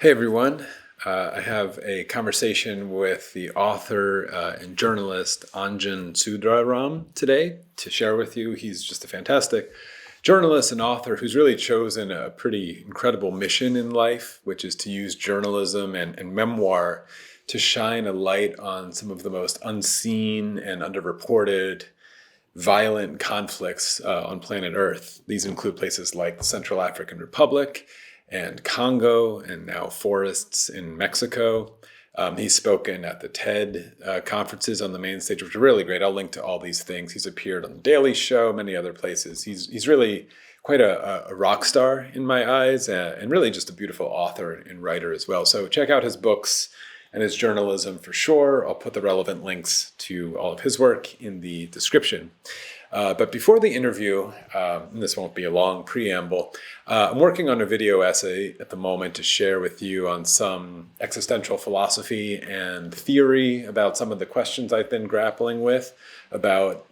Hey everyone, I have a conversation with the author and journalist Anjan Sundaram today to share with you. He's just a fantastic journalist and author who's really chosen a pretty incredible mission in life, which is to use journalism and memoir to shine a light on some of the most unseen and underreported violent conflicts on planet Earth. These include places like the Central African Republic and Congo, and now forests in Mexico. He's spoken at the TED conferences on the main stage, which are really great. I'll link to all these things. He's appeared on The Daily Show, many other places. He's really quite a rock star in my eyes, and really just a beautiful author and writer as well. So check out his books and his journalism for sure. I'll put the relevant links to all of his work in the description. But before the interview, and this won't be a long preamble, I'm working on a video essay at the moment to share with you on some existential philosophy and theory about some of the questions I've been grappling with about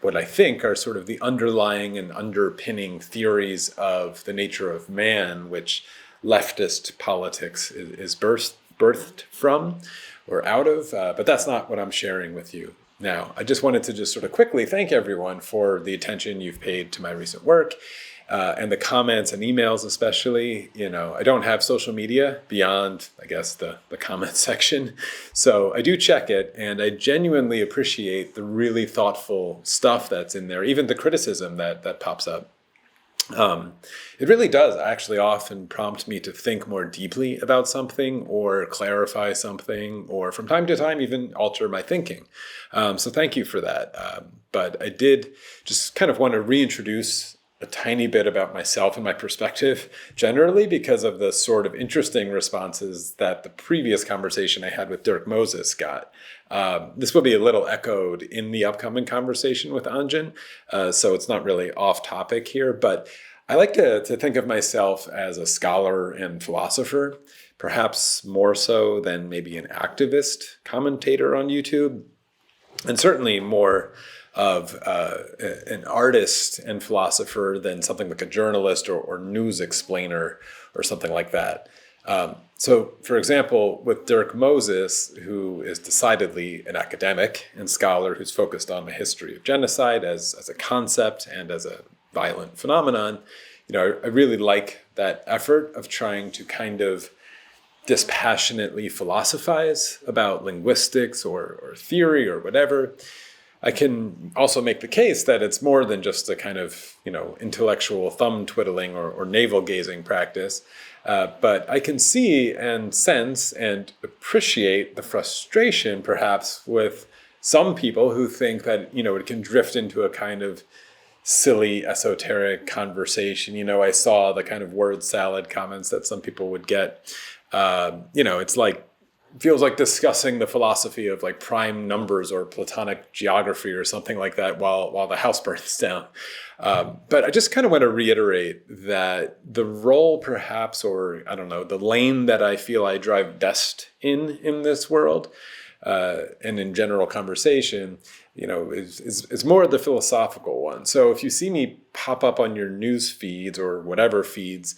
what I think are sort of the underlying and underpinning theories of the nature of man, which leftist politics is birthed from or out of, but that's not what I'm sharing with you now. I just wanted to just sort of quickly thank everyone for the attention you've paid to my recent work and the comments and emails especially. I don't have social media beyond, I guess, the comment section. So I do check it, and I genuinely appreciate the really thoughtful stuff that's in there, even the criticism that pops up. It really does actually often prompt me to think more deeply about something or clarify something, or from time to time even alter my thinking. So thank you for that. But I did just kind of want to reintroduce a tiny bit about myself and my perspective generally because of the sort of interesting responses that the previous conversation I had with Dirk Moses got. This will be a little echoed in the upcoming conversation with Anjan, so it's not really off topic here, but I like to think of myself as a scholar and philosopher, perhaps more so than maybe an activist commentator on YouTube, and certainly more of an artist and philosopher than something like a journalist or news explainer or something like that. So, for example, with Dirk Moses, who is decidedly an academic and scholar who's focused on the history of genocide as a concept and as a violent phenomenon, I really like that effort of trying to kind of dispassionately philosophize about linguistics or theory or whatever. I can also make the case that it's more than just a kind of, intellectual thumb twiddling or navel gazing practice. But I can see and sense and appreciate the frustration, perhaps, with some people who think that, it can drift into a kind of silly, esoteric conversation. I saw the kind of word salad comments that some people would get. It's like, feels like discussing the philosophy of like prime numbers or Platonic geography or something like that while the house burns down. But I just kind of want to reiterate that the role perhaps, or I don't know, the lane that I feel I drive best in this world and in general conversation, is more the philosophical one. So if you see me pop up on your news feeds or whatever feeds,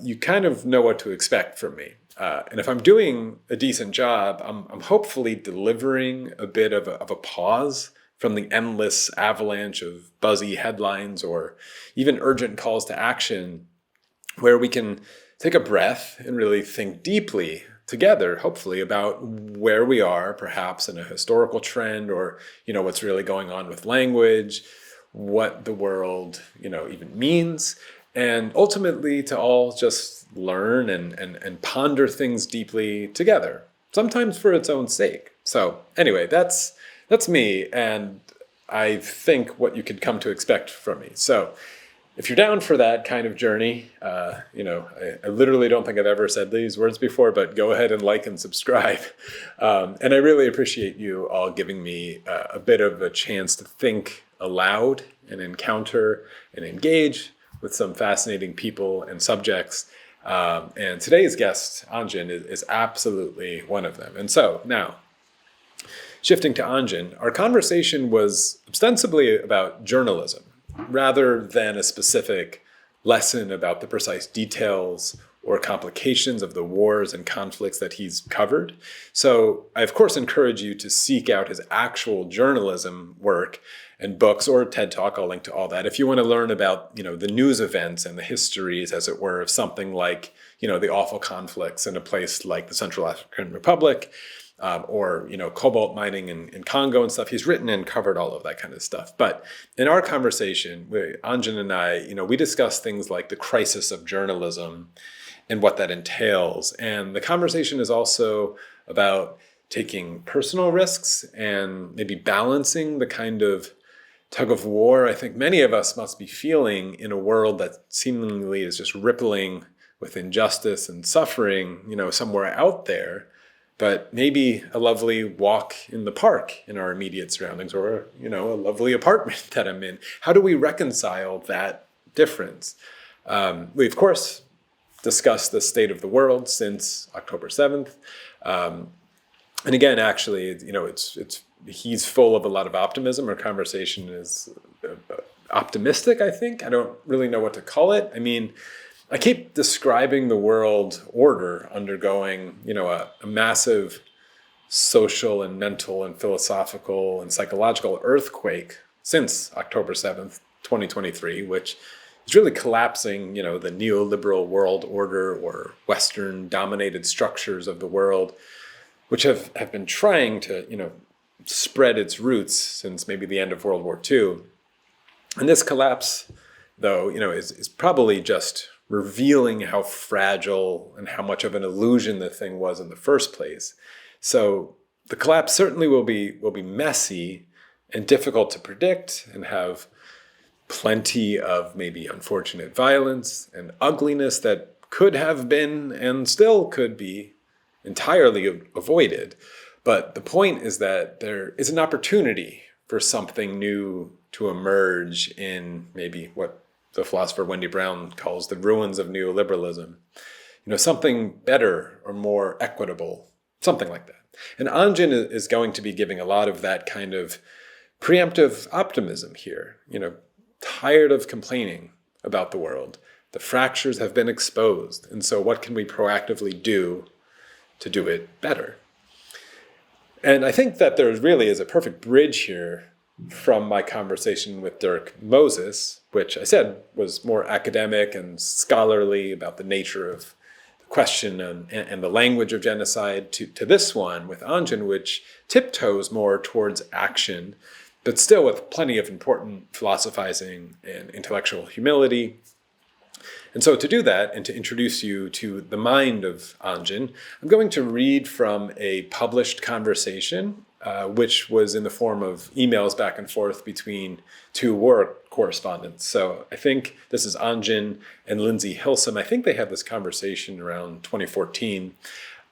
you kind of know what to expect from me. And if I'm doing a decent job, I'm hopefully delivering a bit of a pause from the endless avalanche of buzzy headlines or even urgent calls to action, where we can take a breath and really think deeply together, hopefully, about where we are, perhaps in a historical trend, or what's really going on with language, what the world even means. And ultimately to all just learn and ponder things deeply together, sometimes for its own sake. So anyway, that's me, and I think what you could come to expect from me. So if you're down for that kind of journey, I literally don't think I've ever said these words before, but go ahead and like and subscribe. And I really appreciate you all giving me a bit of a chance to think aloud and encounter and engage with some fascinating people and subjects. And today's guest, Anjan, is absolutely one of them. And so now, shifting to Anjan, our conversation was ostensibly about journalism, rather than a specific lesson about the precise details or complications of the wars and conflicts that he's covered. So I, of course, encourage you to seek out his actual journalism work and books or TED Talk. I'll link to all that. If you want to learn about, the news events and the histories, as it were, of something like, the awful conflicts in a place like the Central African Republic, or cobalt mining in Congo and stuff. He's written and covered all of that kind of stuff. But in our conversation, Anjan and I, we discuss things like the crisis of journalism and what that entails. And the conversation is also about taking personal risks and maybe balancing the kind of tug of war I think many of us must be feeling in a world that seemingly is just rippling with injustice and suffering, somewhere out there. But maybe a lovely walk in the park in our immediate surroundings, or, a lovely apartment that I'm in. How do we reconcile that difference? We, of course, discussed the state of the world since October 7th. And again, actually, he's full of a lot of optimism. Our conversation is optimistic, I think. I don't really know what to call it. I mean, I keep describing the world order undergoing, a massive social and mental and philosophical and psychological earthquake since October 7th, 2023, which is really collapsing, the neoliberal world order or Western dominated structures of the world, which have been trying to, spread its roots since maybe the end of World War II. And this collapse, though, is probably just revealing how fragile and how much of an illusion the thing was in the first place. So the collapse certainly will be messy and difficult to predict and have plenty of maybe unfortunate violence and ugliness that could have been and still could be entirely avoided. But the point is that there is an opportunity for something new to emerge in maybe what the philosopher Wendy Brown calls the ruins of neoliberalism. Something better or more equitable, something like that. And Anjan is going to be giving a lot of that kind of preemptive optimism here. Tired of complaining about the world. The fractures have been exposed. And so what can we proactively do to do it better? And I think that there really is a perfect bridge here from my conversation with Dirk Moses, which I said was more academic and scholarly about the nature of the question and the language of genocide, to this one with Anjan, which tiptoes more towards action, but still with plenty of important philosophizing and intellectual humility. And so to do that, and to introduce you to the mind of Anjan, I'm going to read from a published conversation, which was in the form of emails back and forth between two war correspondents. So I think this is Anjan and Lindsey Hilsum. I think they had this conversation around 2014.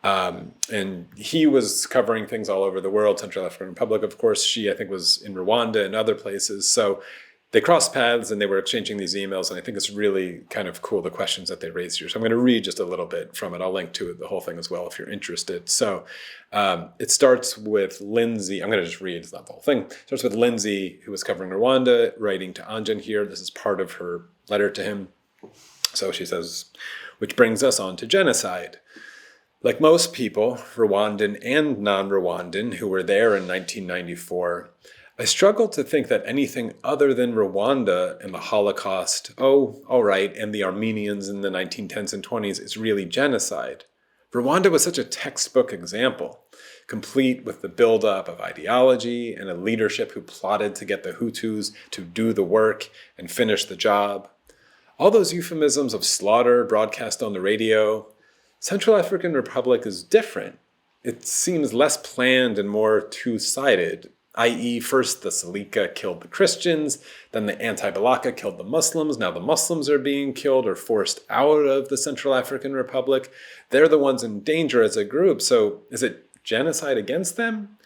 And he was covering things all over the world, Central African Republic, of course. She, I think, was in Rwanda and other places. So they crossed paths and they were exchanging these emails. And I think it's really kind of cool, the questions that they raised here. So I'm going to read just a little bit from it. I'll link to it, the whole thing as well, if you're interested. So it starts with Lindsey. I'm going to just read, it's not the whole thing. It starts with Lindsey, who was covering Rwanda, writing to Anjan here. This is part of her letter to him. So she says, which brings us on to genocide. Like most people, Rwandan and non-Rwandan, who were there in 1994, I struggle to think that anything other than Rwanda and the Holocaust, all right, and the Armenians in the 1910s and 20s is really genocide. Rwanda was such a textbook example, complete with the buildup of ideology and a leadership who plotted to get the Hutus to do the work and finish the job. All those euphemisms of slaughter broadcast on the radio. Central African Republic is different. It seems less planned and more two-sided, i.e. first the Salika killed the Christians, then the anti-Balaka killed the Muslims. Now the Muslims are being killed or forced out of the Central African Republic. They're the ones in danger as a group. So is it genocide against them?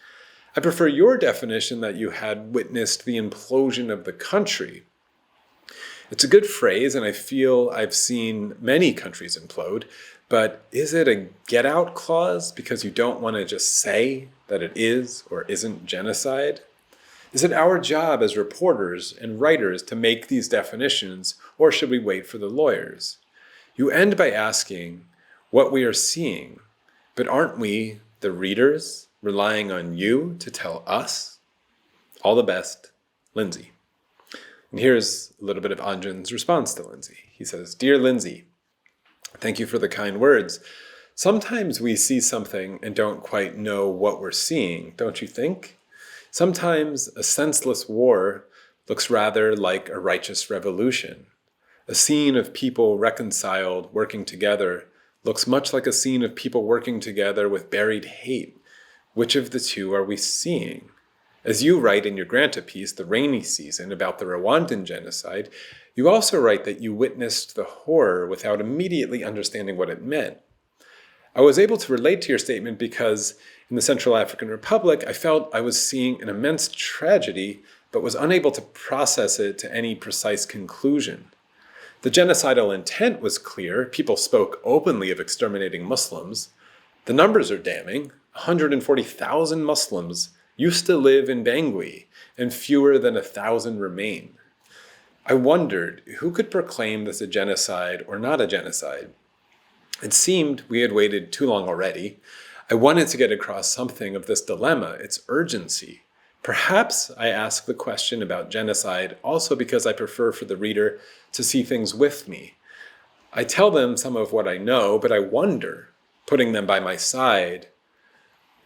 I prefer your definition that you had witnessed the implosion of the country. It's a good phrase, and I feel I've seen many countries implode. But is it a get-out clause because you don't want to just say that it is or isn't genocide? Is it our job as reporters and writers to make these definitions, or should we wait for the lawyers? You end by asking what we are seeing, but aren't we, the readers, relying on you to tell us? All the best, Lindsey. And here's a little bit of Anjan's response to Lindsey. He says, "Dear Lindsey, thank you for the kind words. Sometimes we see something and don't quite know what we're seeing, don't you think? Sometimes a senseless war looks rather like a righteous revolution. A scene of people reconciled, working together, looks much like a scene of people working together with buried hate. Which of the two are we seeing? As you write in your Granta piece, The Rainy Season, about the Rwandan genocide, you also write that you witnessed the horror without immediately understanding what it meant. I was able to relate to your statement because in the Central African Republic, I felt I was seeing an immense tragedy, but was unable to process it to any precise conclusion. The genocidal intent was clear. People spoke openly of exterminating Muslims. The numbers are damning. 140,000 Muslims used to live in Bangui, and fewer than 1,000 remain. I wondered who could proclaim this a genocide or not a genocide. It seemed we had waited too long already. I wanted to get across something of this dilemma, its urgency. Perhaps I ask the question about genocide also because I prefer for the reader to see things with me. I tell them some of what I know, but I wonder, putting them by my side,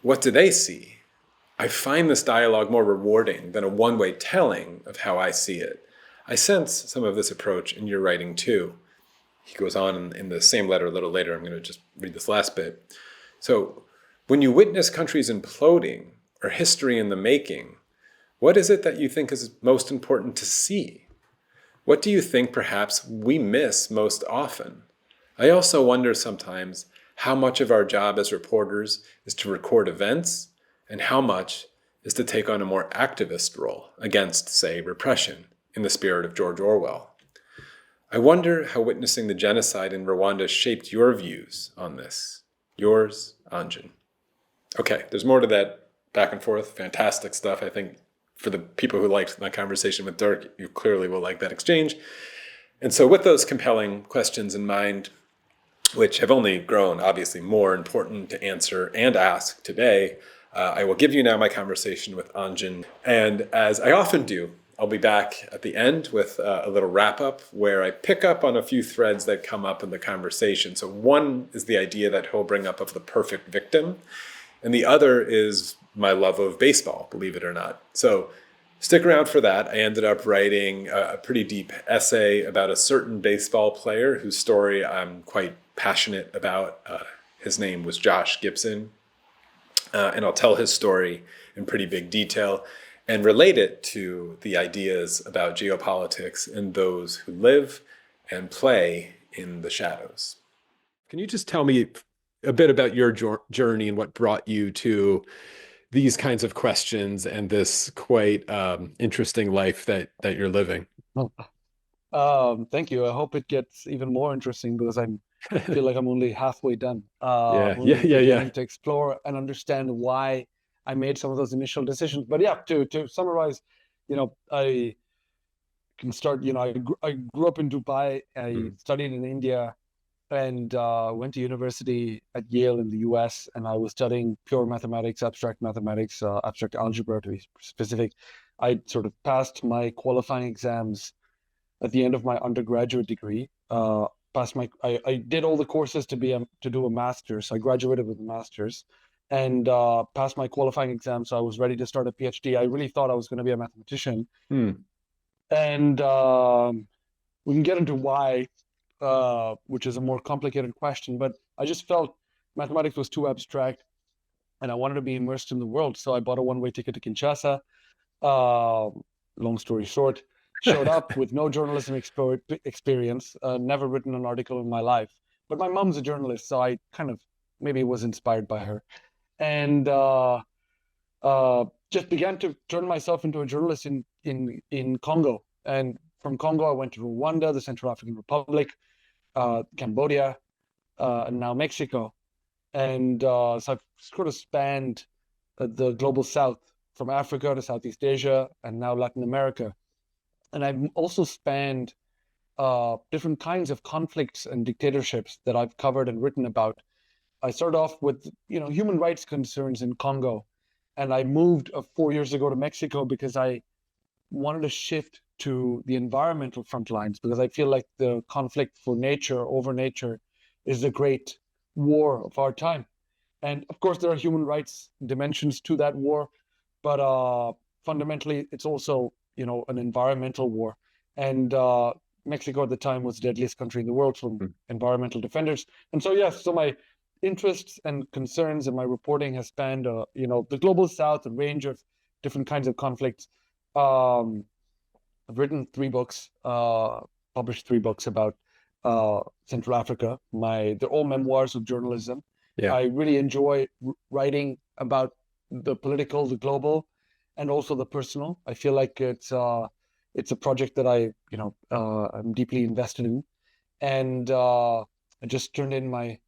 what do they see? I find this dialogue more rewarding than a one-way telling of how I see it. I sense some of this approach in your writing too." He goes on in the same letter a little later. I'm going to just read this last bit. "So, when you witness countries imploding or history in the making, what is it that you think is most important to see? What do you think perhaps we miss most often? I also wonder sometimes how much of our job as reporters is to record events and how much is to take on a more activist role against, say, repression, in the spirit of George Orwell. I wonder how witnessing the genocide in Rwanda shaped your views on this. Yours, Anjan." Okay, there's more to that back and forth. Fantastic stuff. I think for the people who liked my conversation with Dirk, you clearly will like that exchange. And so with those compelling questions in mind, which have only grown obviously more important to answer and ask today, I will give you now my conversation with Anjan. And as I often do, I'll be back at the end with a little wrap up where I pick up on a few threads that come up in the conversation. So one is the idea that he'll bring up of the perfect victim, and the other is my love of baseball, believe it or not. So stick around for that. I ended up writing a pretty deep essay about a certain baseball player whose story I'm quite passionate about. His name was Josh Gibson. And I'll tell his story in pretty big detail and relate it to the ideas about geopolitics and those who live and play in the shadows. Can you just tell me a bit about your journey and what brought you to these kinds of questions and this quite interesting life that you're living? Thank you. I hope it gets even more interesting because I feel like I'm only halfway done. Yeah. Only beginning to explore and understand why I made some of those initial decisions. But yeah, to summarize, I can start. I grew up in Dubai. I studied in India and went to university at Yale in the US. And I was studying pure mathematics, abstract algebra to be specific. I sort of passed my qualifying exams at the end of my undergraduate degree. I did all the courses to do a master's. So I graduated with a master's and passed my qualifying exam. So I was ready to start a PhD. I really thought I was going to be a mathematician. And we can get into why, which is a more complicated question, but I just felt mathematics was too abstract and I wanted to be immersed in the world. So I bought a one-way ticket to Kinshasa. Long story short, showed up with no journalism experience, never written an article in my life. But my mom's a journalist, so I kind of maybe was inspired by her. And just began to turn myself into a journalist in Congo. And from Congo, I went to Rwanda, the Central African Republic, Cambodia, and now Mexico. And so I've sort of spanned the global south from Africa to Southeast Asia and now Latin America. And I've also spanned different kinds of conflicts and dictatorships that I've covered and written about. I started off with, human rights concerns in Congo, and I moved 4 years ago to Mexico because I wanted to shift to the environmental front lines, because I feel like the conflict for nature over nature is the great war of our time. And of course, there are human rights dimensions to that war, but fundamentally, it's also, an environmental war. And Mexico at the time was the deadliest country in the world from environmental defenders. And so, yes, so my interests and concerns in my reporting has spanned, the global South, a range of different kinds of conflicts. I've written 3 books, published 3 books about Central Africa. They're all memoirs of journalism. Yeah. I really enjoy writing about the political, the global, and also the personal. I feel like it's a project that I'm deeply invested in. And I just turned in my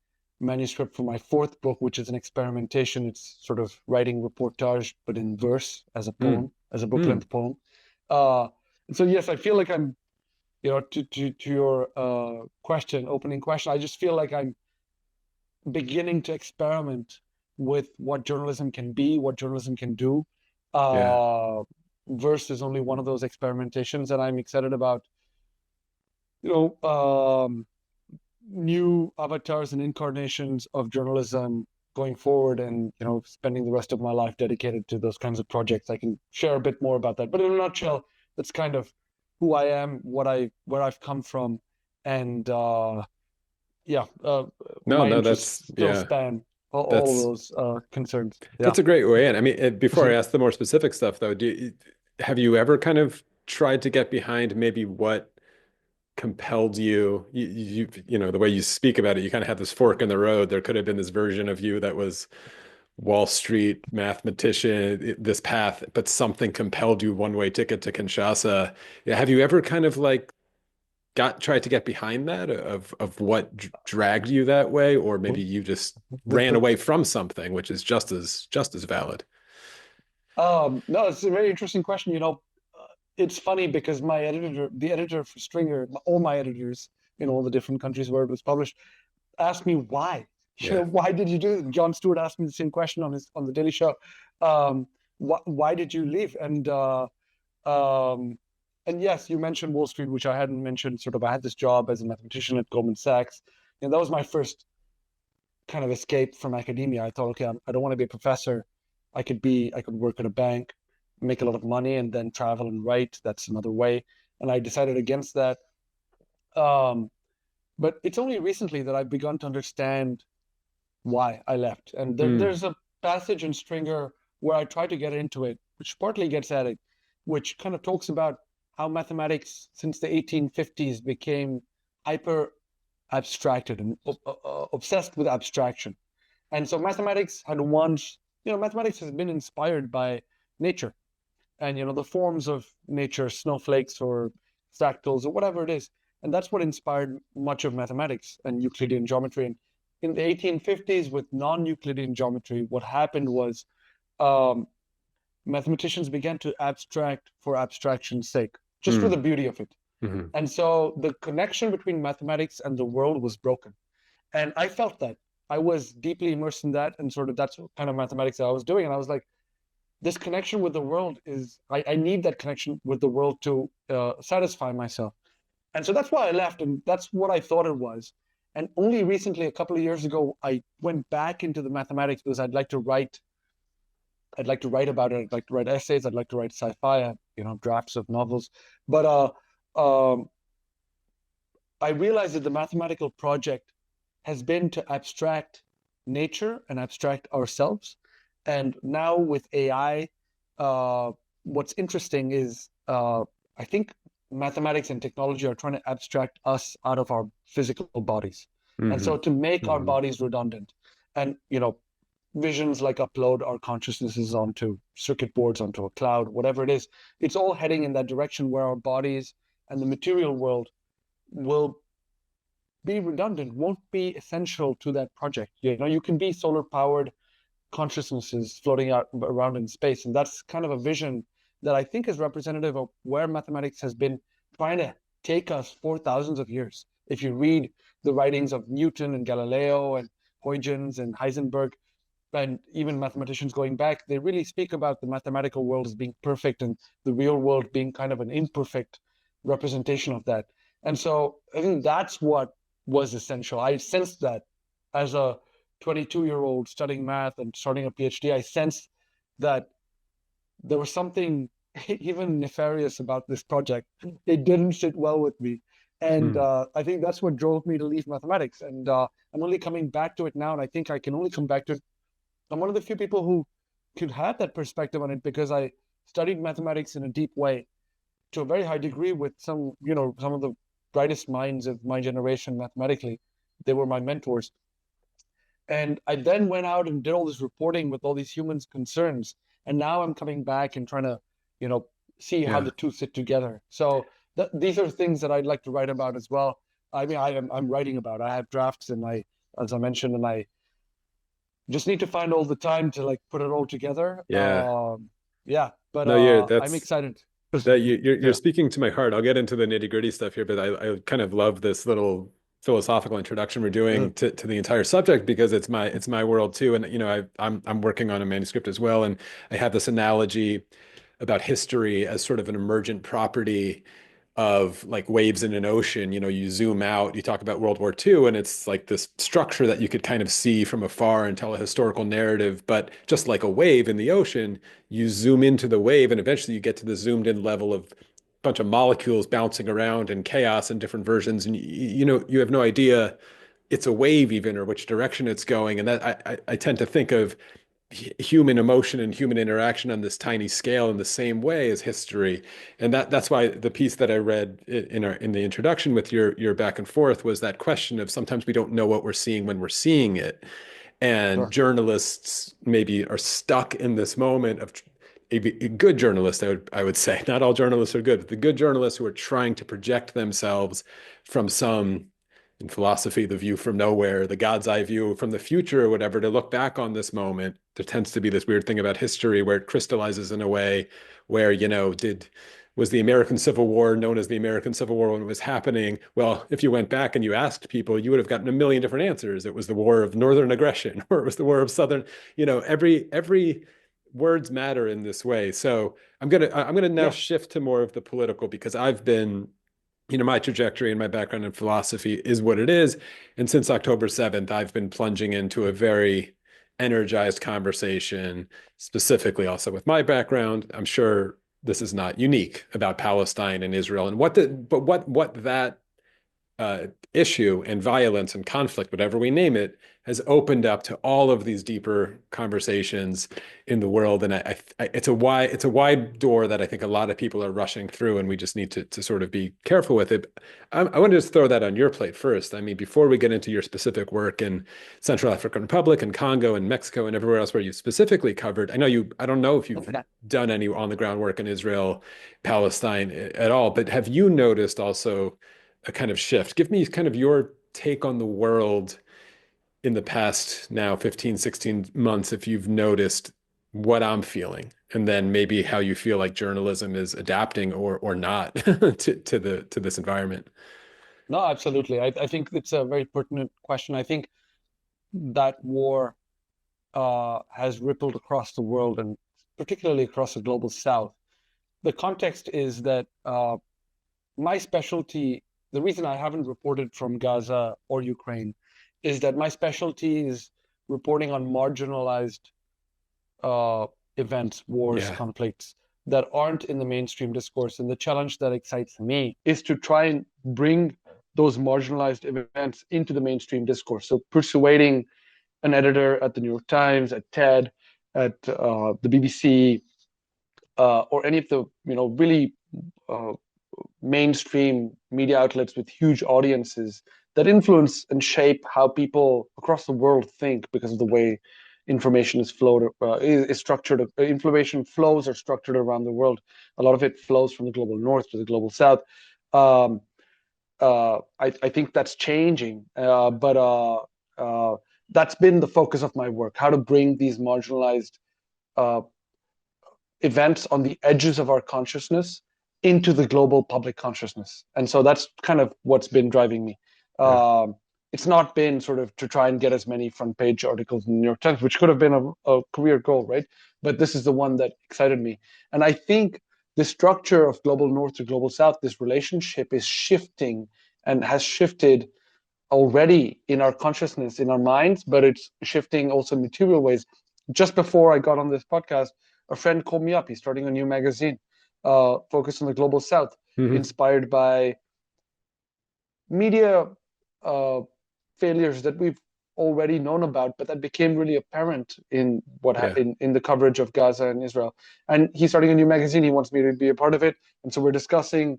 manuscript for my 4th book, which is an experimentation. It's sort of writing reportage, but in verse, as a poem, as a book-length poem. And so, yes, I feel like I'm, to your opening question, I just feel like I'm beginning to experiment with what journalism can be, what journalism can do. Verse is only one of those experimentations, and I'm excited about, new avatars and incarnations of journalism going forward, and spending the rest of my life dedicated to those kinds of projects. I can share a bit more about that, but in a nutshell, that's kind of who I am, where I've come from, and my interests still span all those concerns. That's a great way in. I mean, before I ask the more specific stuff, though, have you ever kind of tried to get behind maybe what compelled you, the way you speak about it, you kind of have this fork in the road. There could have been this version of you that was Wall Street mathematician, this path, but something compelled you, one-way ticket to Kinshasa. Have you ever kind of tried to get behind that of what dragged you that way, or maybe you just ran away from something, which is just as valid? No, it's a very interesting question. It's funny because the editor for Stringer, all my editors in all the different countries where it was published, asked me why. Why did you do it? Jon Stewart asked me the same question on the Daily Show. Why did you leave? And yes, you mentioned Wall Street, which I hadn't mentioned. Sort of, I had this job as a mathematician at Goldman Sachs, and that was my first kind of escape from academia. I thought, okay, I don't want to be a professor. I could work at a bank, make a lot of money, and then travel and write. That's another way. And I decided against that. But it's only recently that I've begun to understand why I left. And there's a passage in Stringer where I try to get into it, which partly gets at it, which kind of talks about how mathematics since the 1850s became hyper abstracted and obsessed with abstraction. And so mathematics mathematics has been inspired by nature and, the forms of nature, snowflakes or fractals or whatever it is. And that's what inspired much of mathematics and Euclidean geometry. And in the 1850s, with non-Euclidean geometry, what happened was mathematicians began to abstract for abstraction's sake, just for the beauty of it. Mm-hmm. And so the connection between mathematics and the world was broken. And I felt that. I was deeply immersed in that, and sort of that's what kind of mathematics I was doing. And I was like, this connection with the world I need that connection with the world to satisfy myself. And so that's why I left, and that's what I thought it was. And only recently, a couple of years ago, I went back into the mathematics because I'd like to write about it. I'd like to write essays. I'd like to write sci-fi, drafts of novels. But I realized that the mathematical project has been to abstract nature and abstract ourselves. And now with AI, what's interesting is I think mathematics and technology are trying to abstract us out of our physical bodies. Mm-hmm. And so to make our bodies redundant and, visions like upload our consciousnesses onto circuit boards, onto a cloud, whatever it is, it's all heading in that direction where our bodies and the material world will be redundant, won't be essential to that project. You can be solar powered consciousnesses floating out around in space. And that's kind of a vision that I think is representative of where mathematics has been trying to take us for thousands of years. If you read the writings of Newton and Galileo and Huygens and Heisenberg, and even mathematicians going back, they really speak about the mathematical world as being perfect and the real world being kind of an imperfect representation of that. And so I think that's what was essential. I sensed that as a 22-year-old studying math and starting a PhD, I sensed that there was something even nefarious about this project. It didn't sit well with me. And Hmm. I think that's what drove me to leave mathematics. And I'm only coming back to it now. And I think I can only come back to it. I'm one of the few people who could have that perspective on it because I studied mathematics in a deep way to a very high degree with some of the brightest minds of my generation mathematically. They were my mentors. And I then went out and did all this reporting with all these humans' concerns. And now I'm coming back and trying to, you know, see how Yeah. the two sit together. So these are things that I'd like to write about as well. I mean, I'm writing about. I have drafts, and as I mentioned, and I just need to find all the time to like put it all together. Yeah. Yeah, but No, you're I'm that's excited. that you're Yeah. speaking to my heart. I'll get into the nitty-gritty stuff here, but I kind of love this little philosophical introduction we're doing to the entire subject because it's my world too. And I'm working on a manuscript as well, and I have this analogy about history as sort of an emergent property of like waves in an ocean. You zoom out, you talk about World War II, and it's like this structure that you could kind of see from afar and tell a historical narrative. But just like a wave in the ocean, you zoom into the wave, and eventually you get to the zoomed in level of a bunch of molecules bouncing around and chaos and different versions. And you have no idea it's a wave even or which direction it's going. And that I tend to think of human emotion and human interaction on this tiny scale in the same way as history. And that's why the piece that I read in the introduction with your back and forth was that question of sometimes we don't know what we're seeing when we're seeing it. And Sure. journalists maybe are stuck in this moment of a good journalist, I would say. Not all journalists are good, but the good journalists who are trying to project themselves from some, in philosophy, the view from nowhere, the God's eye view from the future or whatever, to look back on this moment. There tends to be this weird thing about history where it crystallizes in a way where, was the American Civil War known as the American Civil War when it was happening? Well, if you went back and you asked people, you would have gotten a million different answers. It was the War of Northern Aggression, or it was the War of Southern. Every words matter in this way. So I'm gonna now Yeah. shift to more of the political because I've been my trajectory and my background in philosophy is what it is. And since October 7th, I've been plunging into a very energized conversation, specifically also with my background. I'm sure this is not unique about Palestine and Israel and what that uh, issue and violence and conflict, whatever we name it, has opened up to all of these deeper conversations in the world. And it's a wide door that I think a lot of people are rushing through, and we just need to sort of be careful with it. I want to just throw that on your plate first. I mean, before we get into your specific work in Central African Republic and Congo and Mexico and everywhere else where you specifically covered, I don't know if you've done any on the ground work in Israel, Palestine at all, but have you noticed also a kind of shift? Give me kind of your take on the world in the past now 15, 16 months, if you've noticed what I'm feeling, and then maybe how you feel like journalism is adapting or not to this environment. No, absolutely. I think it's a very pertinent question. I think that war has rippled across the world and particularly across the global south. The context is that my specialty, the reason I haven't reported from Gaza or Ukraine, is that my specialty is reporting on marginalized uh, events, wars, Yeah. conflicts that aren't in the mainstream discourse. And the challenge that excites me is to try and bring those marginalized events into the mainstream discourse. So persuading an editor at the New York Times, at TED, at the BBC, or any of the really uh, mainstream media outlets with huge audiences that influence and shape how people across the world think because of the way information is structured. Information flows are structured around the world. A lot of it flows from the global north to the global south. Um, I think that's changing, but that's been the focus of my work: how to bring these marginalized uh, events on the edges of our consciousness into the global public consciousness. And so that's kind of what's been driving me. Yeah. It's not been sort of to try and get as many front page articles in the New York Times, which could have been a career goal, right? But this is the one that excited me. And I think the structure of global north to global south, this relationship is shifting and has shifted already in our consciousness, in our minds, but it's shifting also in material ways. Just before I got on this podcast, a friend called me up. He's starting a new magazine focused on the global south, inspired by media failures that we've already known about, but that became really apparent in in the coverage of Gaza and Israel. And he's starting a new magazine. He wants me to be a part of it. And so we're discussing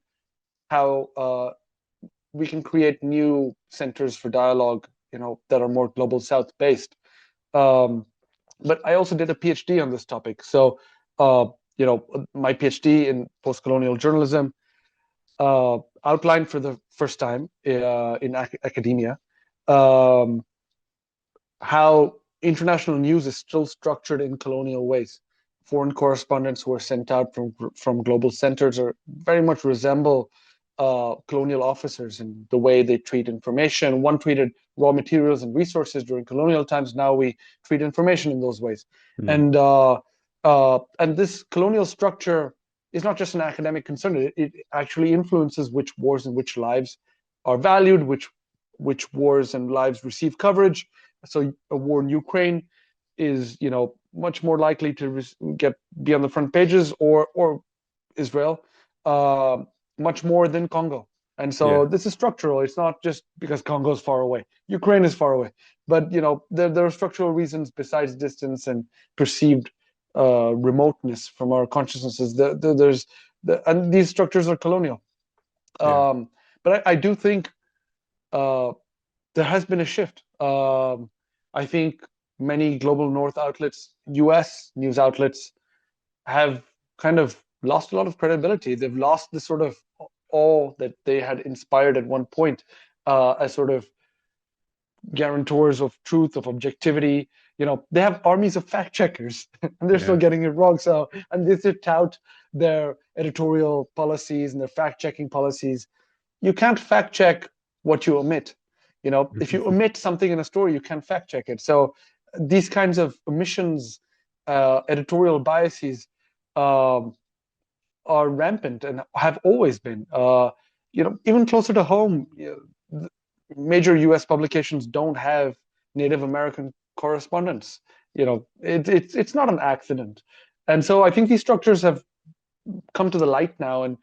how we can create new centers for dialogue, that are more global south based. But I also did a PhD on this topic. So, my PhD in post-colonial journalism outlined for the first time in academia how international news is still structured in colonial ways. Foreign correspondents who are sent out from global centers are very much resemble colonial officers in the way they treat information. One treated raw materials and resources during colonial times. Now we treat information in those ways. And this colonial structure is not just an academic concern. It actually influences which wars and which lives are valued, which wars and lives receive coverage. So a war in Ukraine is, much more likely to be on the front pages, or Israel, much more than Congo. And so this is structural. It's not just because Congo is far away. Ukraine is far away. But, there are structural reasons besides distance and perceived remoteness from our consciousnesses. And these structures are colonial. But I do think there has been a shift. I think many global north outlets, US news outlets, have kind of lost a lot of credibility. They've lost the sort of awe that they had inspired at one point as sort of guarantors of truth, of objectivity. They have armies of fact checkers and they're still getting it wrong. So, and they tout their editorial policies and their fact checking policies. You can't fact check what you omit. If you omit something in a story, you can't fact check it. So these kinds of omissions, editorial biases, are rampant and have always been. Even closer to home, major U.S. publications don't have Native American correspondents. It's not an accident. And so I think these structures have come to the light now, and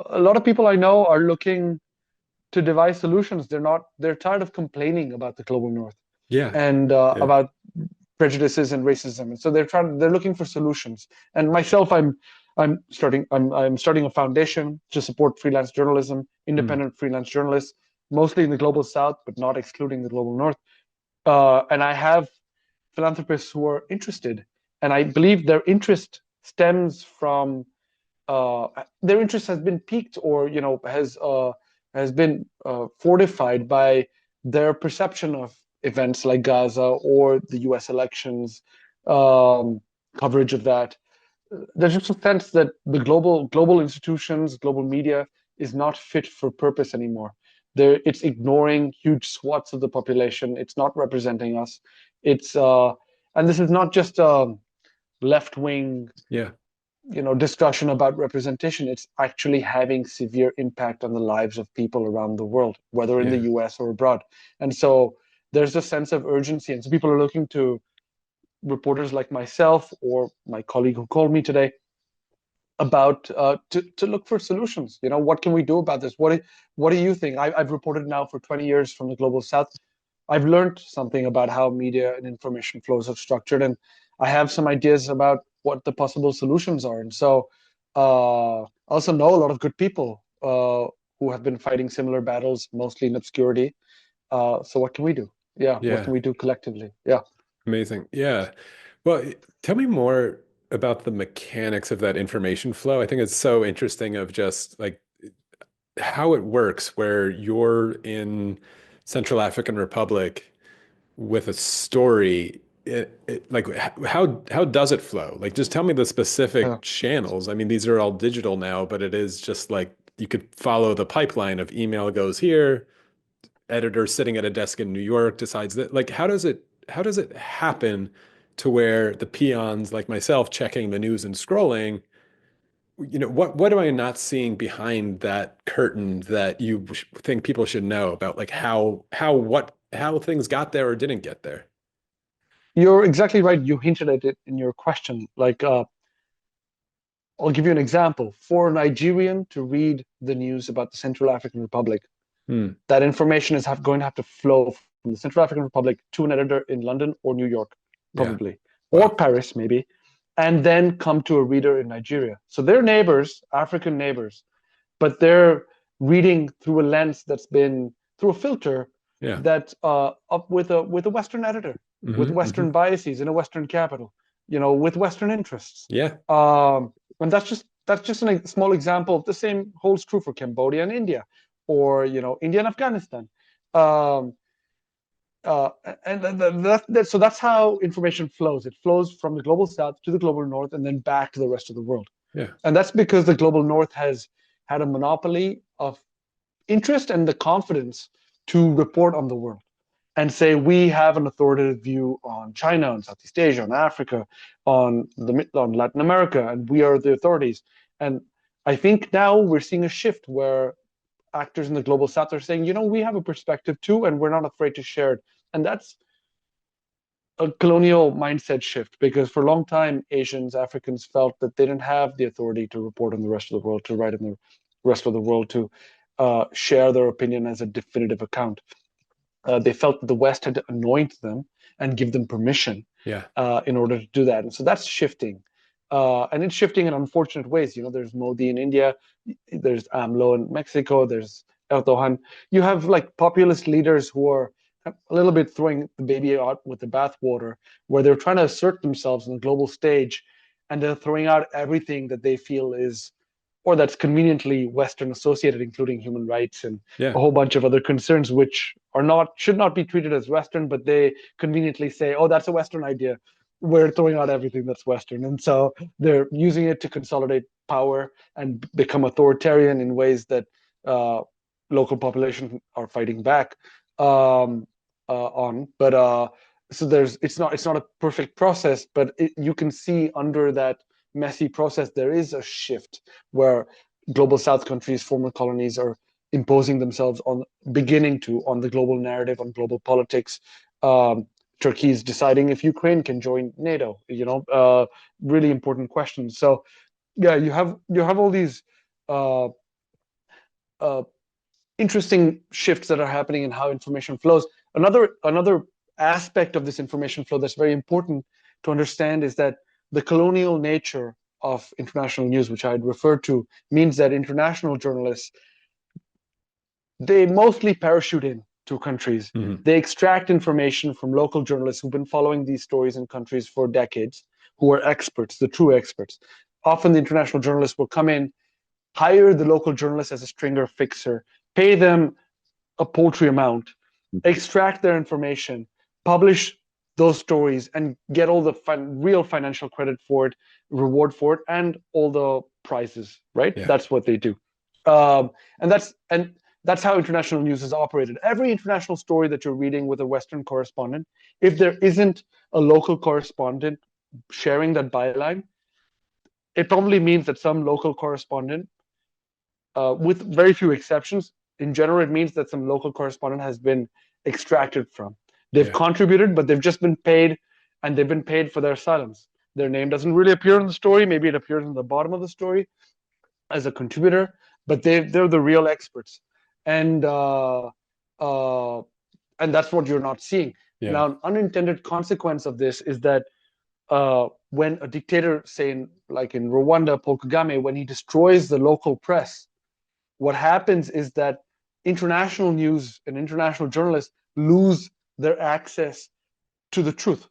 a lot of people I know are looking to devise solutions. They're tired of complaining about the global north and about prejudices and racism. And so they're looking for solutions. And myself, I'm starting a foundation to support freelance journalism, independent freelance journalists, mostly in the global south, but not excluding the global north. And I have philanthropists who are interested, and I believe their interest stems from their interest has been piqued, or has been fortified by their perception of events like Gaza or the U.S. elections, coverage of that. There's just a sense that the global institutions, global media is not fit for purpose anymore. It's ignoring huge swaths of the population. It's not representing us. And this is not just a left-wing discussion about representation. It's actually having severe impact on the lives of people around the world, whether in the US or abroad. And so there's a sense of urgency. And so people are looking to reporters like myself or my colleague who called me today about to look for solutions. What can we do about this? What do you think? I've reported now for 20 years from the global south. I've learned something about how media and information flows are structured, and I have some ideas about what the possible solutions are. And so I also know a lot of good people who have been fighting similar battles, mostly in obscurity. So what can we do? What can we do collectively? Amazing. Well, tell me more about the mechanics of that information flow. I think it's so interesting of just like how it works, where you're in Central African Republic with a story. like how does it flow? Like, just tell me the specific channels. I mean, these are all digital now, but it is just like you could follow the pipeline of email goes here, editor sitting at a desk in New York decides that. Like, how does it happen to where the peons like myself checking the news and scrolling, what am I not seeing behind that curtain that you think people should know about, like how things got there or didn't get there? You're exactly right. You hinted at it in your question. Like, I'll give you an example. For a Nigerian to read the news about the Central African Republic, Hmm. that information is going to have to flow from the Central African Republic to an editor in London or New York, Yeah. probably, or Wow. Paris, maybe, and then come to a reader in Nigeria. So they're neighbors, African neighbors, but they're reading through a lens that's been through a filter Yeah. that's up with a Western editor, with Western biases in a Western capital, with Western interests. Yeah. And that's just a small example. The same holds true for Cambodia and India, or India and Afghanistan. Um, uh, and so that's how information flows. It flows from the global south to the global north and then back to the rest of the world. Yeah. And that's because the global north has had a monopoly of interest and the confidence to report on the world and say we have an authoritative view on China, on Southeast Asia, on Africa, on Latin America, and we are the authorities. And I think now we're seeing a shift where actors in the global south are saying, we have a perspective too, and we're not afraid to share it. And that's a colonial mindset shift, because for a long time, Asians, Africans felt that they didn't have the authority to report on the rest of the world, to write in the rest of the world, to share their opinion as a definitive account. They felt that the West had to anoint them and give them permission Yeah. in order to do that. And so that's shifting. And it's shifting in unfortunate ways. There's Modi in India, there's AMLO in Mexico, there's Erdogan. You have like populist leaders who are a little bit throwing the baby out with the bathwater, where they're trying to assert themselves on the global stage, and they're throwing out everything that they feel is, or that's conveniently Western associated, including human rights and Yeah. a whole bunch of other concerns, which should not be treated as Western, but they conveniently say, oh, that's a Western idea. We're throwing out everything that's Western. And so they're using it to consolidate power and become authoritarian in ways that local populations are fighting back on. But so it's not a perfect process, but you can see under that messy process there is a shift where global South countries, former colonies, are imposing themselves on the global narrative, on global politics. Turkey is deciding if Ukraine can join NATO. Really important questions. So yeah, you have all these uh, uh, interesting shifts that are happening in how information flows. Another aspect of this information flow that's very important to understand is that the colonial nature of international news, which I had referred to, means that international journalists, they mostly parachute in to countries. They extract information from local journalists who've been following these stories in countries for decades, who are experts, the true experts. Often the international journalists will come in, hire the local journalist as a stringer fixer, pay them a paltry amount, extract their information, publish those stories, and get all the real financial credit for it, reward for it, and all the prizes. Right? Yeah. That's what they do, and that's how international news is operated. Every international story that you're reading with a Western correspondent, if there isn't a local correspondent sharing that byline, it probably means that some local correspondent, with very few exceptions, in general, it means that some local correspondent has been extracted from. They've contributed, but they've just been paid, and they've been paid for their silence. Their name doesn't really appear in the story. Maybe it appears in the bottom of the story as a contributor, but they're the real experts, and that's what you're not seeing. Yeah. Now, an unintended consequence of this is that when a dictator, say like in Rwanda, Paul Kagame, when he destroys the local press, what happens is that international news and international journalists lose their access to the truth.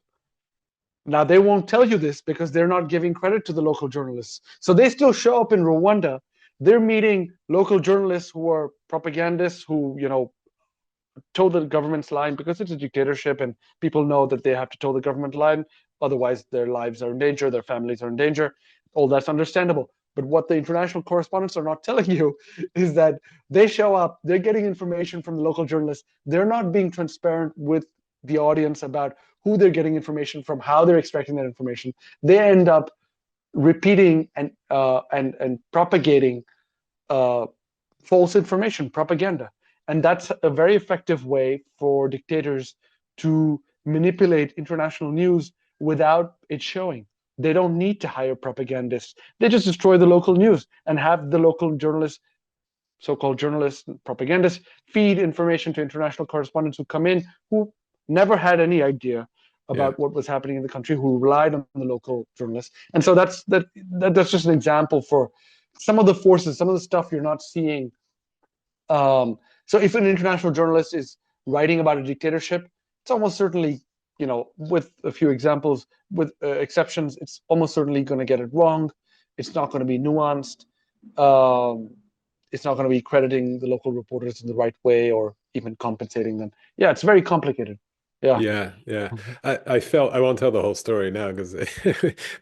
Now, they won't tell you this because they're not giving credit to the local journalists. So they still show up in Rwanda. They're meeting local journalists who are propagandists, who, toe the government's line because it's a dictatorship and people know that they have to toe the government line. Otherwise, their lives are in danger, their families are in danger. All that's understandable. But what the international correspondents are not telling you is that they show up, they're getting information from the local journalists. They're not being transparent with the audience about who they're getting information from, how they're extracting that information. They end up repeating and propagating false information, propaganda. And that's a very effective way for dictators to manipulate international news without it showing. They don't need to hire propagandists. They just destroy the local news and have the local journalists, so-called journalists, propagandists, feed information to international correspondents who come in, who never had any idea Yeah. about what was happening in the country, who relied on the local journalists. And so that's just an example for some of the forces, some of the stuff you're not seeing. So if an international journalist is writing about a dictatorship, it's almost certainly, with a few examples, with exceptions, it's almost certainly going to get it wrong. It's not going to be nuanced. It's not going to be crediting the local reporters in the right way or even compensating them. Yeah, it's very complicated. Yeah. Yeah, yeah. I felt I won't tell the whole story now because,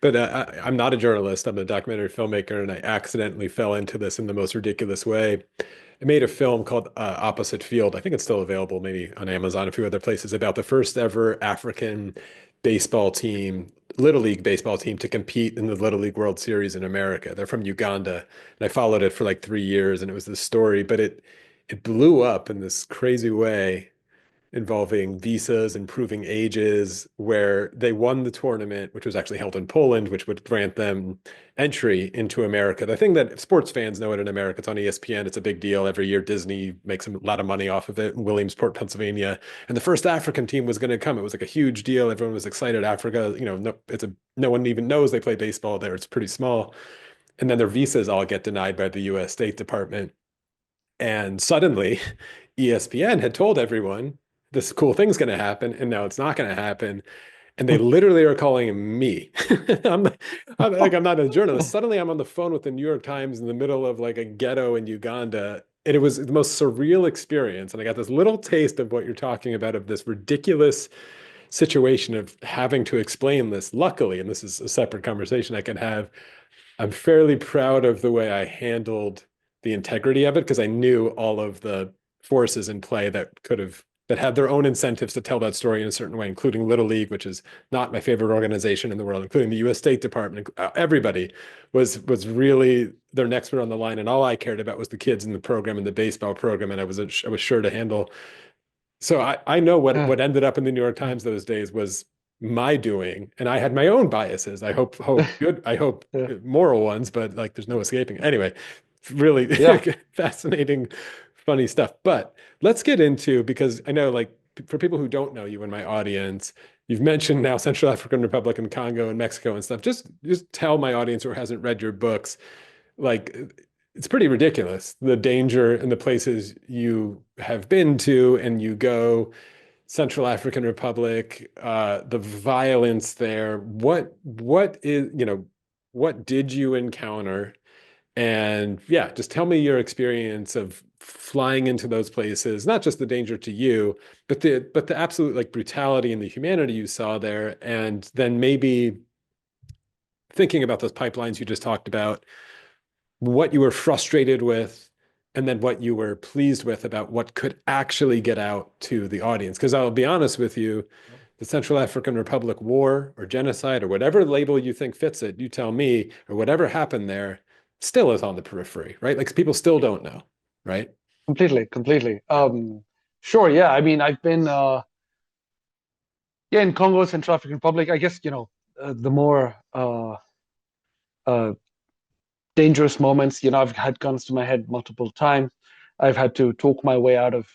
but I'm not a journalist. I'm a documentary filmmaker, and I accidentally fell into this in the most ridiculous way. I made a film called Opposite Field. I think it's still available, maybe on Amazon, a few other places, about the first ever African baseball team, Little League baseball team, to compete in the Little League World Series in America. They're from Uganda, and I followed it for like 3 years, and it was this story, but it blew up in this crazy way, involving visas and proving ages, where they won the tournament, which was actually held in Poland, which would grant them entry into America. The thing that sports fans know it in America, it's on ESPN, it's a big deal. Every year, Disney makes a lot of money off of it in Williamsport, Pennsylvania. And the first African team was going to come. It was like a huge deal. Everyone was excited. Africa, no one even knows they play baseball there. It's pretty small. And then their visas all get denied by the US State Department. And suddenly, ESPN had told everyone this cool thing's going to happen, and now it's not going to happen. And they literally are calling me. I'm not a journalist. Suddenly, I'm on the phone with the New York Times in the middle of like a ghetto in Uganda. And it was the most surreal experience. And I got this little taste of what you're talking about, of this ridiculous situation of having to explain this. Luckily, and this is a separate conversation I can have, I'm fairly proud of the way I handled the integrity of it, because I knew all of the forces in play that had their own incentives to tell that story in a certain way, including Little League, which is not my favorite organization in the world, including the US State Department. Everybody was really, their necks were on the line, and all I cared about was the kids in the program and the baseball program, and I was sure to handle. So I know what ended up in the New York Times those days was my doing, and I had my own biases. I hope good, I hope moral ones, but like there's no escaping. Anyway, really fascinating, funny stuff. But let's get into, because I know, like, for people who don't know you in my audience, you've mentioned now Central African Republic and Congo and Mexico and stuff. Just tell my audience who hasn't read your books, like, it's pretty ridiculous, the danger and the places you have been to, and you go. Central African Republic, the violence there. What did you encounter? And yeah, just tell me your experience of flying into those places, not just the danger to you, but the absolute like brutality and the humanity you saw there. And then maybe thinking about those pipelines you just talked about, what you were frustrated with, and then what you were pleased with about what could actually get out to the audience. Because I'll be honest with you, the Central African Republic war or genocide or whatever label you think fits it, you tell me, or whatever happened there, still is on the periphery, right? Like, people still don't know, right? Completely. Sure. Yeah. I mean, I've been, in Congo, Central African Republic. I guess, the more dangerous moments, I've had guns to my head multiple times. I've had to talk my way out of,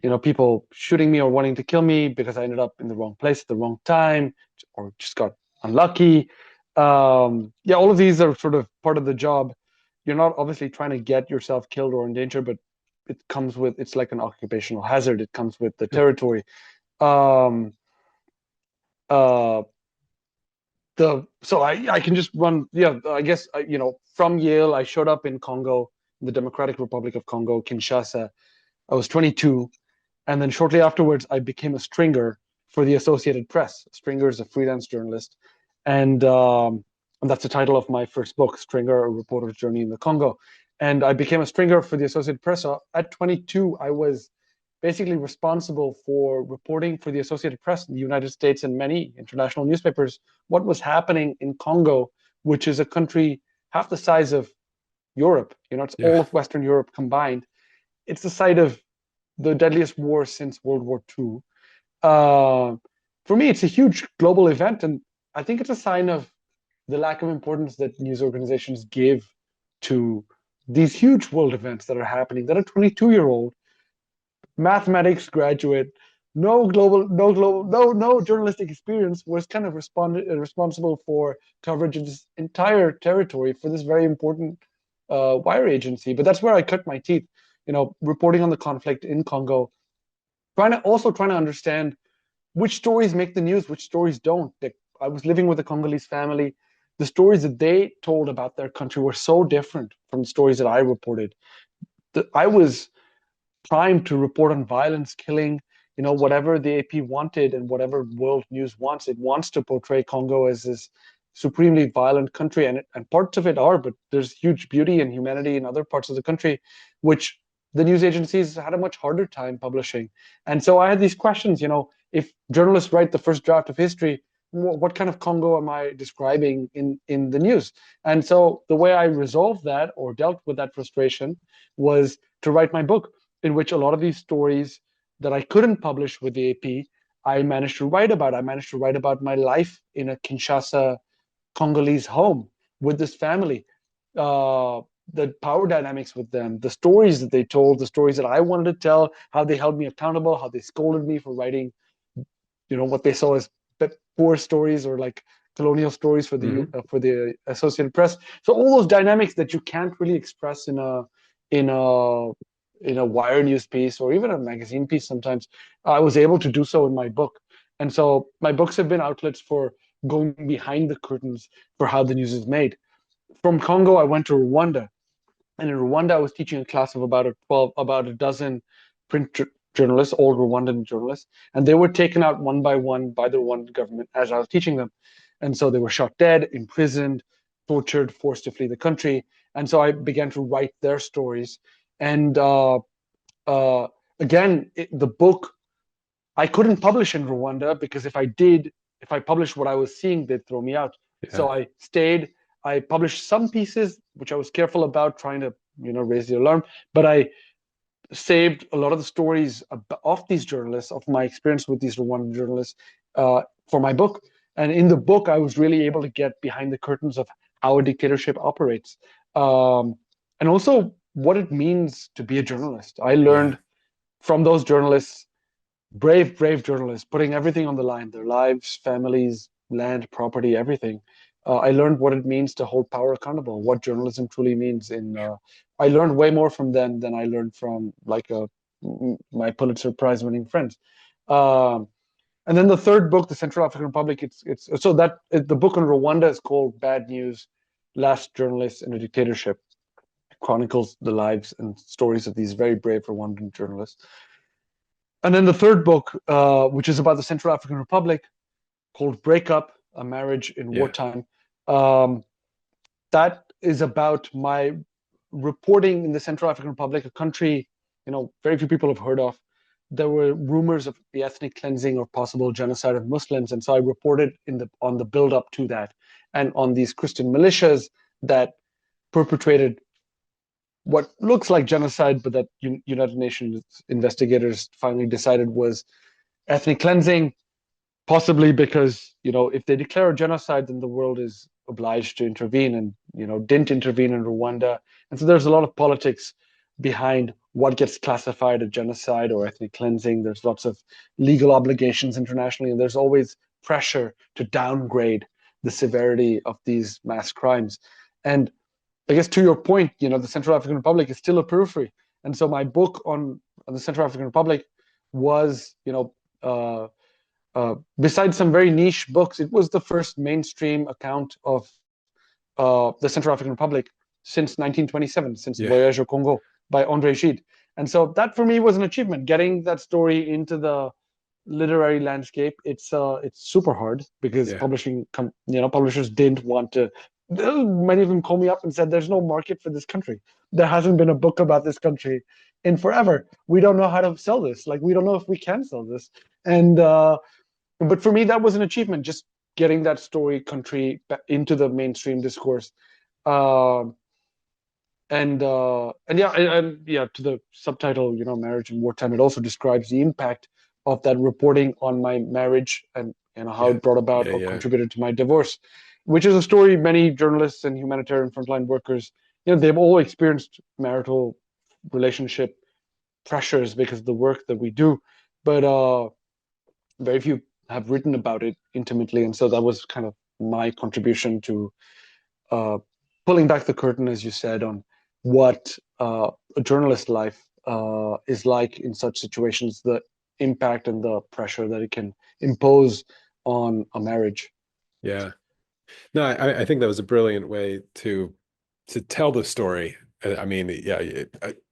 Yeah. people shooting me or wanting to kill me because I ended up in the wrong place at the wrong time, or just got unlucky. All of these are sort of part of the job. You're not obviously trying to get yourself killed or in danger, but it's like an occupational hazard. It comes with the territory. Um, uh, so I can just run. Yeah, I guess from Yale, I showed up in Congo, the Democratic Republic of Congo, Kinshasa. I was 22. And then shortly afterwards, I became a stringer for the Associated Press. Stringer is a freelance journalist. And that's the title of my first book, Stringer, A Reporter's Journey in the Congo. And I became a stringer for the Associated Press. So at 22, I was basically responsible for reporting for the Associated Press in the United States and many international newspapers what was happening in Congo, which is a country half the size of Europe. It's Yeah. all of Western Europe combined. It's the site of the deadliest war since World War II. Uh, for me, it's a huge global event, and I think it's a sign of the lack of importance that news organizations give to these huge world events that are happening. That a 22-year-old mathematics graduate, no journalistic experience, was kind of responsible for coverage of this entire territory for this very important wire agency. But that's where I cut my teeth, reporting on the conflict in Congo, trying to understand which stories make the news, which stories don't. Like, I was living with a Congolese family. The stories that they told about their country were so different from the stories that I reported. I was primed to report on violence, killing, whatever the AP wanted and whatever world news wants. It wants to portray Congo as this supremely violent country, and parts of it are, but there's huge beauty and humanity in other parts of the country, which the news agencies had a much harder time publishing. And so I had these questions, if journalists write the first draft of history, what kind of Congo am I describing in the news? And so the way I resolved that, or dealt with that frustration, was to write my book, in which a lot of these stories that I couldn't publish with the AP, I managed to write about. I managed to write about my life in a Kinshasa Congolese home with this family, the power dynamics with them, the stories that they told, the stories that I wanted to tell, how they held me accountable, how they scolded me for writing, what they saw as poor stories or like colonial stories for the Associated Press. So all those dynamics that you can't really express in a wire news piece or even a magazine piece sometimes, I was able to do so in my book. And so my books have been outlets for going behind the curtains for how the news is made. From Congo, I went to Rwanda. And in Rwanda, I was teaching a class of about a dozen print journalists, old Rwandan journalists, and they were taken out one by one by the Rwandan government as I was teaching them. And so they were shot dead, imprisoned, tortured, forced to flee the country. And so I began to write their stories. And uh, again, the book, I couldn't publish in Rwanda because if I published what I was seeing, they'd throw me out. Yeah. So I stayed. I published some pieces, which I was careful about, trying to raise the alarm. But I saved a lot of the stories of these journalists, of my experience with these Rwandan journalists, for my book. And in the book, I was really able to get behind the curtains of how a dictatorship operates, and also what it means to be a journalist. I learned from those journalists, brave journalists, putting everything on the line, their lives, families, land, property, everything. I learned what it means to hold power accountable, what journalism truly means. I learned way more from them than I learned from my Pulitzer Prize winning friends. Um, and then the third book, the Central African Republic, the book on Rwanda is called Bad News: Last Journalists in a Dictatorship. It chronicles the lives and stories of these very brave Rwandan journalists. And then the third book, which is about the Central African Republic, called Breakup: A Marriage in Wartime. That is about my reporting in the Central African Republic, a country very few people have heard of. There were rumors of the ethnic cleansing or possible genocide of Muslims, and so I reported on the build up to that, and on these Christian militias that perpetrated what looks like genocide, but that United Nations investigators finally decided was ethnic cleansing, possibly because if they declare a genocide, then the world is obliged to intervene, and didn't intervene in Rwanda. And so there's a lot of politics behind what gets classified as genocide or ethnic cleansing. There's lots of legal obligations internationally, and there's always pressure to downgrade the severity of these mass crimes. And I guess to your point, the Central African Republic is still a periphery. And so my book on the Central African Republic was, besides some very niche books, it was the first mainstream account of the Central African Republic since 1927, since Voyage au Congo by André Gide. And so that for me was an achievement, getting that story into the literary landscape. It's super hard because Yeah. publishers didn't want to. Many of them called me up and said, "There's no market for this country. There hasn't been a book about this country in forever. We don't know how to sell this. Like we don't know if we can sell this." And but for me, that was an achievement, just getting that story country into the mainstream discourse. Um and yeah, yeah, to the subtitle, marriage in wartime, it also describes the impact of that reporting on my marriage, and how Yeah. it brought about Yeah. or Yeah. contributed to my divorce, which is a story many journalists and humanitarian frontline workers, they've all experienced marital relationship pressures because of the work that we do, but very few have written about it intimately, and so that was kind of my contribution to uh, pulling back the curtain, as you said, on what a journalist life is like in such situations, the impact and the pressure that it can impose on a marriage. Yeah. No, I think that was a brilliant way to tell the story. I mean, yeah,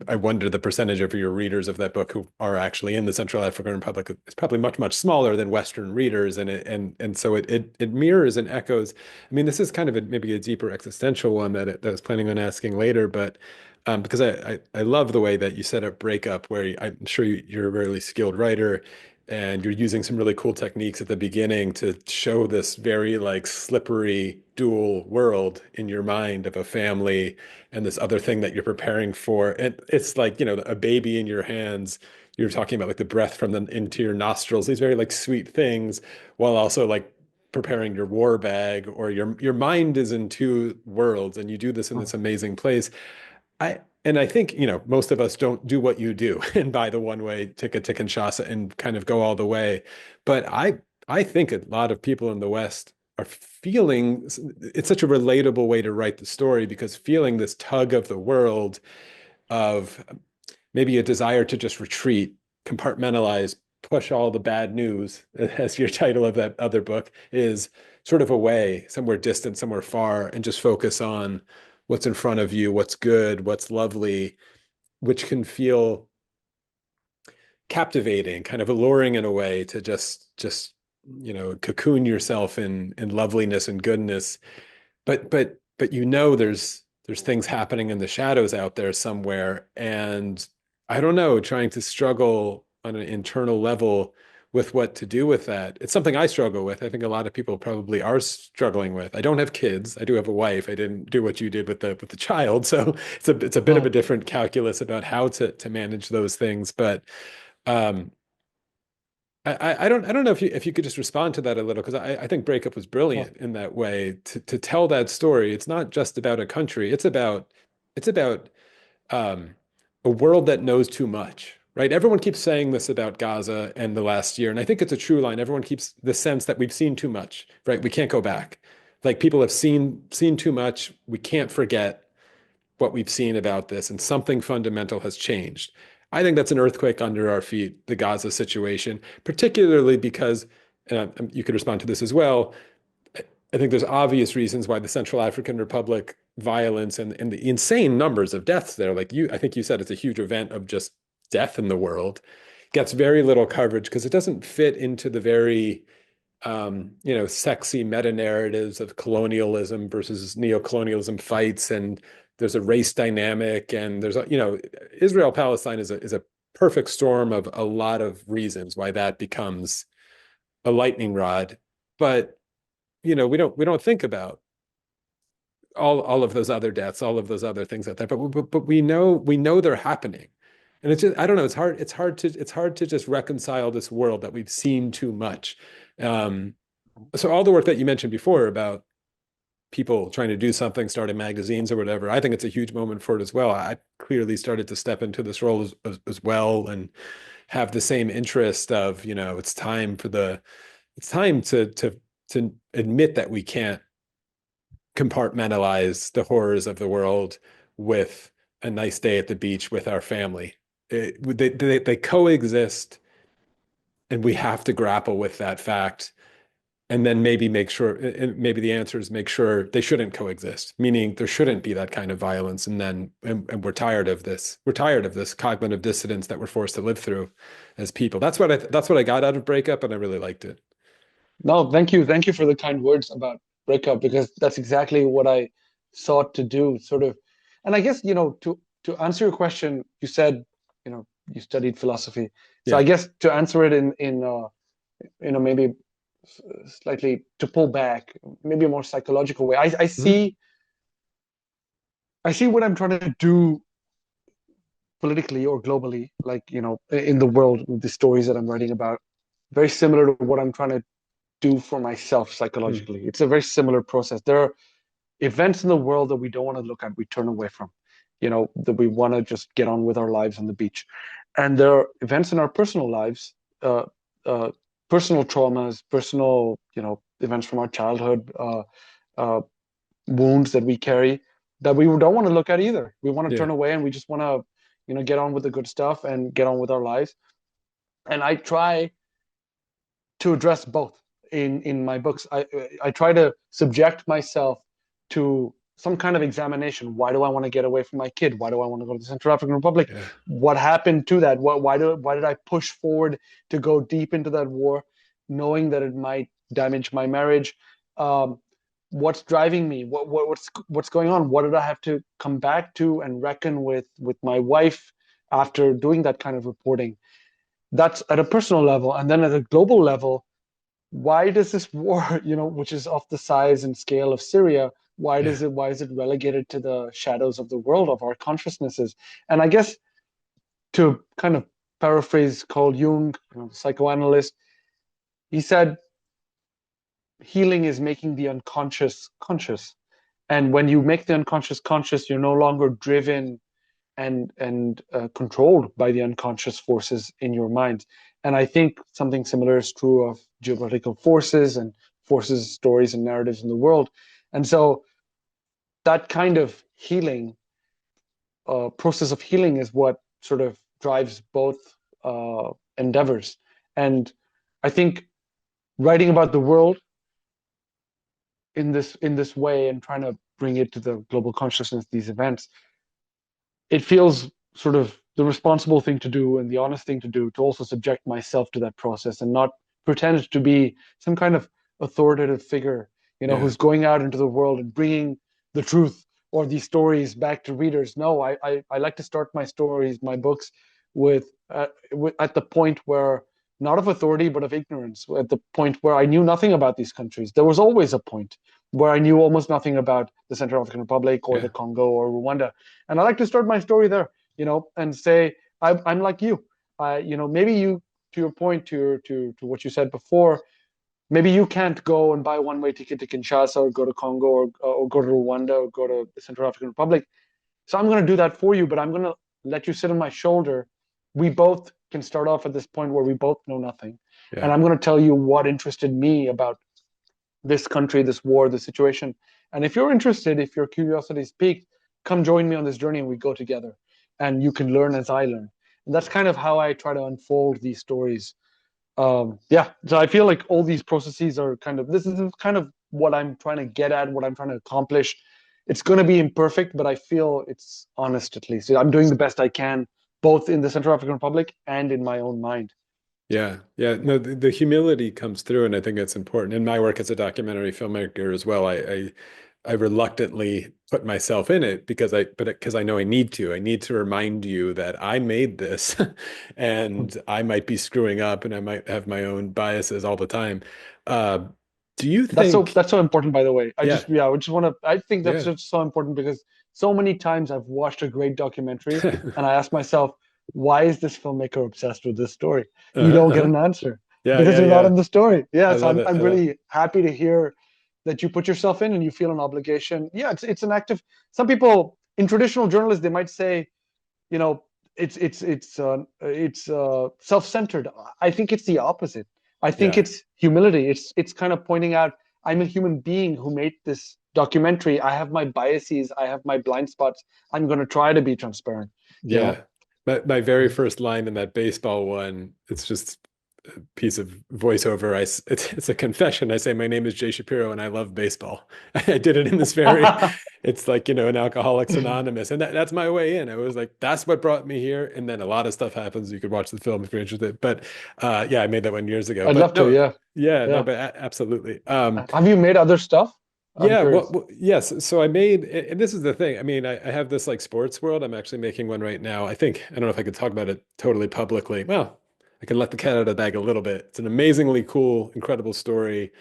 I wonder the percentage of your readers of that book who are actually in the Central African Republic is probably much, much smaller than Western readers, and so it mirrors and echoes. I mean, this is kind of maybe a deeper existential one that I was planning on asking later, but because I love the way that you set up Breakup, where I'm sure you're a really skilled writer, and you're using some really cool techniques at the beginning to show this very like slippery dual world in your mind of a family and this other thing that you're preparing for. And it's like, a baby in your hands. You're talking about like the breath from the into your nostrils, these very like sweet things, while also like preparing your war bag, or your mind is in two worlds, and you do this in this amazing place. I think, most of us don't do what you do and buy the one-way ticket to Kinshasa and kind of go all the way. But I think a lot of people in the West are feeling it's such a relatable way to write the story, because feeling this tug of the world of maybe a desire to just retreat, compartmentalize, push all the bad news, as your title of that other book is, sort of away, somewhere distant, somewhere far, and just focus on what's in front of you, what's good, what's lovely, which can feel captivating, kind of alluring in a way to just cocoon yourself in loveliness and goodness. But there's things happening in the shadows out there somewhere, and I don't know, trying to struggle on an internal level with what to do with that. It's something I struggle with. I think a lot of people probably are struggling with. I don't have kids. I do have a wife. I didn't do what you did with the child, so it's a bit of a Mm. different calculus about how to manage those things. But um, I don't know if you could just respond to that a little, because I think Breakup was Yeah. brilliant in that way to tell that story. It's not just about a country. It's about um, a world that knows too much, right? Everyone keeps saying this about Gaza and the last year, and I think it's a true line. Everyone keeps the sense that we've seen too much, right? We can't go back. Like people have seen too much. We can't forget what we've seen about this, and something fundamental has changed. I think that's an earthquake under our feet, the Gaza situation, particularly because, you could respond to this as well. I think there's obvious reasons why the Central African Republic violence and the insane numbers of deaths there, like I think you said, it's a huge event of just death in the world, gets very little coverage because it doesn't fit into the very sexy meta narratives of colonialism versus neocolonialism fights, and there's a race dynamic, and there's Israel Palestine is a perfect storm of a lot of reasons why that becomes a lightning rod. But we don't think about all of those other deaths, all of those other things out there, but we know they're happening. And it's just, I don't know, it's hard to just reconcile this world that we've seen too much. um, so all the work that you mentioned before about people trying to do something, starting magazines or whatever, I think it's a huge moment for it as well. I clearly started to step into this role as well, and have the same interest of, it's time to admit that we can't compartmentalize the horrors of the world with a nice day at the beach with our family. They coexist, and we have to grapple with that fact. and then maybe make sure, and maybe the answer is make sure they shouldn't coexist, meaning there shouldn't be that kind of violence. And then, and we're tired of this. We're tired of this cognitive dissonance that we're forced to live through as people. That's what I got out of Breakup, and I really liked it. No, thank you for the kind words about breakup, because that's exactly what I sought to do, sort of. And I guess, to answer your question, you said, you studied philosophy. So I Yeah. guess to answer it maybe slightly, to pull back, maybe a more psychological way. Mhm. I see what I'm trying to do politically or globally, like, in the world, with the stories that I'm writing about, very similar to what I'm trying to do for myself Mm. psychologically. It's a very similar process. There are events in the world that we don't want to look at, we turn away from, that we want to just get on with our lives on the beach. And there are events in our personal lives, uh, uh, personal traumas, personal, events from our childhood, uh, wounds that we carry, that we don't want to look at either. We want to Yeah. turn away, and we just want to, get on with the good stuff and get on with our lives. And I try to address both in my books. I try to subject myself to some kind of examination. Why do I want to get away from my kid? Why do I want to go to the Central African Republic? Yeah. What happened to that? Why did I push forward to go deep into that war, knowing that it might damage my marriage? Um, what's driving me? What's going on? What did I have to come back to and reckon with my wife after doing that kind of reporting? That's at a personal level. And then at a global level, why does this war, which is of the size and scale of Syria, Yeah. why is it relegated to the shadows of the world, of our consciousnesses? And I guess, to kind of paraphrase Carl Jung, psychoanalyst, he said healing is making the unconscious conscious. And when you make the unconscious conscious, you're no longer driven and controlled by the unconscious forces in your mind. And I think something similar is true of geopolitical forces and forces, stories, and narratives in the world. And so that kind of healing, process of healing, is what sort of drives both endeavors. And I think writing about the world in this way, and trying to bring it to the global consciousness, these events, it feels sort of the responsible thing to do and the honest thing to do, to also subject myself to that process and not pretend to be some kind of authoritative figure, Yeah. who's going out into the world and bringing the truth or these stories back to readers. No, I like to start my stories, my books, with at the point where, not of authority but of ignorance, at the point where I knew nothing about these countries. There was always a point where I knew almost nothing about the Central African Republic or Yeah. the Congo or Rwanda. And I like to start my story there, and say, I'm like you. Maybe you, to your point, to what you said before, maybe you can't go and buy one-way ticket to Kinshasa, or go to Congo, or go to Rwanda, or go to the Central African Republic. So I'm going to do that for you, but I'm going to let you sit on my shoulder. We both can start off at this point where we both know nothing. And Yeah. I'm going to tell you what interested me about this country, this war, this situation. And if you're interested, if your curiosity is piqued, come join me on this journey, and we go together. And you can learn as I learn. And that's kind of how I try to unfold these stories. Yeah, so I feel like all these processes are this is kind of what I'm trying to get at, what I'm trying to accomplish. It's going to be imperfect, but I feel it's honest, at least. I'm doing the best I can, both in the Central African Republic and in my own mind. Yeah, yeah. No, the humility comes through, and I think it's important. In my work as a documentary filmmaker as well, I reluctantly put myself in it because I know I need to. I need to remind you that I made this, and I might be screwing up, and I might have my own biases all the time. Uh, do you That's so think? that's so important, by the way. Yeah, I just want to. I think that's yeah, just so important, because so many times I've watched a great documentary and I ask myself, why is this filmmaker obsessed with this story? You don't get uh-huh. an answer Yeah, because yeah, you're not yeah. in the story. Yeah, I so love I'm it. I'm I love. really happy to hear that you put yourself in and you feel an obligation. Yeah, it's an active. Some people in traditional journalists, they might say, you know, it's self-centered. I think it's the opposite. I think Yeah. it's humility. It's kind of pointing out, I'm a human being who made this documentary. I have my biases. I have my blind spots. I'm going to try to be transparent. You know. Yeah. My very first line in that baseball one, it's just piece of voiceover. It's a confession. I say my name is Jay Shapiro and I love baseball. I did it in this very, it's like, an Alcoholics Anonymous, and that's my way in. I was like, that's what brought me here. And then a lot of stuff happens. You could watch the film if you're interested. But yeah, I made that one years ago. I'd But love to. no, Yeah, yeah, no, yeah. but absolutely. Have you made other stuff? I'm Yeah, curious. yes. So I made, and this is the thing. I mean, I have this like sports world. I'm actually making one right now. I don't know if I could talk about it totally publicly. Well, I can let the cat out of the bag a little bit. It's an amazingly cool, incredible story,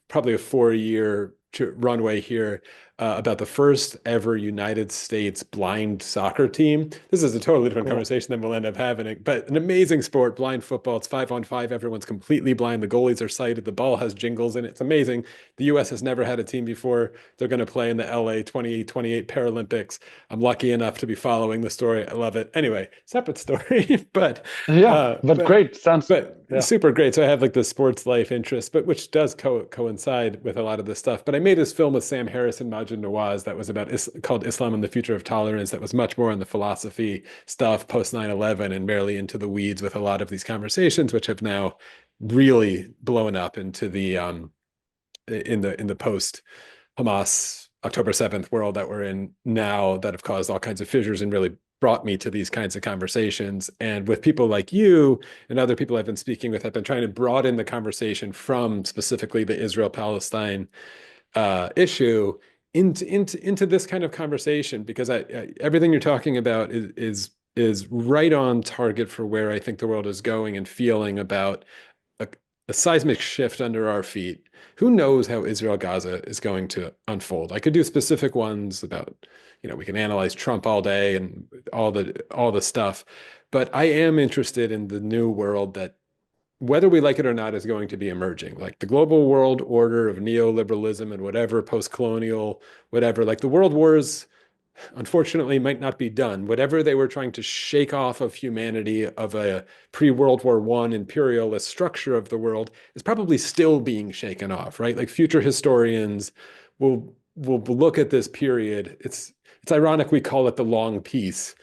probably a 4-year runway here, about the first ever United States blind soccer team. This is a totally different Cool. conversation than we'll end up having, but an amazing sport, blind football. It's 5-on-5. Everyone's completely blind. The goalies are sighted. The ball has jingles in it. It's amazing. The US has never had a team before. They're going to play in the LA 2028 Paralympics. I'm lucky enough to be following the story. I love it. Anyway, separate story, but Yeah, uh, but but great. Sounds but yeah. super great. So I have like the sports life interest, but which does coincide with a lot of this stuff. But I made this film with Sam Harris and Majid Nawaz that was about called Islam and the Future of Tolerance. That was much more on the philosophy stuff post 9/11 and barely into the weeds with a lot of these conversations, which have now really blown up into the in the post Hamas October 7th world that we're in now, that have caused all kinds of fissures and really brought me to these kinds of conversations. And with people like you and other people I've been speaking with, I've been trying to broaden the conversation from specifically the Israel-Palestine issue into this kind of conversation, because everything you're talking about is right on target for where I think the world is going and feeling about a, a seismic shift under our feet. Who knows how Israel Gaza is going to unfold? I could do specific ones about, we can analyze Trump all day and all the stuff, but I am interested in the new world that, whether we like it or not, is going to be emerging. Like the global world order of neoliberalism and whatever, post-colonial, whatever, like the world wars unfortunately might not be done. Whatever they were trying to shake off of humanity, of a pre-World War I imperialist structure of the world, is probably still being shaken off, right? Like future historians will look at this period. It's ironic we call it the long peace.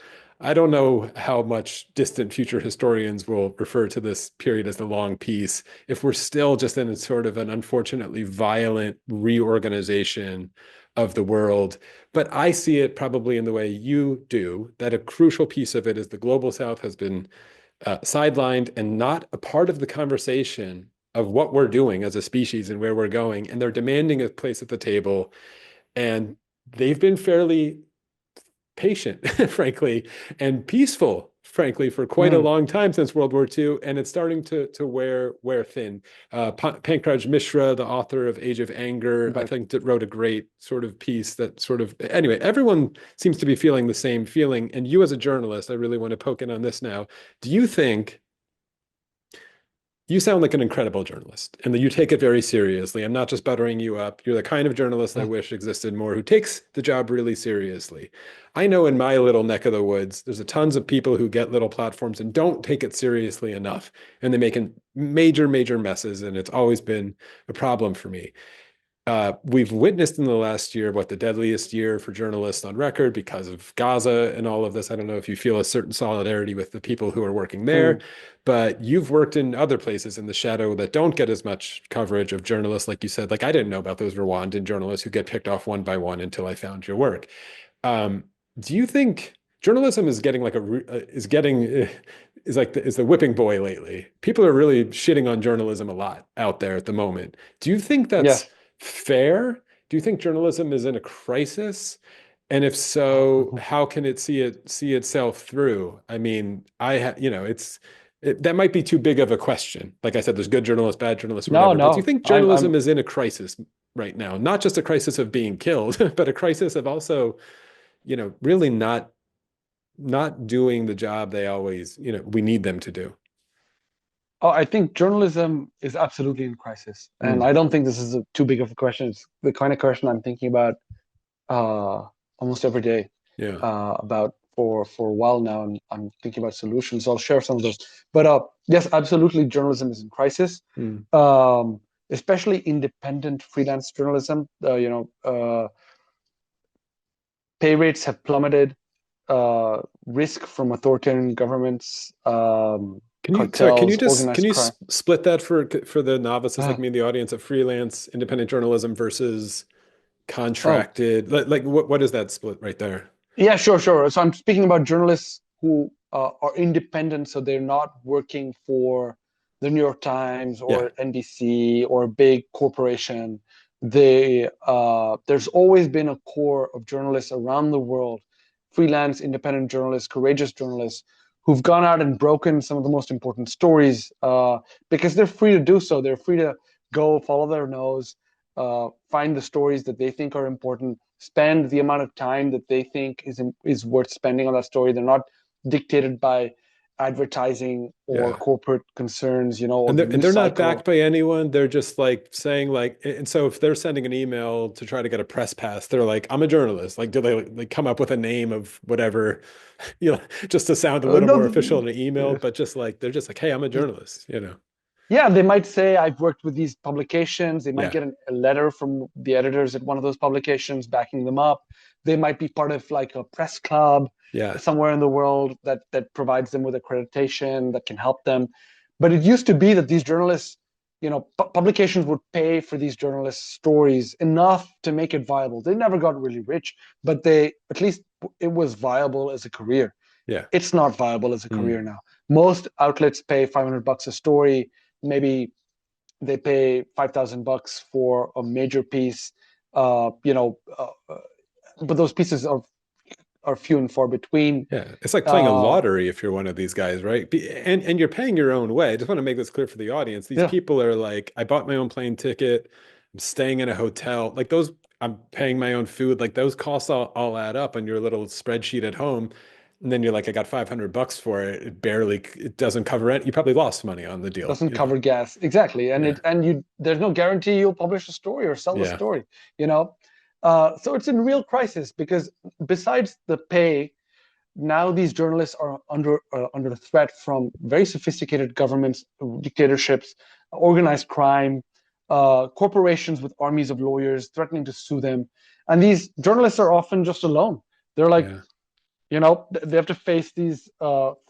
I don't know how much distant future historians will refer to this period as the long peace if we're still just in a sort of an unfortunately violent reorganization of the world. But I see it probably in the way you do, that a crucial piece of it is the global south has been sidelined and not a part of the conversation of what we're doing as a species and where we're going. And they're demanding a place at the table. And they've been fairly patient, frankly, and peaceful, frankly, for quite a Mm, long time since World War II, and it's starting to wear thin. Pankaj Mishra, the author of Age of Anger, I right. think that wrote a great sort of piece that sort of, anyway, everyone seems to be feeling the same feeling. And you as a journalist, I really want to poke in on this now. Do you think, you sound like an incredible journalist and that you take it very seriously. I'm not just buttering you up. You're the kind of journalist I wish existed more, who takes the job really seriously. I know in my little neck of the woods, there's a tons of people who get little platforms and don't take it seriously enough. And they make major messes. And it's always been a problem for me. We've witnessed in the last year what the deadliest year for journalists on record because of Gaza and all of this. I don't know if you feel a certain solidarity with the people who are working there, Mm. but you've worked in other places in the shadow that don't get as much coverage of journalists, like you said. Like I didn't know about those Rwandan journalists who get picked off one by one until I found your work. Um, do you think journalism is getting like is the whipping boy lately? People are really shitting on journalism a lot out there at the moment. Do you think that's Yes. fair? Do you think journalism is in a crisis? And if so, how can it see itself through? I mean, that might be too big of a question. Like I said, there's good journalists, bad journalists, or No, whatever. But do you no. think I'm journalism is in a crisis right now? Not just a crisis of being killed, but a crisis of also, really not doing the job they always, we need them to do. Oh, I think journalism is absolutely in crisis, and Mm, I don't think this is too big of a question. It's the kind of question I'm thinking about uh, almost every day, yeah. about for a while now, and I'm thinking about solutions. So I'll share some of those. But yes, absolutely, journalism is in crisis, Mm, um, especially independent freelance journalism. Pay rates have plummeted. Risk from authoritarian governments. cartels, can organized you crime. split that for the novices like Uh, me in the audience of freelance independent journalism versus oh, contracted? Like what is that split right there? yeah, sure, sure. So I'm speaking about journalists who are independent, so they're not working for the New York Times Yeah, or NBC or a big corporation. There's always been a core of journalists around the world, freelance, independent journalists, courageous journalists, who've gone out and broken some of the most important stories because they're free to do so. They're free to go follow their nose, find the stories that they think are important, spend the amount of time that they think is worth spending on that story. They're not dictated by advertising or yeah. corporate concerns, or And the they're news not cycle. backed by anyone. They're just like saying like, and so if they're sending an email to try to get a press pass, they're like, I'm a journalist. Like, do they come up with a name of whatever, just to sound a little No, more official in an email, but just like they're just like, hey, I'm a journalist. yeah, they might say, I've worked with these publications. They might Yeah, get a letter from the editors at one of those publications backing them up. They might be part of like a press club yeah, somewhere in the world that provides them with accreditation that can help them. But it used to be that these journalists, publications would pay for these journalists' stories enough to make it viable. They never got really rich, but at least it was viable as a career. yeah. It's not viable as a Mm. career now. Most outlets pay $500 a story. Maybe they pay $5,000 for a major piece. But those pieces are few and far between. Yeah, it's like playing a Uh, lottery if you're one of these guys, right? And you're paying your own way. I just want to make this clear for the audience. These yeah, people are like, I bought my own plane ticket. I'm staying in a hotel. Like those, I'm paying my own food. Like those costs all add up on your little spreadsheet at home. And then you're like, I got $500 for it. It doesn't cover it. You probably lost money on the deal, doesn't cover gas exactly, and Yeah, there's no guarantee you'll publish a story or sell the yeah, story. You know, so it's in real crisis because besides the pay, now these journalists are under threat from very sophisticated governments, dictatorships, organized crime, corporations with armies of lawyers threatening to sue them, and these journalists are often just alone. They're like, yeah, they have to face these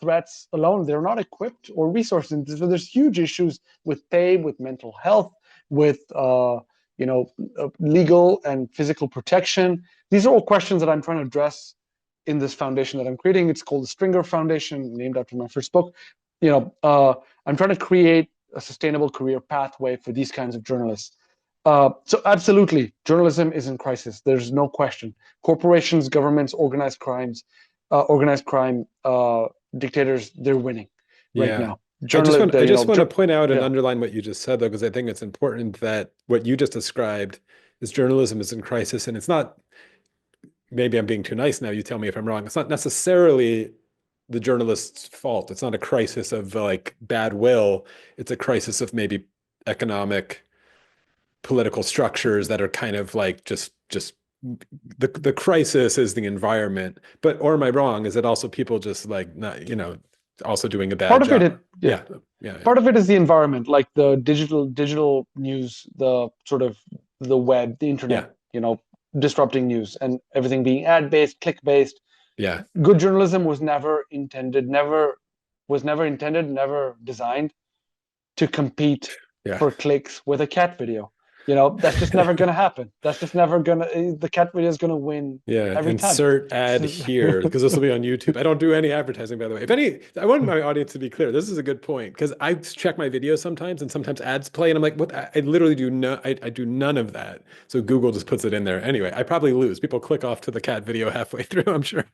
threats alone. They're not equipped or resourced. So there's huge issues with pay, with mental health, with legal and physical protection. These are all questions that I'm trying to address in this foundation that I'm creating. It's called the Stringer Foundation, named after my first book. I'm trying to create a sustainable career pathway for these kinds of journalists. So absolutely, journalism is in crisis. There's no question. Corporations, governments, organized crime, dictators, they're winning right yeah. now. I just want to point out and Yeah, underline what you just said, though, because I think it's important that what you just described is journalism is in crisis, and it's not. Maybe I'm being too nice now. You tell me if I'm wrong. It's not necessarily the journalist's fault. It's not a crisis of like bad will. It's a crisis of maybe economic, political structures that are kind of like just the crisis is the environment. But or am I wrong? Is it also people just like not, also doing a bad part of job? it, yeah, Yeah, yeah, part of it is the environment, like the digital news, the sort of the web, the yeah, internet, disrupting news and everything being ad based, click based. yeah, Good journalism never designed to compete yeah. for clicks with a cat video. That's just never going to happen. That's just never going to, the cat video is going to win Yeah, every time. insert ad So, here because this will be on YouTube. I don't do any advertising, by the way. If any, I want my audience to be clear. This is a good point because I check my videos sometimes and sometimes ads play and I'm like, what? I literally do I do none of that. So Google just puts it in there. Anyway, I probably lose. People click off to the cat video halfway through, I'm sure.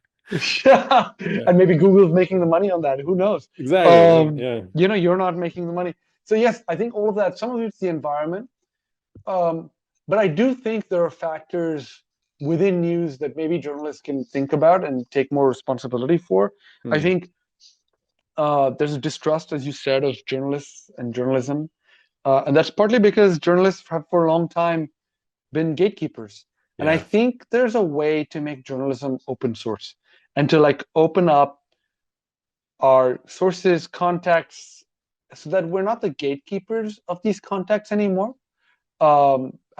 yeah. Yeah, And maybe Google's making the money on that. Who knows? exactly. Yeah, You're not making the money. So yes, I think all of that, some of it's the environment. Um, but I do think there are factors within news that maybe journalists can think about and take more responsibility for. I Hmm. think there's a distrust, as you said, of journalists and journalism. And that's partly because journalists have for a long time been gatekeepers. And I Yeah, think there's a way to make journalism open source and to like open up our sources, contacts, so that we're not the gatekeepers of these contacts anymore.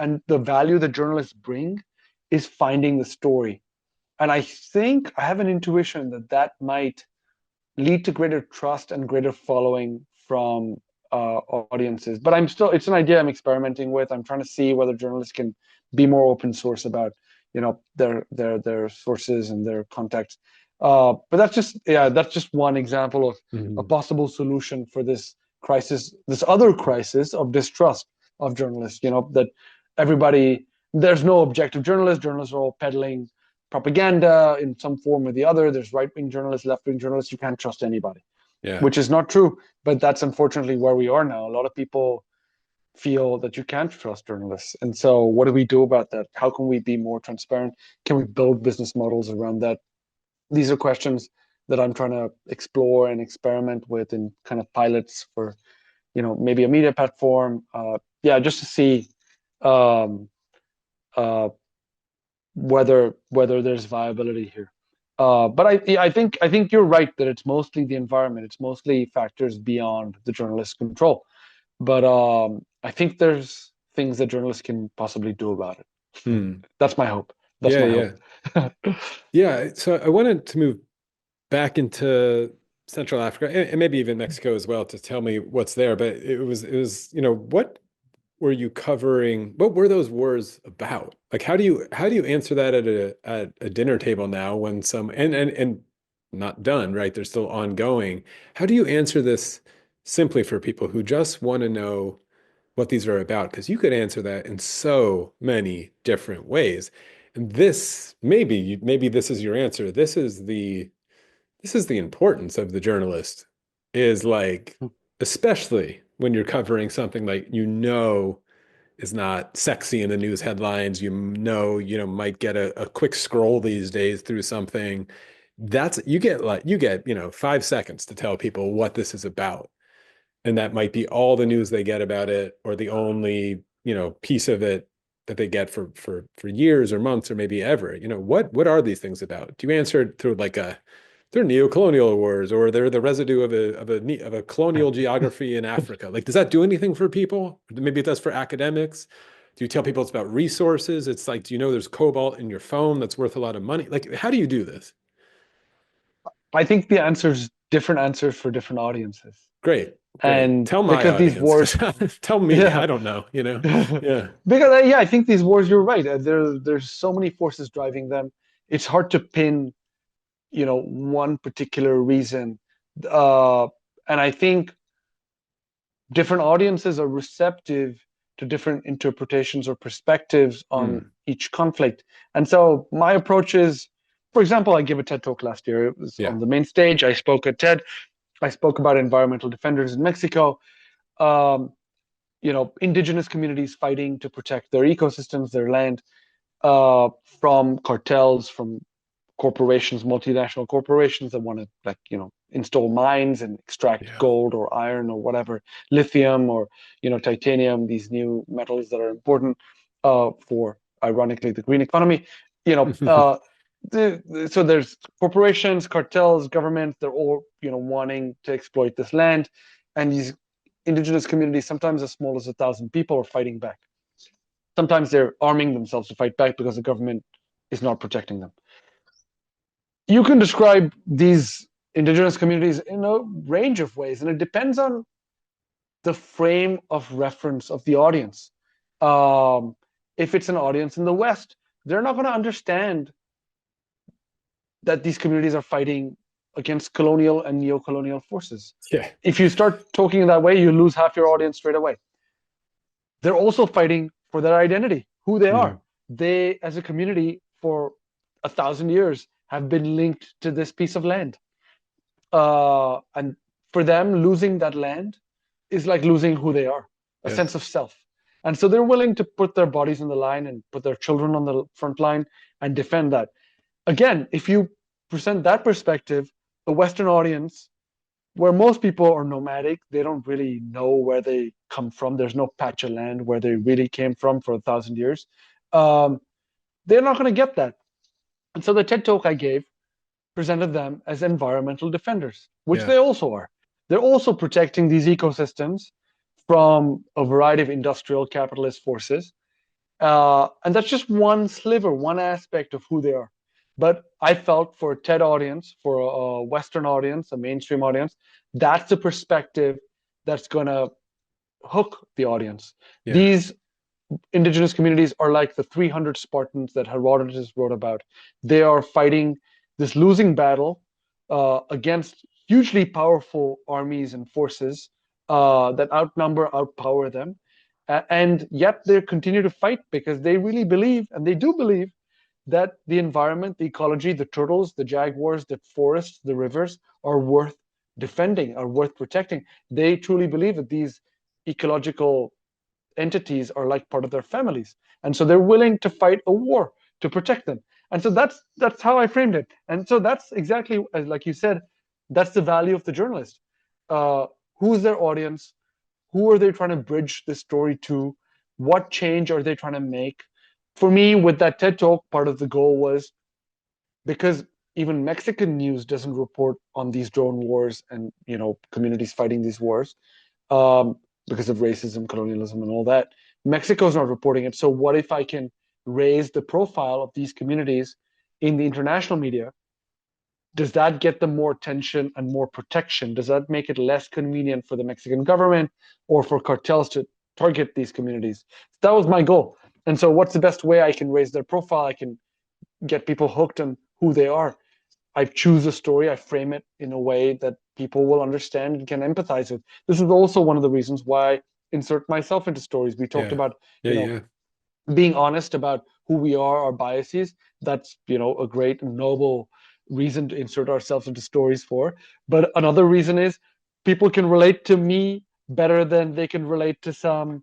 And the value that journalists bring is finding the story. And I think I have an intuition that that might lead to greater trust and greater following from audiences. But it's an idea I'm experimenting with. I'm trying to see whether journalists can be more open source about, their sources and their context. But that's just one example of a possible solution for this crisis, this other crisis of distrust of journalists. That there's no objective journalists. Journalists are all peddling propaganda in some form or the other. There's right-wing journalists, left-wing journalists. You can't trust anybody, which is not true. But that's unfortunately where we are now. A lot of people feel that you can't trust journalists. And so what do we do about that? How can we be more transparent? Can we build business models around that? These are questions that I'm trying to explore and experiment with in kind of pilots for, maybe a media platform. Just to see whether there's viability here. But I think you're right that it's mostly the environment. It's mostly factors beyond the journalist's control. But I think there's things that journalists can possibly do about it. That's my hope. That's my hope. Yeah. So I wanted to move back into Central Africa and maybe even Mexico as well to tell me what's there. But it was, what were you covering? What were those wars about? Like, how do you answer that at a dinner table now when and not done, right? They're still ongoing. How do you answer this simply for people who just want to know what these are about? Because you could answer that in so many different ways. And this, maybe this is your answer. This is the importance of the journalist, is like, especially when you're covering something like, is not sexy in the news headlines, might get a quick scroll these days through something. You get 5 seconds to tell people what this is about. And that might be all the news they get about it, or the only, piece of it that they get for years or months or maybe ever. What are these things about? Do you answer it through they're neocolonial wars, or they're the residue of a colonial geography in Africa? Like, does that do anything for people? Maybe it does for academics. Do you tell people it's about resources? It's like, do you know there's cobalt in your phone that's worth a lot of money? Like, how do you do this? I think the answer's different answers for different audiences. Great. And tell my because audience, these wars, tell me, I don't know, yeah. Because I think these wars, you're right. There's so many forces driving them. It's hard to pin, one particular reason. And I think different audiences are receptive to different interpretations or perspectives on each conflict. And so my approach is, for example, I gave a TED talk last year. It was on the main stage. I spoke at TED. I spoke about environmental defenders in Mexico, indigenous communities fighting to protect their ecosystems, their land, from cartels, from corporations, multinational corporations that want to install mines and extract gold or iron or whatever, lithium or titanium, these new metals that are important for, ironically, the green economy. So there's corporations, cartels, governments. They're all wanting to exploit this land, and these indigenous communities, sometimes as small as 1,000 people, are fighting back. Sometimes they're arming themselves to fight back because the government is not protecting them. You can describe these indigenous communities in a range of ways, and it depends on the frame of reference of the audience. If it's an audience in the West, they're not going to understand that these communities are fighting against colonial and neocolonial forces. If you start talking in that way, you lose half your audience straight away. They're also fighting for their identity, who they are. They, as a community, for 1,000 years, have been linked to this piece of land. And for them, losing that land is like losing who they are, a sense of self. And so they're willing to put their bodies on the line and put their children on the front line and defend that. Again, if you present that perspective, the Western audience, where most people are nomadic, they don't really know where they come from. There's no patch of land where they really came from for 1,000 years. They're not going to get that. And so the TED talk I gave presented them as environmental defenders, which they also are. They're also protecting these ecosystems from a variety of industrial capitalist forces. And that's just one sliver, one aspect of who they are. But I felt for a TED audience, for a Western audience, a mainstream audience, that's the perspective that's going to hook the audience. Yeah. These indigenous communities are like the 300 Spartans that Herodotus wrote about. They are fighting this losing battle against hugely powerful armies and forces that outpower them. And yet they continue to fight because they really believe, and they do believe, that the environment, the ecology, the turtles, the jaguars, the forests, the rivers are worth defending, are worth protecting. They truly believe that these ecological entities are like part of their families, and so they're willing to fight a war to protect them. And so that's how I framed it. And so that's exactly like you said, that's the value of the journalist. uh, who's their audience? Who are they trying to bridge the story to? What change are they trying to make? For me, with that TED talk, part of the goal was, because even Mexican news doesn't report on these drone wars and communities fighting these wars, um, because of racism, colonialism, and all that. Mexico's not reporting it. So what if I can raise the profile of these communities in the international media? Does that get them more attention and more protection? Does that make it less convenient for the Mexican government or for cartels to target these communities? That was my goal. And so what's the best way I can raise their profile? I can get people hooked on who they are. I choose a story, I frame it in a way that people will understand and can empathize with. This is also one of the reasons why I insert myself into stories. We talked Yeah. about, Yeah. Yeah. being honest about who we are, our biases. That's, a great noble reason to insert ourselves into stories for. But another reason is people can relate to me better than they can relate to some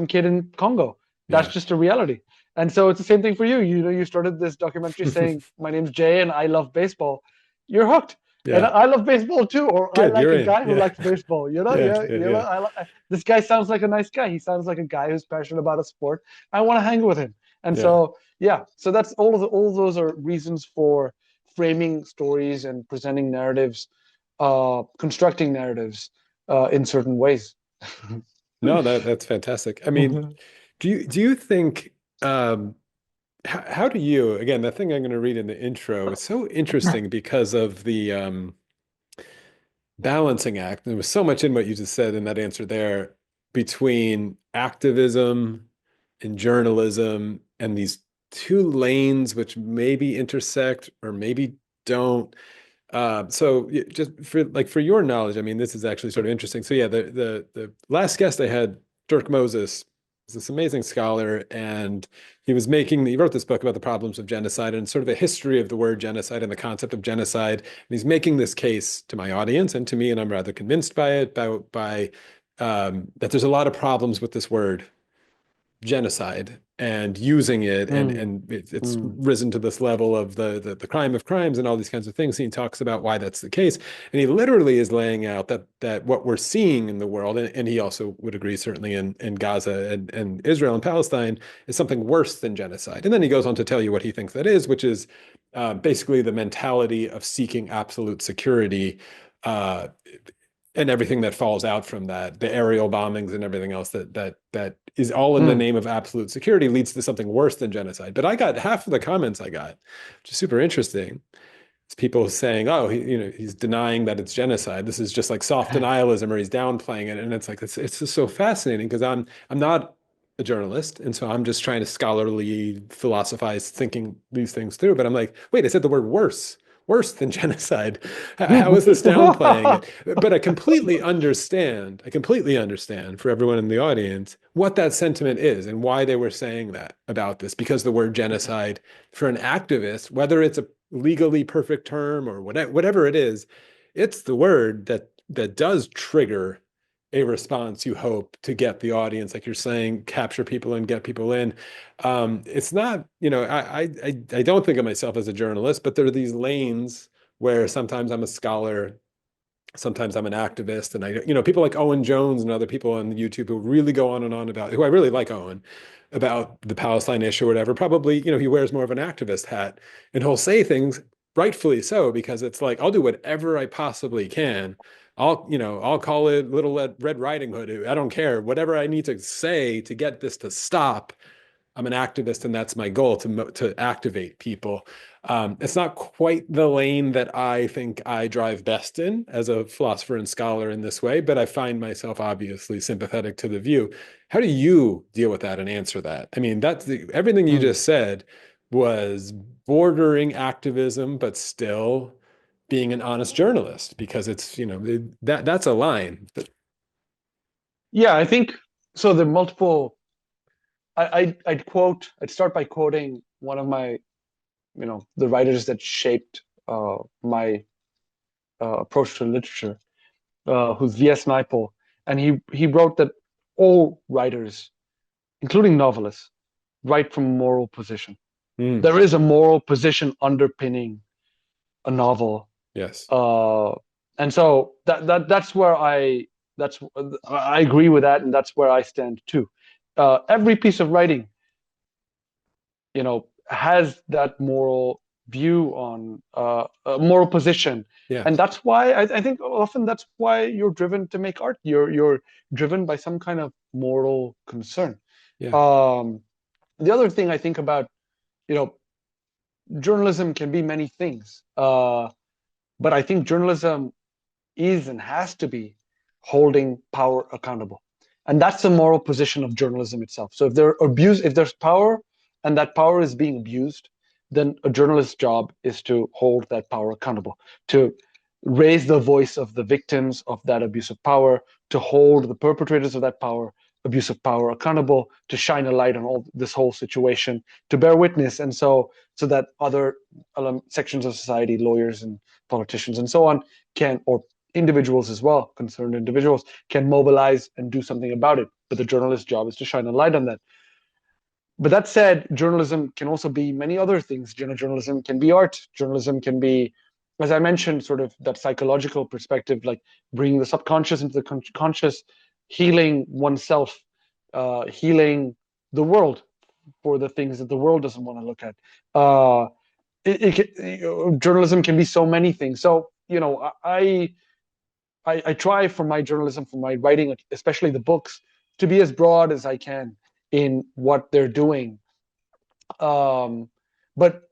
kid in Congo. That's Yeah. just a reality. And so it's the same thing for you. You started this documentary saying, "My name's Jay and I love baseball." You're hooked. And Yeah. I love baseball too, or I Good. like You're a in. guy who Yeah. likes baseball. Yeah. Yeah. Yeah. This guy sounds like a nice guy. He sounds like a guy who's passionate about a sport. I want to hang with him. And Yeah. so, yeah, so that's all those are reasons for framing stories and presenting narratives, constructing narratives in certain ways. No, that's fantastic. I mean, do you think how do you, again, the thing I'm going to read in the intro is so interesting because of the balancing act. There was so much in what you just said in that answer there between activism and journalism and these two lanes which maybe intersect or maybe don't. So just for your knowledge, I mean, this is actually sort of interesting. So yeah, the last guest I had, Dirk Moses, is this amazing scholar, and he wrote this book about the problems of genocide and sort of a history of the word genocide and the concept of genocide. And he's making this case to my audience and to me, and I'm rather convinced by it, by that there's a lot of problems with this word genocide and using it, and Mm, it's mm, risen to this level of the crime of crimes and all these kinds of things. He talks about why that's the case, and he literally is laying out that what we're seeing in the world, and he also would agree certainly in Gaza and Israel and Palestine, is something worse than genocide. And then he goes on to tell you what he thinks that is, which is basically the mentality of seeking absolute security, uh, and everything that falls out from that, the aerial bombings and everything else that is all in the mm. name of absolute security, leads to something worse than genocide. But I got half of the comments I got, which is super interesting. It's people saying, "Oh, he's denying that it's genocide. This is just like soft denialism, or he's downplaying it." And it's like it's just so fascinating because I'm not a journalist, and so I'm just trying to scholarly philosophize, thinking these things through. But I'm like, wait, I said the word worse than genocide. How is this downplaying it? But I completely understand. I completely understand for everyone in the audience what that sentiment is and why they were saying that about this. Because the word genocide for an activist, whether it's a legally perfect term or whatever it is, it's the word that does trigger a response, you hope, to get the audience, like you're saying, capture people and get people in. It's not, I don't think of myself as a journalist, but there are these lanes where sometimes I'm a scholar, sometimes I'm an activist, and people like Owen Jones and other people on YouTube who really go on and on about, who I really like Owen, about the Palestine issue or whatever. Probably, he wears more of an activist hat, and he'll say things rightfully so, because it's like, I'll do whatever I possibly can. I'll call it Little Red Riding Hood. I don't care. Whatever I need to say to get this to stop, I'm an activist and that's my goal to activate people. It's not quite the lane that I think I drive best in as a philosopher and scholar in this way, but I find myself obviously sympathetic to the view. How do you deal with that and answer that? I mean, everything you Mm. just said was bordering activism, but still being an honest journalist, because it's, that's a line. But Yeah, I think so. The multiple. I'd start by quoting one of my, the writers that shaped my approach to literature, who's V.S. Naipaul, and he wrote that all writers, including novelists, write from a moral position. mm, There is a moral position underpinning a novel, yes, uh, and so that's where I agree with that, and that's where I stand too. Every piece of writing, has that moral view on a moral position. yeah, And that's why I think often that's why you're driven to make art. You're driven by some kind of moral concern. yeah, Um, the other thing I think about, you know, journalism can be many things, but I think journalism is and has to be holding power accountable. And that's the moral position of journalism itself. So if there's power and that power is being abused, then a journalist's job is to hold that power accountable, to raise the voice of the victims of that abuse of power, to hold the perpetrators of that abuse of power accountable, to shine a light on all this whole situation, to bear witness, and so that other sections of society, lawyers and politicians and so on, can, or individuals as well, concerned individuals, can mobilize and do something about it. But the journalist's job is to shine a light on that. But that said, journalism can also be many other things. Journalism can be art. Journalism can be, as I mentioned, sort of that psychological perspective, like bringing the subconscious into the conscious, healing oneself, healing the world for the things that the world doesn't want to look at. Journalism can be so many things. So, I try for my journalism, for my writing, especially the books, to be as broad as I can in what they're doing. Um, but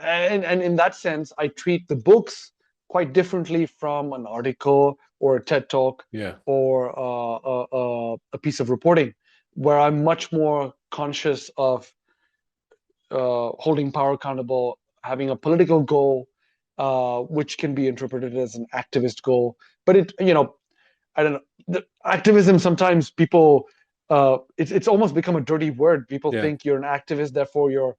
and in that sense, I treat the books quite differently from an article or a TED talk yeah, or a piece of reporting, where I'm much more conscious of holding power accountable, having a political goal, which can be interpreted as an activist goal. But I don't know. The activism, sometimes people, it's almost become a dirty word. People yeah, think you're an activist, therefore you're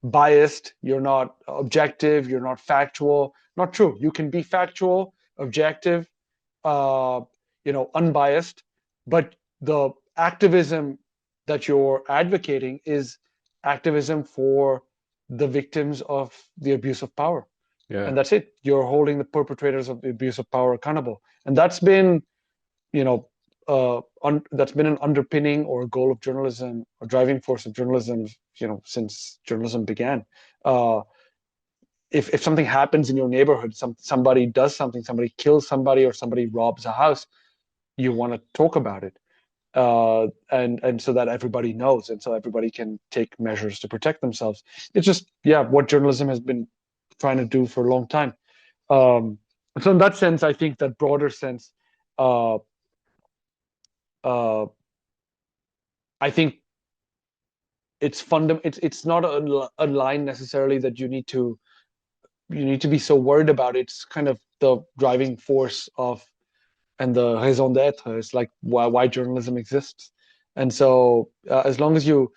biased, you're not objective, you're not factual. Not true. You can be factual, objective, uh, unbiased, but the activism that you're advocating is activism for the victims of the abuse of power. yeah, And that's it. You're holding the perpetrators of the abuse of power accountable. And that's been, that's been an underpinning or a goal of journalism, a driving force of journalism, since journalism began. Uh, if something happens in your neighborhood, somebody does something, somebody kills somebody, or somebody robs a house, you want to talk about it, and so that everybody knows, and so everybody can take measures to protect themselves. It's just, yeah, what journalism has been trying to do for a long time. Um, so in that sense, I think that broader sense, uh, uh, I think it's not a line necessarily that you need to be so worried about. It's kind of the driving force of, and the raison d'être is like why journalism exists. And so as long as you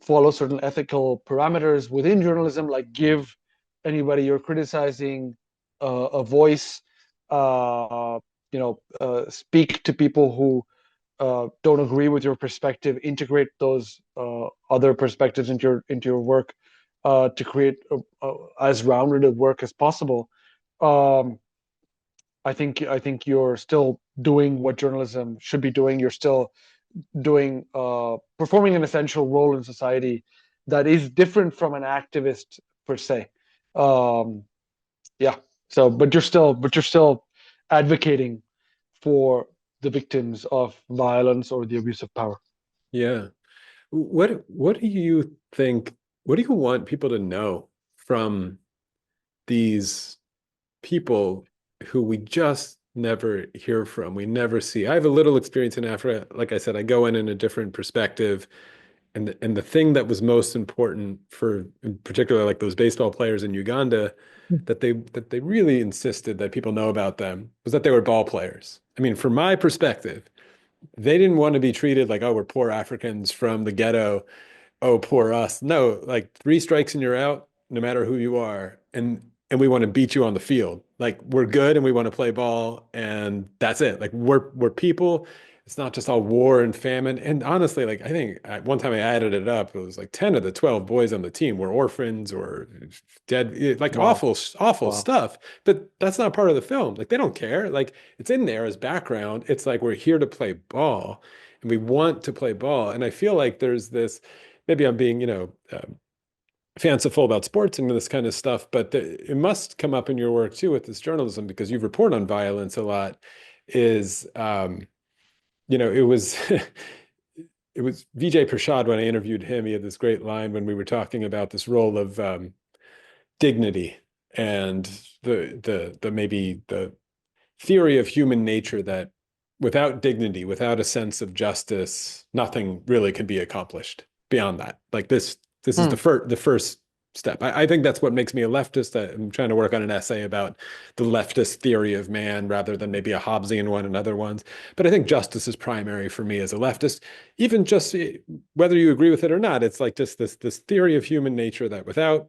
follow certain ethical parameters within journalism, like give anybody you're criticizing a voice, speak to people who don't agree with your perspective, integrate those other perspectives into your work, to create as rounded a work as possible. Um, I think you're still doing what journalism should be doing. You're still doing performing an essential role in society that is different from an activist per se. Um, yeah. So, but you're still advocating for the victims of violence or the abuse of power. yeah. What do you think? What do you want people to know from these people who we just never hear from? We never see. I have a little experience in Africa. Like I said, I go in a different perspective. And the thing that was most important for, in particular, like those baseball players in Uganda, that they really insisted that people know about them was that they were ball players. I mean, from my perspective, they didn't want to be treated like, oh, we're poor Africans from the ghetto. Oh, poor us. No, like three strikes and you're out, no matter who you are. And we want to beat you on the field. Like we're good and we want to play ball and that's it. Like we're people. It's not just all war and famine. And honestly, like I think at one time I added it up, it was like 10 of the 12 boys on the team were orphans or dead, like Wow. awful, awful Wow. stuff. But that's not part of the film. Like they don't care. Like it's in there as background. It's like we're here to play ball and we want to play ball. And I feel like there's this, maybe I'm being, fanciful about sports and this kind of stuff, but it must come up in your work too with this journalism because you report on violence a lot. Is it was it was Vijay Prashad when I interviewed him. He had this great line when we were talking about this role of dignity and the maybe the theory of human nature that without dignity, without a sense of justice, nothing really can be accomplished beyond that. Like this is Hmm. the first step. I think that's what makes me a leftist. I'm trying to work on an essay about the leftist theory of man rather than maybe a Hobbesian one and other ones. But I think justice is primary for me as a leftist. Even just whether you agree with it or not, it's like just this theory of human nature that without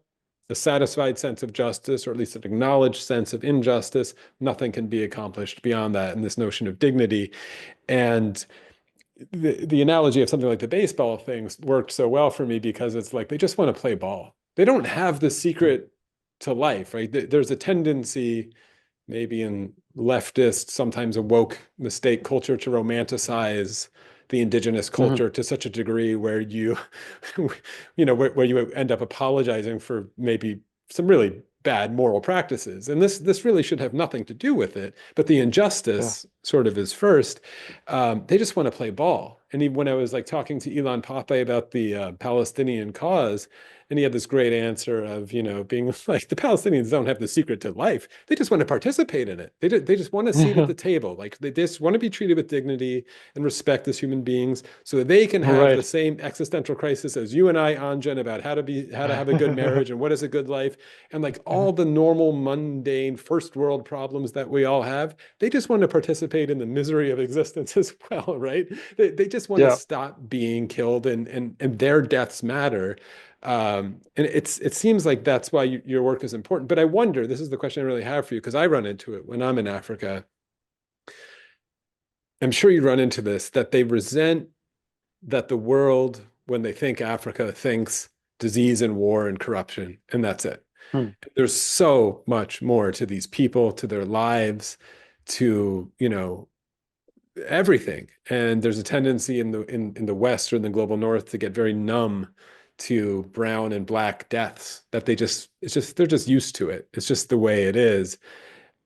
a satisfied sense of justice, or at least an acknowledged sense of injustice, nothing can be accomplished beyond that. And this notion of dignity. And the analogy of something like the baseball things worked so well for me because it's like they just want to play ball. They don't have the secret to life, right? There's a tendency, maybe in leftist, sometimes a woke mistake culture, to romanticize the indigenous Mhm. culture to such a degree where you, where you end up apologizing for maybe some really bad moral practices. And this really should have nothing to do with it. But the Yeah. injustice sort of is first. They just want to play ball. And even when I was like talking to Elon Pape about the Palestinian cause, and he had this great answer of, being like the Palestinians don't have the secret to life. They just want to participate in it. They just want a seat at the table. Like they just want to be treated with dignity and respect as human beings so that they can have the Right. same existential crisis as you and I, Anjan, about how to have a good marriage and what is a good life. And like all the normal, mundane first world problems that we all have, they just want to participate in the misery of existence as well, right? They just want to Yeah. stop being killed and their deaths matter. And it seems like that's why your work is important. But I wonder, this is the question I really have for you, because I run into it when I'm in Africa. I'm sure you run into this, that they resent that the world, when they think Africa, thinks disease and war and corruption, and that's it. Hmm. There's so much more to these people, to their lives, to, everything. And there's a tendency in the West or in the global North to get very numb to brown and black deaths that they're just used to it. It's just the way it is.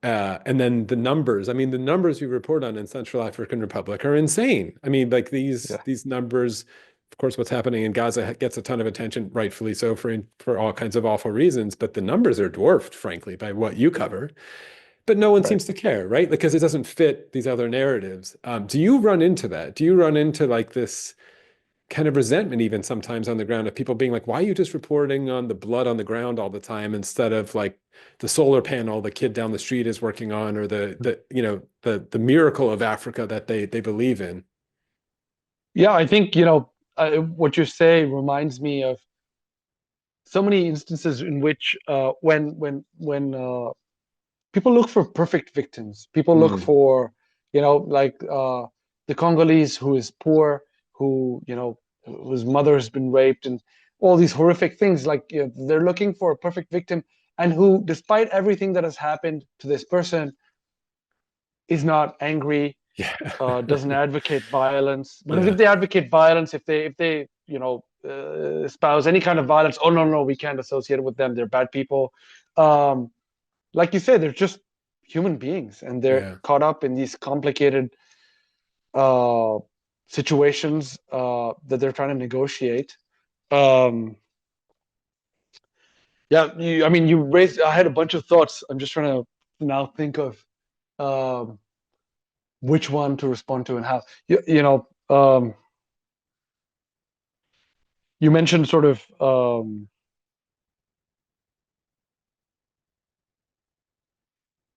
And then the numbers, I mean, the numbers you report on in Central African Republic are insane. I mean, like Yeah. these numbers, of course, what's happening in Gaza gets a ton of attention, rightfully so, for all kinds of awful reasons. But the numbers are dwarfed, frankly, by what you cover. But no one Right. seems to care, right? Because it doesn't fit these other narratives. Do you run into that? Do you run into like this kind of resentment even sometimes on the ground of people being like, why are you just reporting on the blood on the ground all the time instead of like the solar panel the kid down the street is working on or the miracle of Africa that they believe in? Yeah, I think, what you say reminds me of so many instances in which when people look for perfect victims. People look Mm, for, like the Congolese who is poor, who, whose mother has been raped, and all these horrific things. Like, they're looking for a perfect victim, and who, despite everything that has happened to this person, is not angry, yeah. doesn't advocate violence. Because if Yeah. they advocate violence, if they espouse any kind of violence, oh no, no, we can't associate it with them. They're bad people. Um, like you said, they're just human beings, and they're Yeah. caught up in these complicated uh, situations that they're trying to negotiate. Um, yeah, I mean, you raised. I had a bunch of thoughts. I'm just trying to now think of um, which one to respond to and how. You mentioned sort of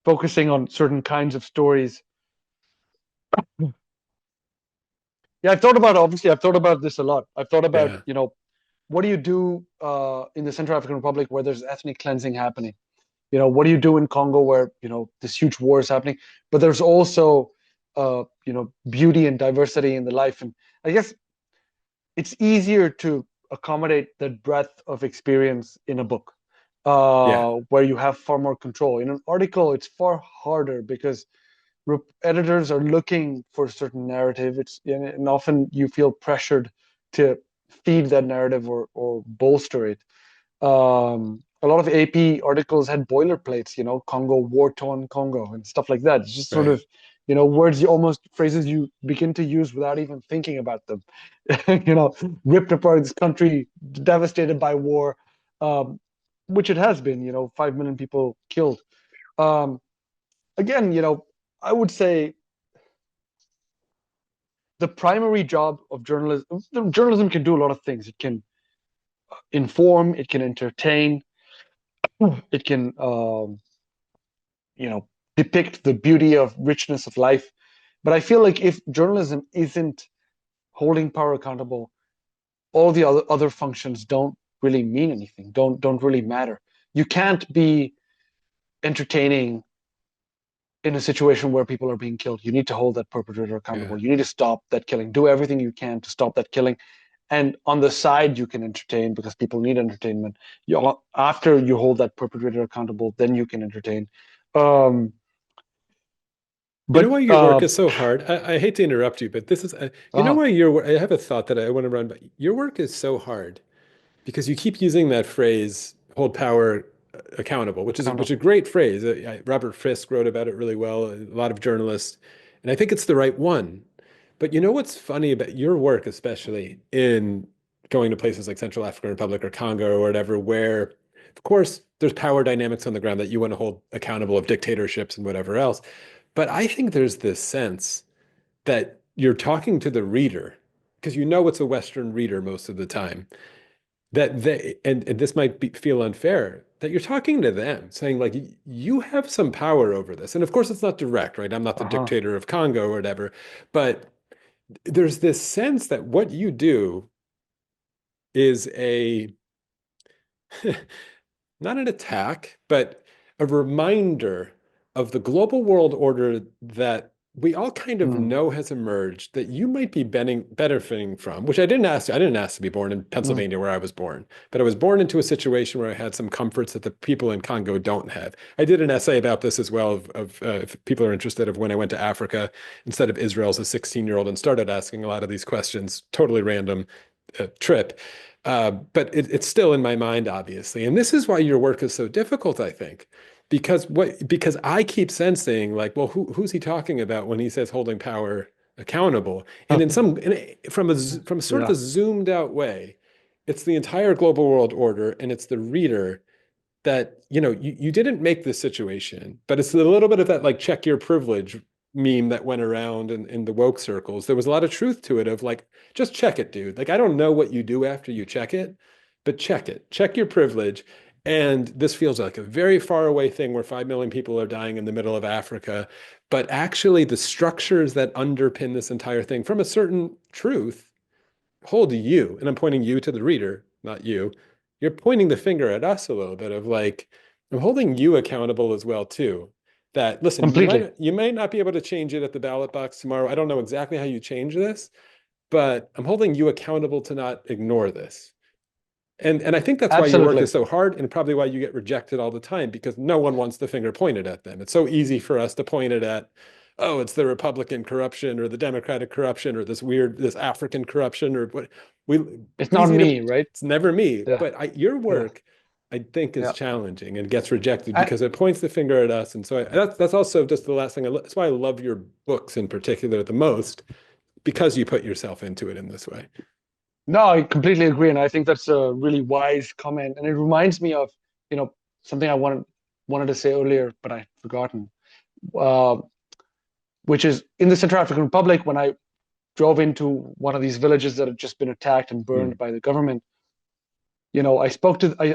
focusing on certain kinds of stories. Yeah, I've thought about this a lot. I've thought about, Yeah. what do you do in the Central African Republic where there's ethnic cleansing happening? What do you do in Congo where, this huge war is happening, but there's also, beauty and diversity in the life. And I guess it's easier to accommodate that breadth of experience in a book, Yeah. where you have far more control. In an article, it's far harder because editors are looking for a certain narrative. And often you feel pressured to feed that narrative or bolster it. A lot of AP articles had boilerplates, Congo, war-torn Congo, and stuff like that. It's just sort Right. of, words phrases you begin to use without even thinking about them. Ripped apart this country, devastated by war, um, which it has been. 5 million people killed. Um, Again, I would say the primary job of journalism can do a lot of things. It can inform, it can entertain, it can depict the beauty of richness of life. But I feel like if journalism isn't holding power accountable, all the other functions don't really mean anything, don't really matter. You can't be entertaining in a situation where people are being killed. You need to hold that perpetrator Yeah. accountable. You need to stop that killing. Do everything you can to stop that killing. And on the side, you can entertain because people need entertainment. After you hold that perpetrator accountable, then you can entertain. Um, You know but why your work is so hard? I hate to interrupt you, but this is, you know uh, why I have a thought that I want to run, but your work is so hard because you keep using that phrase, hold power accountable, which is a accountable. great phrase. Robert Fisk wrote about it really well, a lot of journalists, and I think it's the right one. But you know what's funny about your work, especially in going to places like Central African Republic or Congo or whatever, where, of course, there's power dynamics on the ground that you want to hold accountable of dictatorships and whatever else. But I think there's this sense that you're talking to the reader, because you know it's a Western reader most of the time, that and this might feel unfair, that you're talking to them, saying like, you have some power over this. And of course, it's not direct, right? I'm not the Uh-huh. dictator of Congo or whatever, but there's this sense that what you do is not an attack, but a reminder of the global world order that we all kind of Mm, know has emerged that you might be benefiting from, which I didn't ask. I didn't ask to be born in mm, Pennsylvania where I was born, but I was born into a situation where I had some comforts that the people in Congo don't have. I did an essay about this as well, if people are interested, of when I went to Africa instead of Israel as a 16-year-old and started asking a lot of these questions, totally random trip. But it's still in my mind, obviously. And this is why your work is so difficult, I think, because I keep sensing like, well, who's he talking about when he says holding power accountable? And from a sort of yeah. a zoomed out way, it's the entire global world order, and it's the reader that, you didn't make this situation, but it's a little bit of that like check your privilege meme that went around in the woke circles. There was a lot of truth to it of like, just check it, dude. Like, I don't know what you do after you check it, but check it. Check your privilege. And this feels like a very far away thing where 5 million people are dying in the middle of Africa. But actually, the structures that underpin this entire thing from a certain truth hold you, and I'm pointing you to the reader, not you. You're pointing the finger at us a little bit of like, I'm holding you accountable as well too. That listen, Completely. you might not be able to change it at the ballot box tomorrow. I don't know exactly how you change this, but I'm holding you accountable to not ignore this. And I think that's why your work Absolutely. is so hard, and probably why you get rejected all the time, because no one wants the finger pointed at them. It's so easy for us to point it at, oh, it's the Republican corruption or the Democratic corruption or this African corruption or what we It's not easy to, me, right? it's never me. Yeah. But your Yeah. work, I think, is Yeah. challenging and gets rejected I, because it points the finger at us. And so that's also just the last thing. That's why I love your books in particular the most, because you put yourself into it in this way. No, I completely agree, and I think that's a really wise comment. And it reminds me of, something I wanted to say earlier, but I've forgotten. Uh, which is in the Central African Republic, when I drove into one of these villages that had just been attacked and burned Mm. by the government. I spoke to, I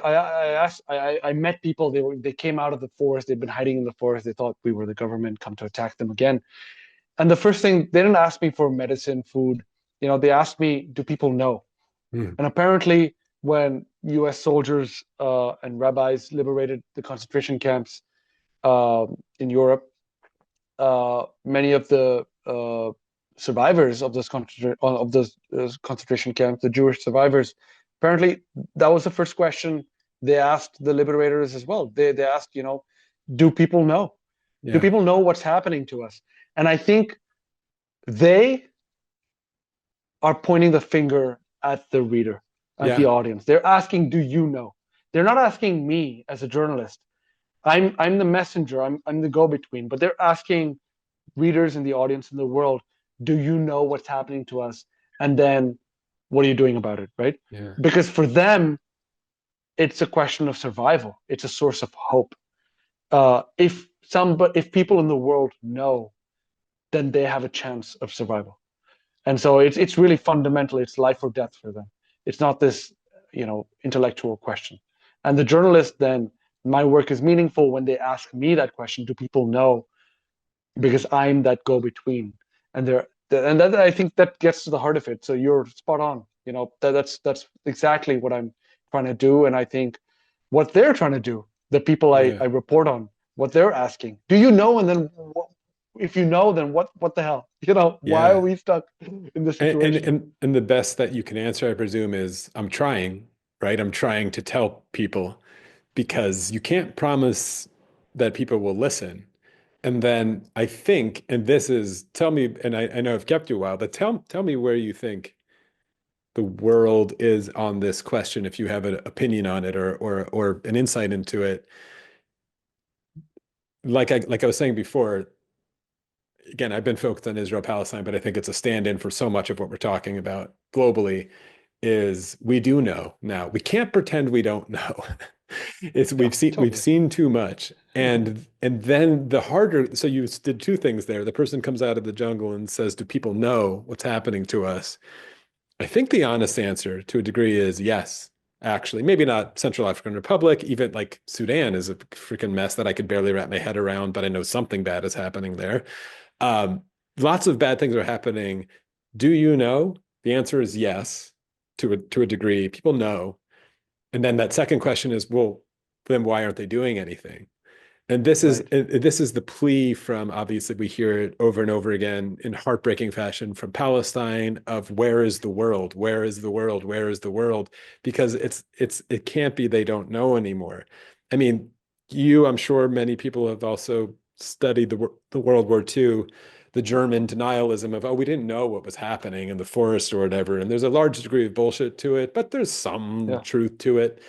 asked, I met people. They came out of the forest. They'd been hiding in the forest. They thought we were the government come to attack them again. And the first thing, they didn't ask me for medicine, food. They asked me, do people know? Mm. And apparently, when U.S. soldiers and rabbis liberated the concentration camps in Europe, many of the survivors of those concentration camps, the Jewish survivors, apparently that was the first question they asked the liberators as well. They asked, do people know? Do Yeah. people know what's happening to us? And I think they are pointing the finger at the reader, at the Yeah. audience. They're asking, do you know? They're not asking me as a journalist. I'm the messenger. I'm the go-between. But they're asking readers in the audience in the world, do you know what's happening to us? And then what are you doing about it? Right? Yeah. Because for them, it's a question of survival. It's a source of hope. If people in the world know, then they have a chance of survival. And so it's really fundamental. It's life or death for them. It's not this, intellectual question. And the journalist then, my work is meaningful when they ask me that question: do people know? Because I'm that go-between, and that, I think that gets to the heart of it. So you're spot on. That's exactly what I'm trying to do, and I think what they're trying to do, the people I Yeah. report on, what they're asking, do you know? And then if you know, then what the hell? Why are Yeah. we stuck in this And, and situation? and and the best that you can answer, I presume, is I'm trying, right? I'm trying to tell people because you can't promise that people will listen. And then I think, and this is, tell me, and I know I've kept you a while, but tell me where you think the world is on this question, if you have an opinion on it or an insight into it. Like I was saying before, again, I've been focused on Israel Palestine, but I think it's a stand-in for so much of what we're talking about globally. Is we do know now. We can't pretend we don't know. It's Yeah, we've totally. seen too much. And then the harder, so you did two things there. The person comes out of the jungle and says, do people know what's happening to us? I think the honest answer to a degree is yes, actually. Maybe not Central African Republic, even like Sudan is a freaking mess that I could barely wrap my head around, but I know something bad is happening there. Um, Lots of bad things are happening. Do you know? The answer is yes, to a degree. People know. And then that second question is, well, then why aren't they doing anything? And Right. this is the plea from, obviously we hear it over and over again in heartbreaking fashion from Palestine of where is the world? Where is the world? Where is the world? Because it can't be they don't know anymore. I mean, I'm sure many people have also studied the World War II, the German denialism of, oh, we didn't know what was happening in the forest or whatever. And there's a large degree of bullshit to it, but there's some Yeah. truth to it.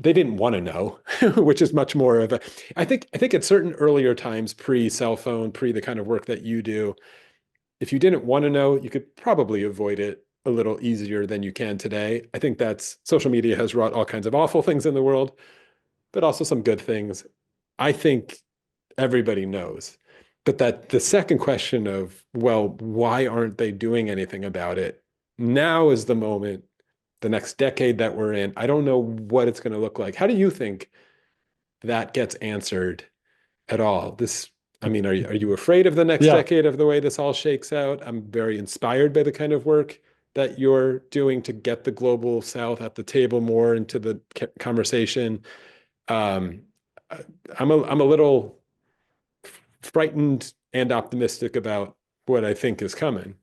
They didn't want to know, which is much more of a. I think at certain earlier times, pre-cell phone, pre the kind of work that you do, if you didn't want to know, you could probably avoid it a little easier than you can today. I think that's social media has wrought all kinds of awful things in the world, but also some good things. I think everybody knows. But that the second question of, well, why aren't they doing anything about it? Now is the moment, the next decade that we're in. I don't know what it's going to look like. How do you think that gets answered at all? I mean, are you afraid of the next Yeah. decade of the way this all shakes out? I'm very inspired by the kind of work that you're doing to get the global South at the table more into the conversation. Um, I'm a little frightened and optimistic about what I think is coming.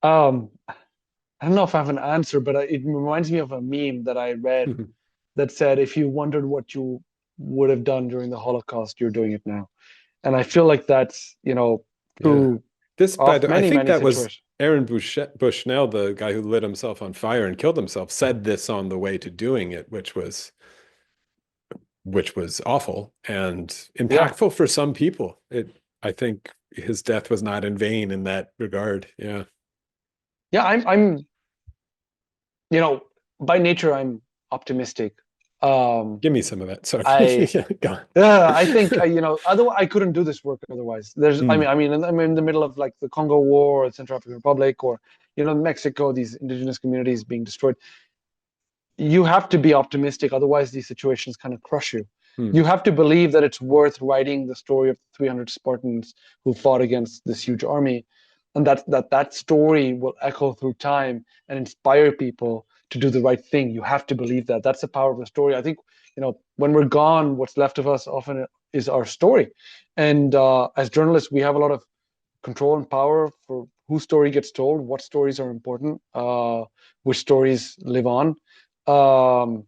Um, I don't know if I have an answer, but it reminds me of a meme that I read that said, if you wondered what you would have done during the Holocaust, you're doing it now. And I feel like that's, Yeah. true This, by of the, I many, think many that was situations. Aaron Bushnell, the guy who lit himself on fire and killed himself, said this on the way to doing it, which was awful and Yeah. impactful for some people. I think his death was not in vain in that regard. Yeah. Yeah, I'm you know, by nature I'm optimistic. Um, Give me some of that. Sorry. I Yeah, go I think on. otherwise I couldn't do this work otherwise. There's, Mm, I'm in the middle of like the Congo War or the Central African Republic or Mexico, these indigenous communities being destroyed. You have to be optimistic, otherwise these situations kind of crush you. mm, You have to believe that it's worth writing the story of the 300 Spartans who fought against this huge army, and that story will echo through time and inspire people to do the right thing. You have to believe that. That's the power of the story. I think when we're gone, what's left of us often is our story, and as journalists, we have a lot of control and power for whose story gets told, what stories are important, which stories live on. Um,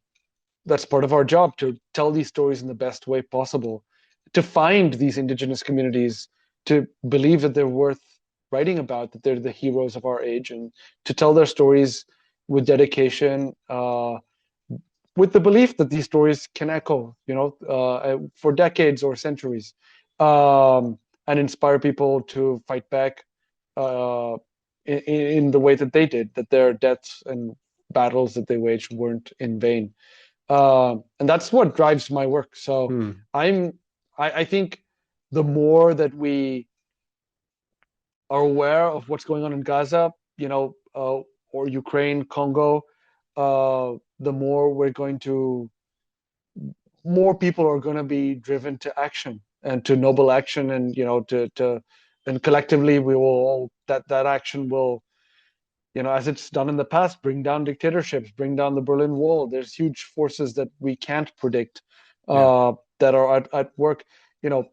that's part of our job, to tell these stories in the best way possible, to find these indigenous communities, to believe that they're worth writing about, that they're the heroes of our age, and to tell their stories with dedication, with the belief that these stories can echo, for decades or centuries, and inspire people to fight back uh, in the way that they did, that their deaths and battles that they waged weren't in vain. And that's what drives my work. So mm. I'm, I think the more that we are aware of what's going on in Gaza, or Ukraine, Congo, the more more people are going to be driven to action and to noble action, and and collectively we will all, that action will, as it's done in the past, bring down dictatorships, bring down the Berlin Wall. There's huge forces that we can't predict, Yeah. that are at work. You know,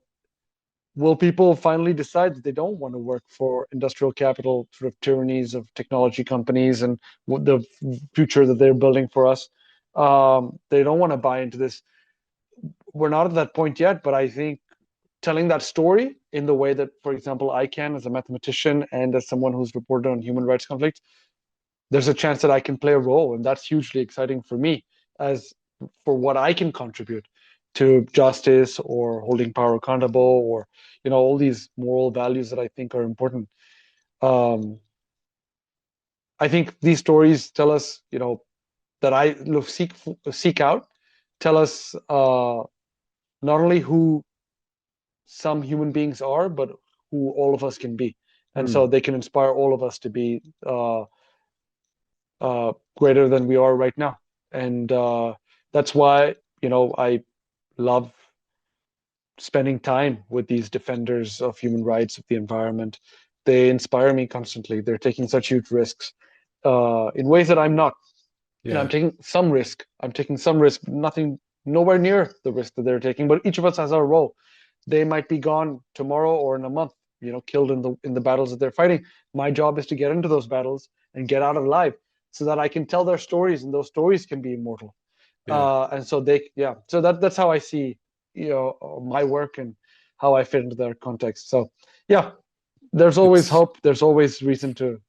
will people finally decide that they don't want to work for industrial capital, sort of tyrannies of technology companies, and what the future that they're building for us? They don't want to buy into this. We're not at that point yet, but I think telling that story in the way that, for example, I can as a mathematician and as someone who's reported on human rights conflicts, there's a chance that I can play a role, and that's hugely exciting for me, as for what I can contribute to justice or holding power accountable, or all these moral values that I think are important. Um, I think these stories tell us, that I look seek out, tell us not only who some human beings are, but who all of us can be, and so Mm. they can inspire all of us to be greater than we are right now. And that's why, I love spending time with these defenders of human rights, of the environment. They inspire me constantly. They're taking such huge risks in ways that I'm not. And I'm Yeah. taking some risk. I'm taking some risk, nothing, nowhere near the risk that they're taking. But each of us has our role. They might be gone tomorrow or in a month, killed in the battles that they're fighting. My job is to get into those battles and get out alive, so that I can tell their stories, and those stories can be immortal. Yeah. And so yeah. So that's how I see, my work and how I fit into their context. So yeah, there's always It's hope. There's always reason to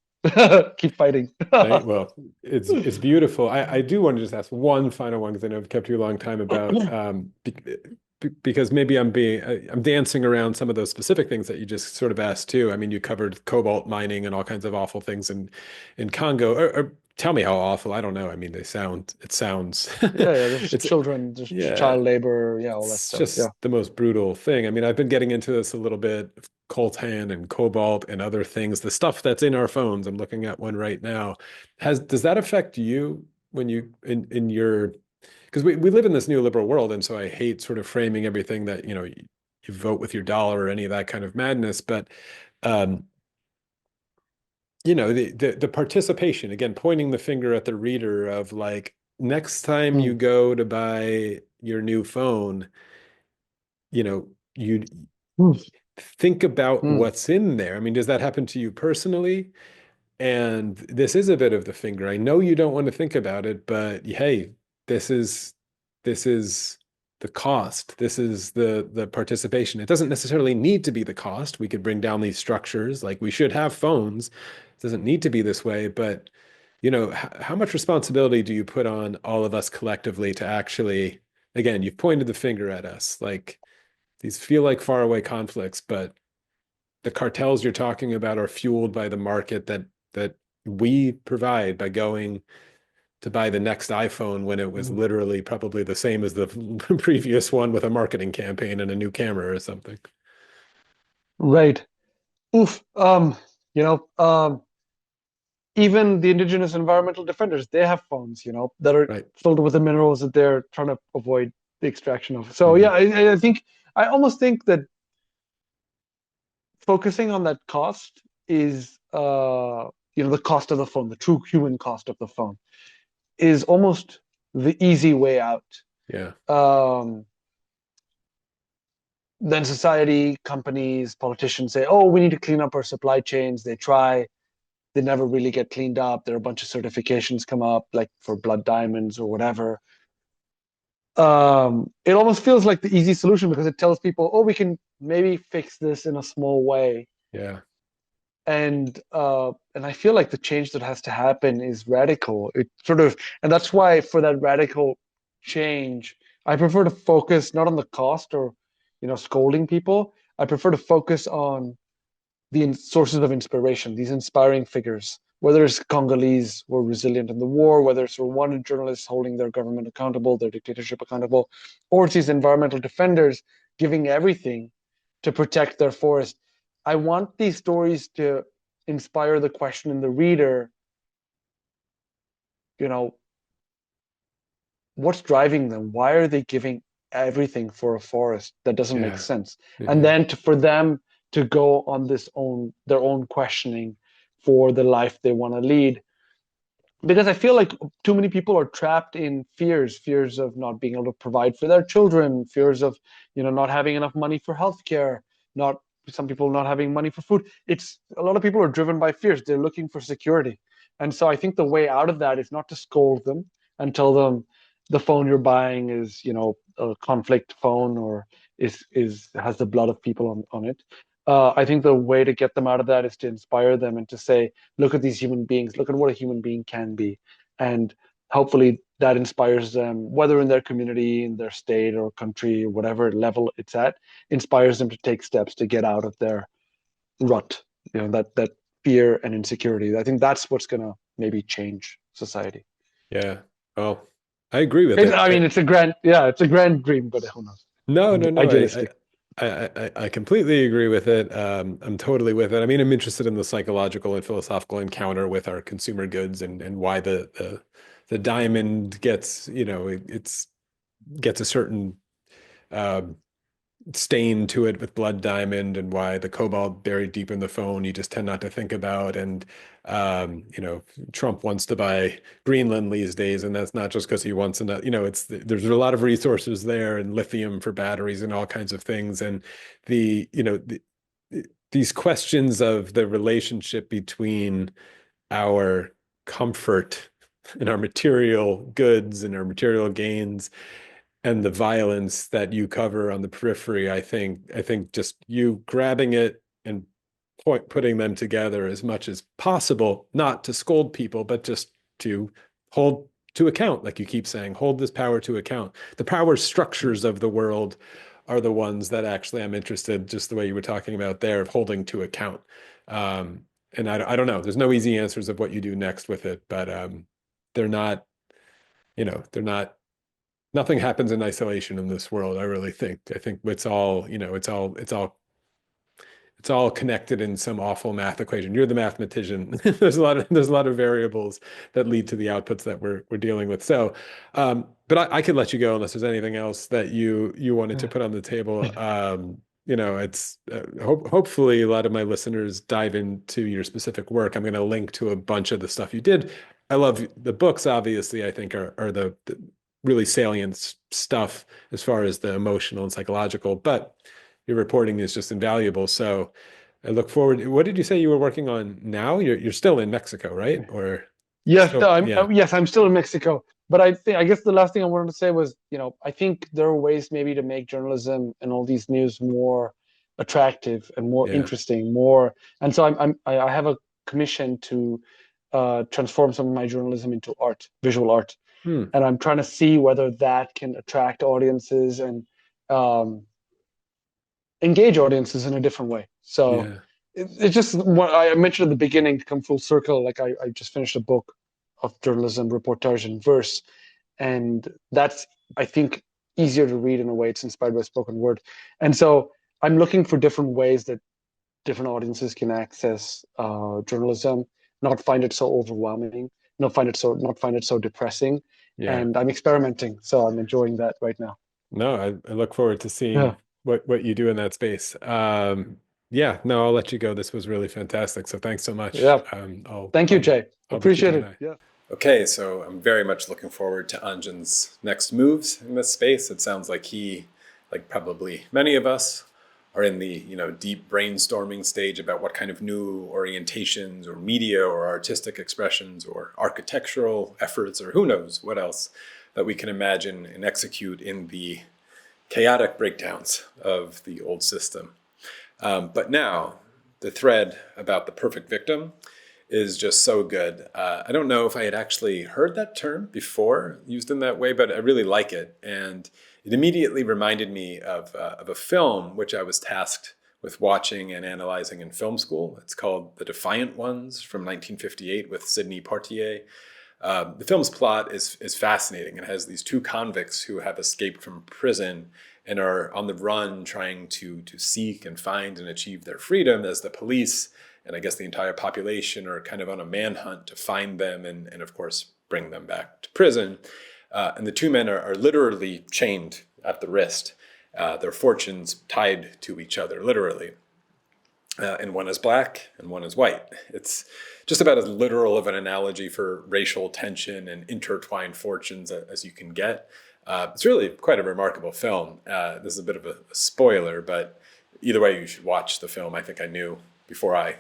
keep fighting. well, it's beautiful. I do want to just ask one final one because I know I've kept you a long time about because maybe I'm dancing around some of those specific things that you just sort of asked too. I mean, you covered cobalt mining and all kinds of awful things in Congo. Or tell me how awful. I don't know. I mean, it sounds Yeah, there's it's children, there's yeah, child labor, yeah, all that it's stuff. Yeah. just the most brutal thing. I mean, I've been getting into this a little bit, coltan and cobalt and other things, the stuff that's in our phones. I'm looking at one right now. Does that affect you when you in your because we live in this neoliberal world, and so I hate sort of framing everything that, you vote with your dollar or any of that kind of madness. But um, the participation, again, pointing the finger at the reader of like, next time you Mm, go to buy your new phone, you mm, think about mm, what's in there. I mean, does that happen to you personally? And this is a bit of the finger. I know you don't want to think about it, but hey, this is this is the cost. This is the participation. It doesn't necessarily need to be the cost. We could bring down these structures, like we should have phones. It doesn't need to be this way, but how much responsibility do you put on all of us collectively to actually, again, you've pointed the finger at us, like these feel like faraway conflicts, but the cartels you're talking about are fueled by the market that we provide by going to buy the next iPhone when it was literally probably the same as the previous one with a marketing campaign and a new camera or something. Right. Oof. You know, even the indigenous environmental defenders, they have phones, that are Right. filled with the minerals that they're trying to avoid the extraction of. So yeah, Mhm. I think I almost think that focusing on that cost is the cost of the phone, the true human cost of the phone, is almost the easy way out. Yeah. Um, then society, companies, politicians say, "Oh, we need to clean up our supply chains." They try, they never really get cleaned up. There are a bunch of certifications come up, like for blood diamonds or whatever. It almost feels like the easy solution because it tells people, "Oh, we can maybe fix this in a small way." Yeah. And I feel like the change that has to happen is radical. It sort of, and that's why for that radical change, I prefer to focus not on the cost or scolding people. I prefer to focus on the sources of inspiration, these inspiring figures, whether it's Congolese who were resilient in the war, whether it's Rwandan journalists holding their government accountable, their dictatorship accountable, or it's these environmental defenders giving everything to protect their forest. I want these stories to inspire the question in the reader, you know, what's driving them? Why are they giving everything for a forest? That doesn't make Yeah. sense. And Yeah. then for them to go on their own questioning for the life they want to lead. Because I feel like too many people are trapped in fears of not being able to provide for their children, fears of, not having enough money for healthcare, not some people not having money for food. It's a lot of people are driven by fears. They're looking for security. And so I think the way out of that is not to scold them and tell them the phone you're buying is, a conflict phone or is has the blood of people on it. I think the way to get them out of that is to inspire them and to say, look at these human beings, look at what a human being can be. And hopefully that inspires them, whether in their community, in their state or country, whatever level it's at, inspires them to take steps to get out of their rut, that fear and insecurity. I think that's what's going to maybe change society. Yeah. Well, I agree with It's, it. I mean, it's a grand dream, but who knows? No, no, no. Idealistic. I completely agree with it. I'm totally with it. I mean, I'm interested in the psychological and philosophical encounter with our consumer goods and why the diamond gets, it's gets a certain um, stain to it with blood diamond and why the cobalt buried deep in the phone you just tend not to think about. And Trump wants to buy Greenland these days, and that's not just because he wants to, there's a lot of resources there and lithium for batteries and all kinds of things. And the, you know, the, these questions of the relationship between our comfort and our material goods and our material gains and the violence that you cover on the periphery, I think just you grabbing it and putting them together as much as possible, not to scold people, but just to hold to account, like you keep saying, hold this power to account. The power structures of the world are the ones that actually I'm interested, just the way you were talking about there, of holding to account. And I don't know, there's no easy answers of what you do next with it, but they're not, they're not nothing happens in isolation in this world. I think it's all, it's all connected in some awful math equation. You're the mathematician. there's a lot of variables that lead to the outputs that we're dealing with. So, but I could let you go unless there's anything else that you wanted to put on the table. It's hopefully a lot of my listeners dive into your specific work. I'm going to link to a bunch of the stuff you did. I love the books, obviously, I think are the really salient stuff as far as the emotional and psychological, but your reporting is just invaluable. So I look forward. What did you say you were working on now? You're still in Mexico, right? Or Yes, still, yeah, yes, I'm still in Mexico. But I guess the last thing I wanted to say was, I think there are ways maybe to make journalism and all these news more attractive and more yeah. interesting, and so I have a commission to transform some of my journalism into art, visual art, Hmm. and I'm trying to see whether that can attract audiences and um, engage audiences in a different way. So Yeah. it's just what I mentioned at the beginning, to come full circle. Like I just finished a book of journalism, reportage in verse, and that's, I think, easier to read in a way. It's inspired by spoken word, and so I'm looking for different ways that different audiences can access journalism, not find it so overwhelming, not find it so depressing. Yeah. And I'm experimenting, so I'm enjoying that right now. No, I look forward to Yeah, seeing what you do in that space. Yeah, no, I'll let you go. This was really fantastic. So thanks so much. yeah. Thank you, Jay. I'll be Appreciate keeping an it. eye. Yeah. Okay, so I'm very much looking forward to Anjan's next moves in this space. It sounds like he, like probably many of us, are in the deep brainstorming stage about what kind of new orientations or media or artistic expressions or architectural efforts or who knows what else that we can imagine and execute in the chaotic breakdowns of the old system. But now, the thread about the perfect victim is just so good. I don't know if I had actually heard that term before used in that way, but I really like it. And it immediately reminded me of a film which I was tasked with watching and analyzing in film school. It's called The Defiant Ones from 1958 with Sidney Poitier. The film's plot is fascinating. It has these two convicts who have escaped from prison and are on the run trying to seek and find and achieve their freedom as the police and I guess the entire population are kind of on a manhunt to find them and of course, bring them back to prison. And the two men are literally chained at the wrist, their fortunes tied to each other, literally. And one is black and one is white. It's just about as literal of an analogy for racial tension and intertwined fortunes as you can get. It's really quite a remarkable film. This is a bit of a spoiler, but either way, you should watch the film. I think I knew before I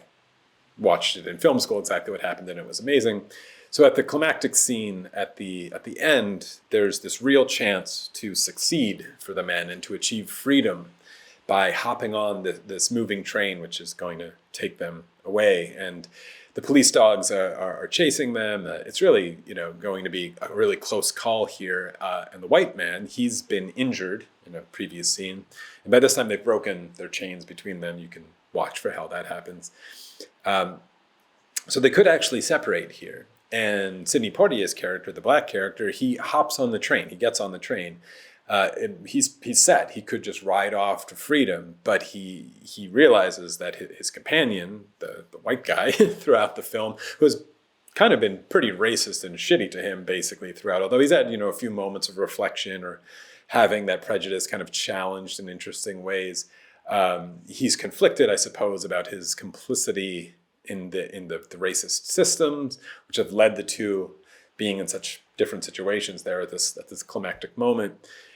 watched it in film school exactly what happened, and it was amazing. So at the climactic scene at the end, there's this real chance to succeed for the men and to achieve freedom by hopping on this moving train, which is going to take them away. And the police dogs are chasing them. It's really, going to be a really close call here. And the white man, he's been injured in a previous scene. And by this time, they've broken their chains between them. You can watch for how that happens. So they could actually separate here. And Sidney Poitier's character, the black character, he hops on the train. He gets on the train. He's set. He could just ride off to freedom, but he realizes that his companion, the white guy throughout the film, who has kind of been pretty racist and shitty to him basically throughout, although he's had a few moments of reflection or having that prejudice kind of challenged in interesting ways. He's conflicted, I suppose, about his complicity in the racist systems, which have led the two being in such different situations there at this climactic moment.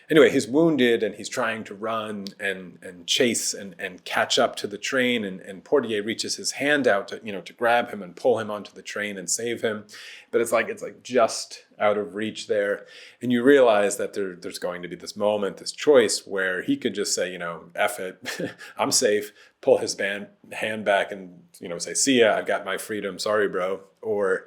Anyway, he's wounded and he's trying to run and chase and catch up to the train. And Portier reaches his hand out to grab him and pull him onto the train and save him. But it's like just out of reach there. And you realize that there's going to be this moment, this choice where he could just say, F it, I'm safe, pull his hand back and, say, see ya, I've got my freedom, sorry, bro. Or,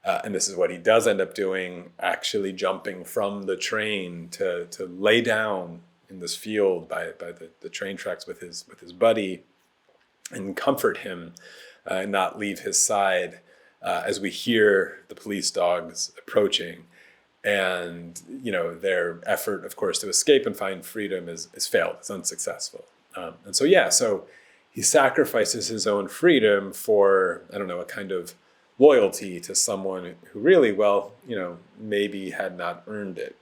and this is what he does end up doing, actually jumping from the train to lay down in this field by the train tracks with his buddy and comfort him and not leave his side as we hear the police dogs approaching. And, their effort, of course, to escape and find freedom is failed. It's unsuccessful. And so he sacrifices his own freedom for, I don't know, a kind of loyalty to someone who really, maybe had not earned it.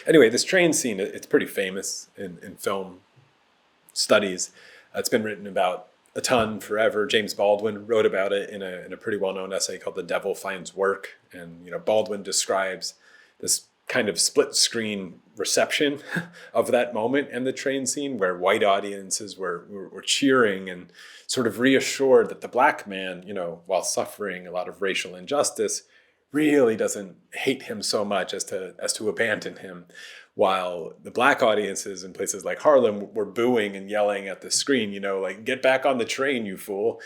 Anyway, this train scene, it's pretty famous in film studies. It's been written about a ton forever. James Baldwin wrote about it in a pretty well-known essay called The Devil Finds Work. And, Baldwin describes this kind of split screen reception of that moment and the train scene where white audiences were cheering and sort of reassured that the black man, while suffering a lot of racial injustice, really doesn't hate him so much as to abandon him, while the black audiences in places like Harlem were booing and yelling at the screen, get back on the train, you fool.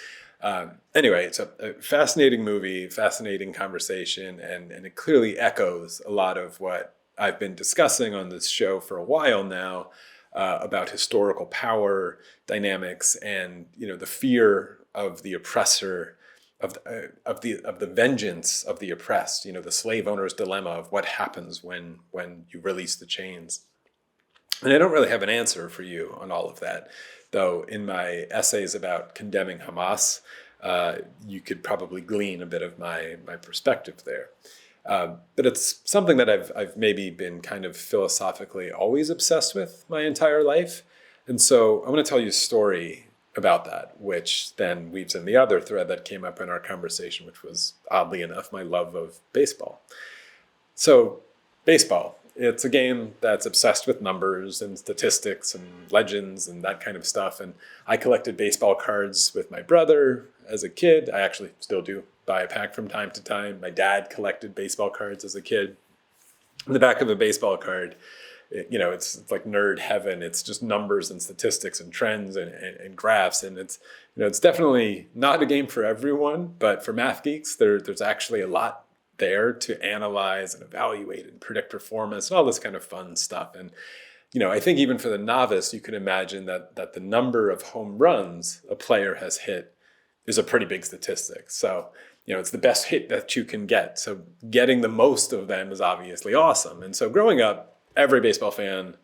Anyway, it's a fascinating movie, fascinating conversation, and it clearly echoes a lot of what I've been discussing on this show for a while now, about historical power dynamics and, the fear of the oppressor, of the vengeance of the oppressed, the slave owner's dilemma of what happens when you release the chains. And I don't really have an answer for you on all of that, though in my essays about condemning Hamas, you could probably glean a bit of my perspective there. But it's something that I've maybe been kind of philosophically always obsessed with my entire life. And so I want to tell you a story about that, which then weaves in the other thread that came up in our conversation, which was, oddly enough, my love of baseball. So baseball, it's a game that's obsessed with numbers and statistics and legends and that kind of stuff. And I collected baseball cards with my brother as a kid. I actually still do buy a pack from time to time. My dad collected baseball cards as a kid. In the back of a baseball card, it's like nerd heaven. It's just numbers and statistics and trends and graphs. And it's definitely not a game for everyone, but for math geeks, there's actually a lot there to analyze and evaluate and predict performance and all this kind of fun stuff. And, I think even for the novice, you can imagine that the number of home runs a player has hit is a pretty big statistic. So, it's the best hit that you can get. So getting the most of them is obviously awesome. And so growing up, every baseball fan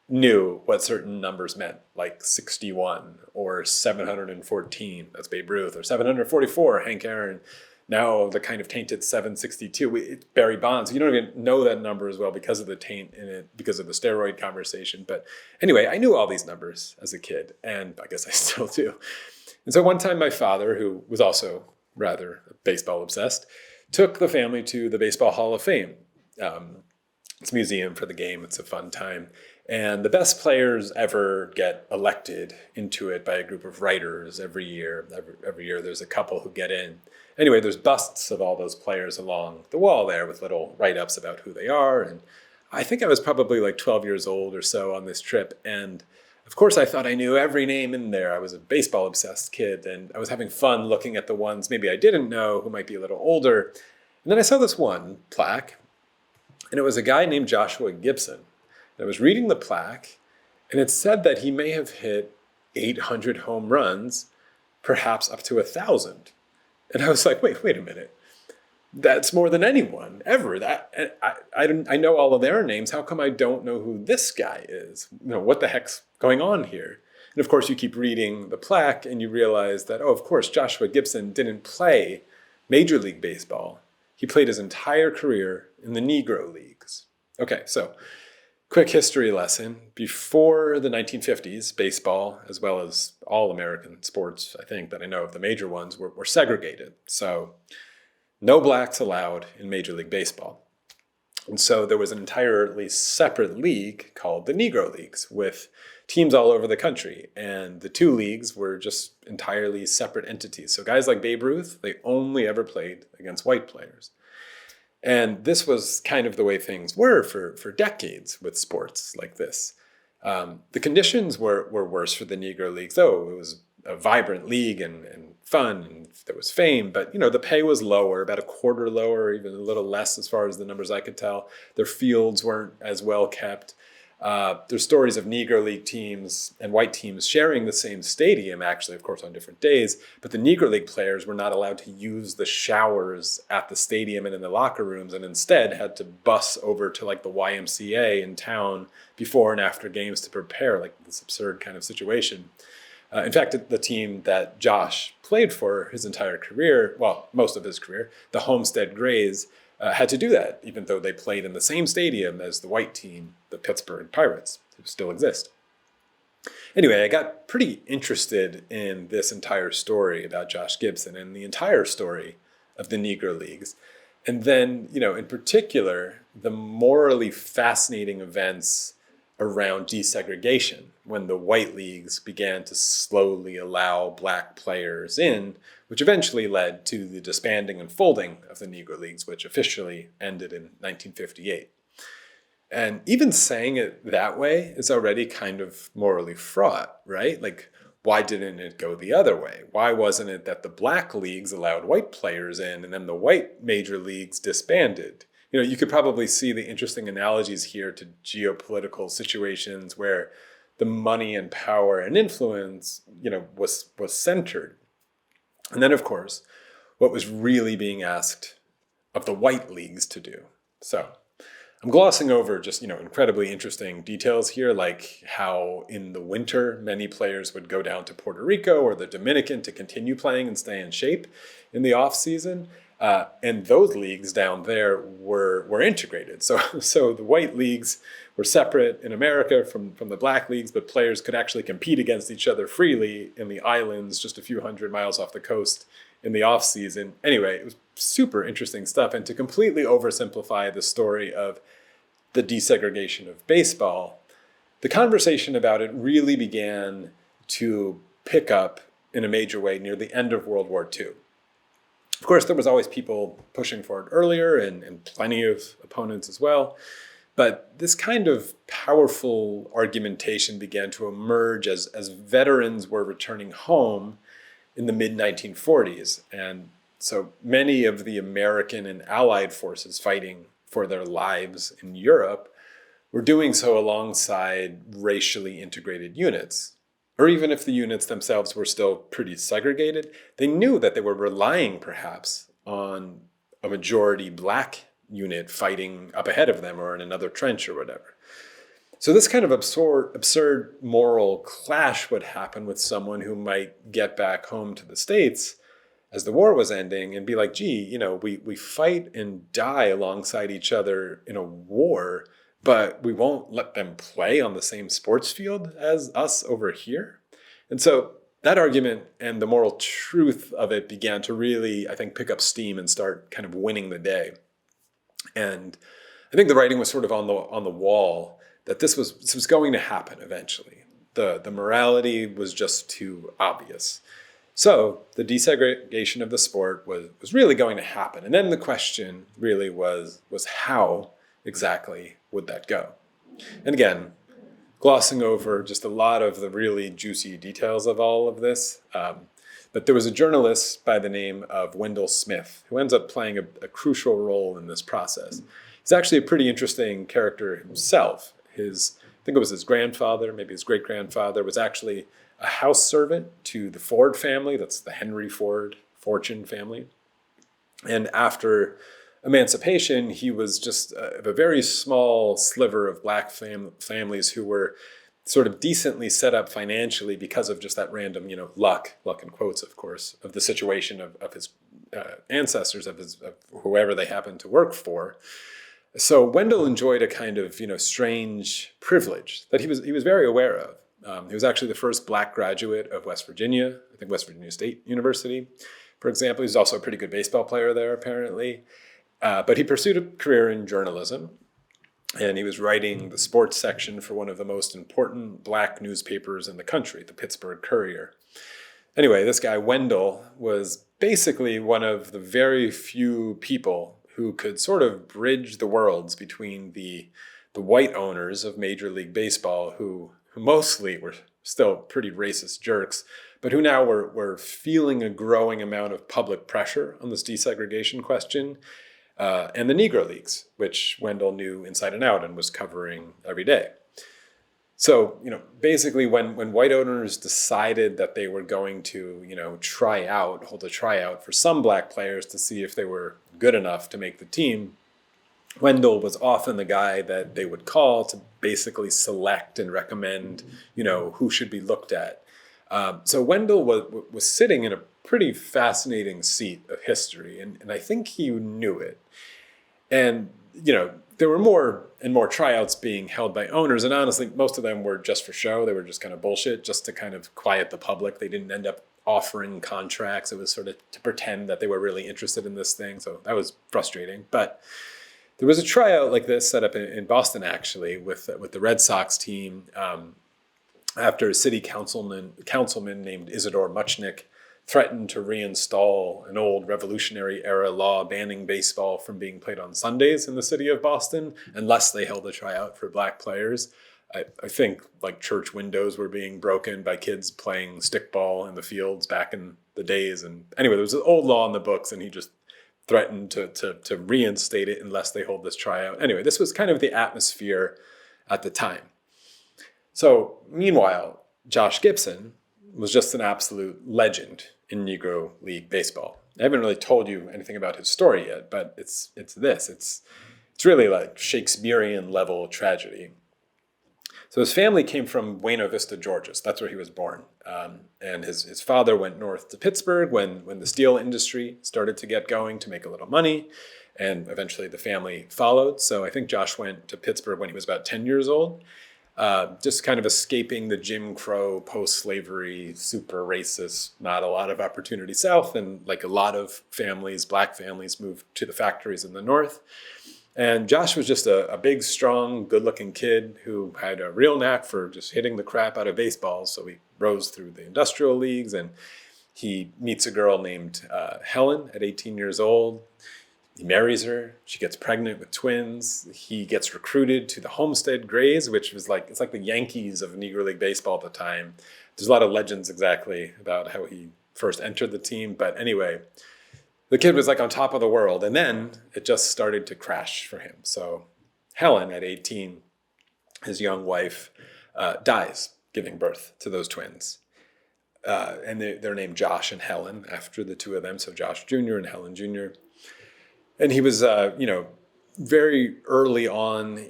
knew what certain numbers meant, like 61 or 714, that's Babe Ruth, or 744, Hank Aaron. Now the kind of tainted 762, it's Barry Bonds. You don't even know that number as well because of the taint in it, because of the steroid conversation. But anyway, I knew all these numbers as a kid, and I guess I still do. And so one time my father, who was also rather baseball obsessed, took the family to the Baseball Hall of Fame. It's a museum for the game. It's a fun time. And the best players ever get elected into it by a group of writers every year. Every year there's a couple who get in. Anyway, there's busts of all those players along the wall there with little write-ups about who they are. And I think I was probably like 12 years old or so on this trip. And of course, I thought I knew every name in there. I was a baseball-obsessed kid, and I was having fun looking at the ones maybe I didn't know who might be a little older. And then I saw this one plaque, and it was a guy named Joshua Gibson. And I was reading the plaque, and it said that he may have hit 800 home runs, perhaps up to 1,000. And I was like, wait a minute. That's more than anyone ever. I know all of their names. How come I don't know who this guy is? What the heck's going on here? And of course, you keep reading the plaque and you realize that, of course, Joshua Gibson didn't play Major League Baseball. He played his entire career in the Negro Leagues. Okay, so quick history lesson. Before the 1950s, baseball, as well as all American sports, I think that I know of, the major ones, were segregated. So no blacks allowed in Major League Baseball. And so there was an entirely separate league called the Negro Leagues with teams all over the country. And the two leagues were just entirely separate entities. So guys like Babe Ruth, they only ever played against white players. And this was kind of the way things were for decades with sports like this. The conditions were worse for the Negro Leagues, though it was a vibrant league and fun, and there was fame, but the pay was lower, about a quarter lower, even a little less as far as the numbers I could tell. Their fields weren't as well kept. There's stories of Negro League teams and white teams sharing the same stadium, actually, of course, on different days, but the Negro League players were not allowed to use the showers at the stadium and in the locker rooms, and instead had to bus over to like the YMCA in town before and after games to prepare, like this absurd kind of situation. In fact, the team that Josh played for his entire career, well, most of his career, the Homestead Grays, had to do that, even though they played in the same stadium as the white team, the Pittsburgh Pirates, who still exist. Anyway, I got pretty interested in this entire story about Josh Gibson and the entire story of the Negro Leagues. And then, in particular, the morally fascinating events around desegregation, when the white leagues began to slowly allow black players in, which eventually led to the disbanding and folding of the Negro Leagues, which officially ended in 1958. And even saying it that way is already kind of morally fraught, right? Like, why didn't it go the other way? Why wasn't it that the black leagues allowed white players in and then the white major leagues disbanded? you could probably see the interesting analogies here to geopolitical situations where the money and power and influence, was centered. And then, of course, what was really being asked of the white leagues to do. So I'm glossing over just, incredibly interesting details here, like how in the winter, many players would go down to Puerto Rico or the Dominican to continue playing and stay in shape in the off season. And those leagues down there were integrated. So the white leagues were separate in America from the black leagues, but players could actually compete against each other freely in the islands just a few hundred miles off the coast in the off season. Anyway, it was super interesting stuff. And to completely oversimplify the story of the desegregation of baseball, the conversation about it really began to pick up in a major way near the end of World War II. Of course, there was always people pushing for it earlier and plenty of opponents as well. But this kind of powerful argumentation began to emerge as veterans were returning home in the mid-1940s. And so many of the American and Allied forces fighting for their lives in Europe were doing so alongside racially integrated units. Or even if the units themselves were still pretty segregated, they knew that they were relying perhaps on a majority black unit fighting up ahead of them or in another trench or whatever. So this kind of absurd moral clash would happen with someone who might get back home to the States as the war was ending and be like, gee, we fight and die alongside each other in a war, but we won't let them play on the same sports field as us over here. And so that argument and the moral truth of it began to really, I think, pick up steam and start kind of winning the day. And I think the writing was sort of on the wall that this was going to happen eventually. The morality was just too obvious. So the desegregation of the sport was really going to happen. And then the question really was how exactly would that go? And again, glossing over just a lot of the really juicy details of all of this. But there was a journalist by the name of Wendell Smith who ends up playing a crucial role in this process. He's actually a pretty interesting character himself. I think it was his grandfather, maybe his great-grandfather, was actually a house servant to the Ford family. That's the Henry Ford fortune family. And after emancipation, he was just a very small sliver of black families who were sort of decently set up financially because of just that random, luck in quotes, of course, of the situation of his ancestors, of whoever they happened to work for. So Wendell enjoyed a kind of, strange privilege that he was very aware of. He was actually the first black graduate of West Virginia, I think West Virginia State University, for example. He was also a pretty good baseball player there, apparently. But he pursued a career in journalism, and he was writing the sports section for one of the most important black newspapers in the country, the Pittsburgh Courier. Anyway, this guy, Wendell, was basically one of the very few people who could sort of bridge the worlds between the white owners of Major League Baseball, who mostly were still pretty racist jerks, but who now were feeling a growing amount of public pressure on this desegregation question, and the Negro Leagues, which Wendell knew inside and out and was covering every day. So, basically when white owners decided that they were going to, hold a tryout for some black players to see if they were good enough to make the team, Wendell was often the guy that they would call to basically select and recommend, who should be looked at. So Wendell was sitting in a pretty fascinating seat of history, and I think he knew it. And, there were more and more tryouts being held by owners, and honestly, most of them were just for show. They were just kind of bullshit, just to kind of quiet the public. They didn't end up offering contracts. It was sort of to pretend that they were really interested in this thing, so that was frustrating. But there was a tryout like this set up in Boston, actually, with the Red Sox team after a city councilman named Isidore Muchnick threatened to reinstall an old Revolutionary-era law banning baseball from being played on Sundays in the city of Boston unless they held a tryout for black players. I think like church windows were being broken by kids playing stickball in the fields back in the days. And anyway, there was an old law in the books, and he just threaten to reinstate it unless they hold this tryout. Anyway, this was kind of the atmosphere at the time. So meanwhile, Josh Gibson was just an absolute legend in Negro League baseball. I haven't really told you anything about his story yet, but it's really like Shakespearean level tragedy. So his family came from Buena Vista, Georgia. So that's where he was born. And his father went north to Pittsburgh when the steel industry started to get going to make a little money. And eventually the family followed. So I think Josh went to Pittsburgh when he was about 10 years old, just kind of escaping the Jim Crow, post-slavery, super racist, not a lot of opportunity South. And like a lot of families, black families, moved to the factories in the North. And Josh was just a big, strong, good-looking kid who had a real knack for just hitting the crap out of baseballs. So he rose through the industrial leagues, and he meets a girl named Helen at 18 years old. He marries her. She gets pregnant with twins. He gets recruited to the Homestead Grays, which was it's like the Yankees of Negro League baseball at the time. There's a lot of legends exactly about how he first entered the team. But anyway, the kid was like on top of the world, and then it just started to crash for him. So Helen, at 18, his young wife, dies giving birth to those twins. And they're named Josh and Helen after the two of them, so Josh Jr. and Helen Jr. And he was, very early on,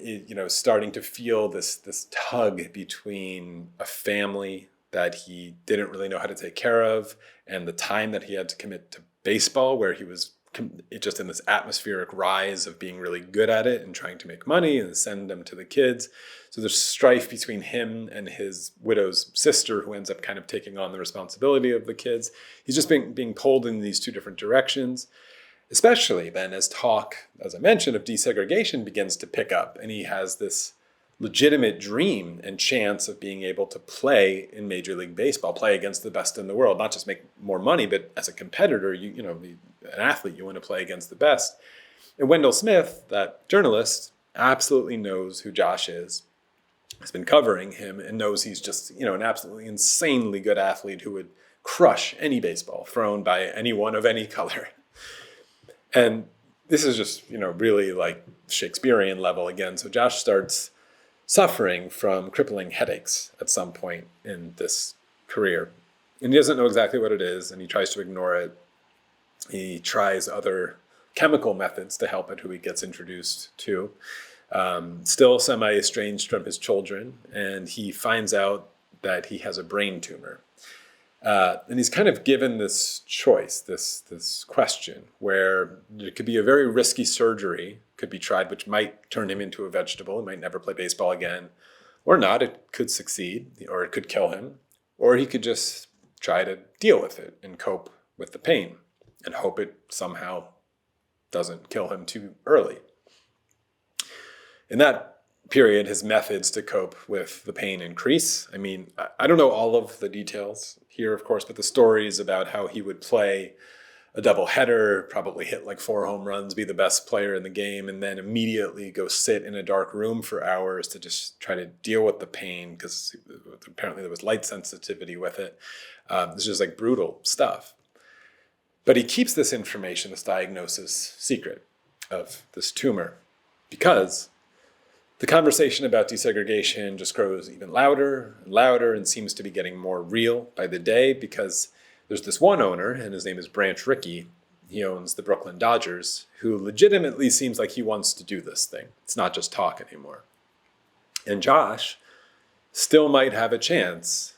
starting to feel this tug between a family that he didn't really know how to take care of and the time that he had to commit to baseball, where he was just in this atmospheric rise of being really good at it and trying to make money and send them to the kids. So there's strife between him and his widow's sister, who ends up kind of taking on the responsibility of the kids. He's just being pulled in these two different directions, especially then as talk, as I mentioned, of desegregation begins to pick up. And he has this legitimate dream and chance of being able to play in Major League Baseball, play against the best in the world, not just make more money, but as a competitor, an athlete, you want to play against the best. And Wendell Smith, that journalist, absolutely knows who Josh is, has been covering him, and knows he's just, an absolutely insanely good athlete who would crush any baseball thrown by anyone of any color. And this is just, really like Shakespearean level again. So Josh starts suffering from crippling headaches at some point in this career. And he doesn't know exactly what it is, and he tries to ignore it. He tries other chemical methods to help it, who he gets introduced to. Still semi-estranged from his children, and he finds out that he has a brain tumor. And he's kind of given this choice, this question, where it could be a very risky surgery, could be tried, which might turn him into a vegetable. He might never play baseball again, or not. It could succeed, or it could kill him, or he could just try to deal with it and cope with the pain and hope it somehow doesn't kill him too early. In that period, his methods to cope with the pain increase. I mean, I don't know all of the details here, of course, but the stories about how he would play a doubleheader, probably hit like 4 home runs, be the best player in the game, and then immediately go sit in a dark room for hours to just try to deal with the pain, because apparently there was light sensitivity with it. It's just like brutal stuff. But he keeps this information, this diagnosis, secret of this tumor, because the conversation about desegregation just grows even louder and louder and seems to be getting more real by the day, because there's this one owner, and his name is Branch Rickey. He owns the Brooklyn Dodgers, who legitimately seems like he wants to do this thing. It's not just talk anymore. And Josh still might have a chance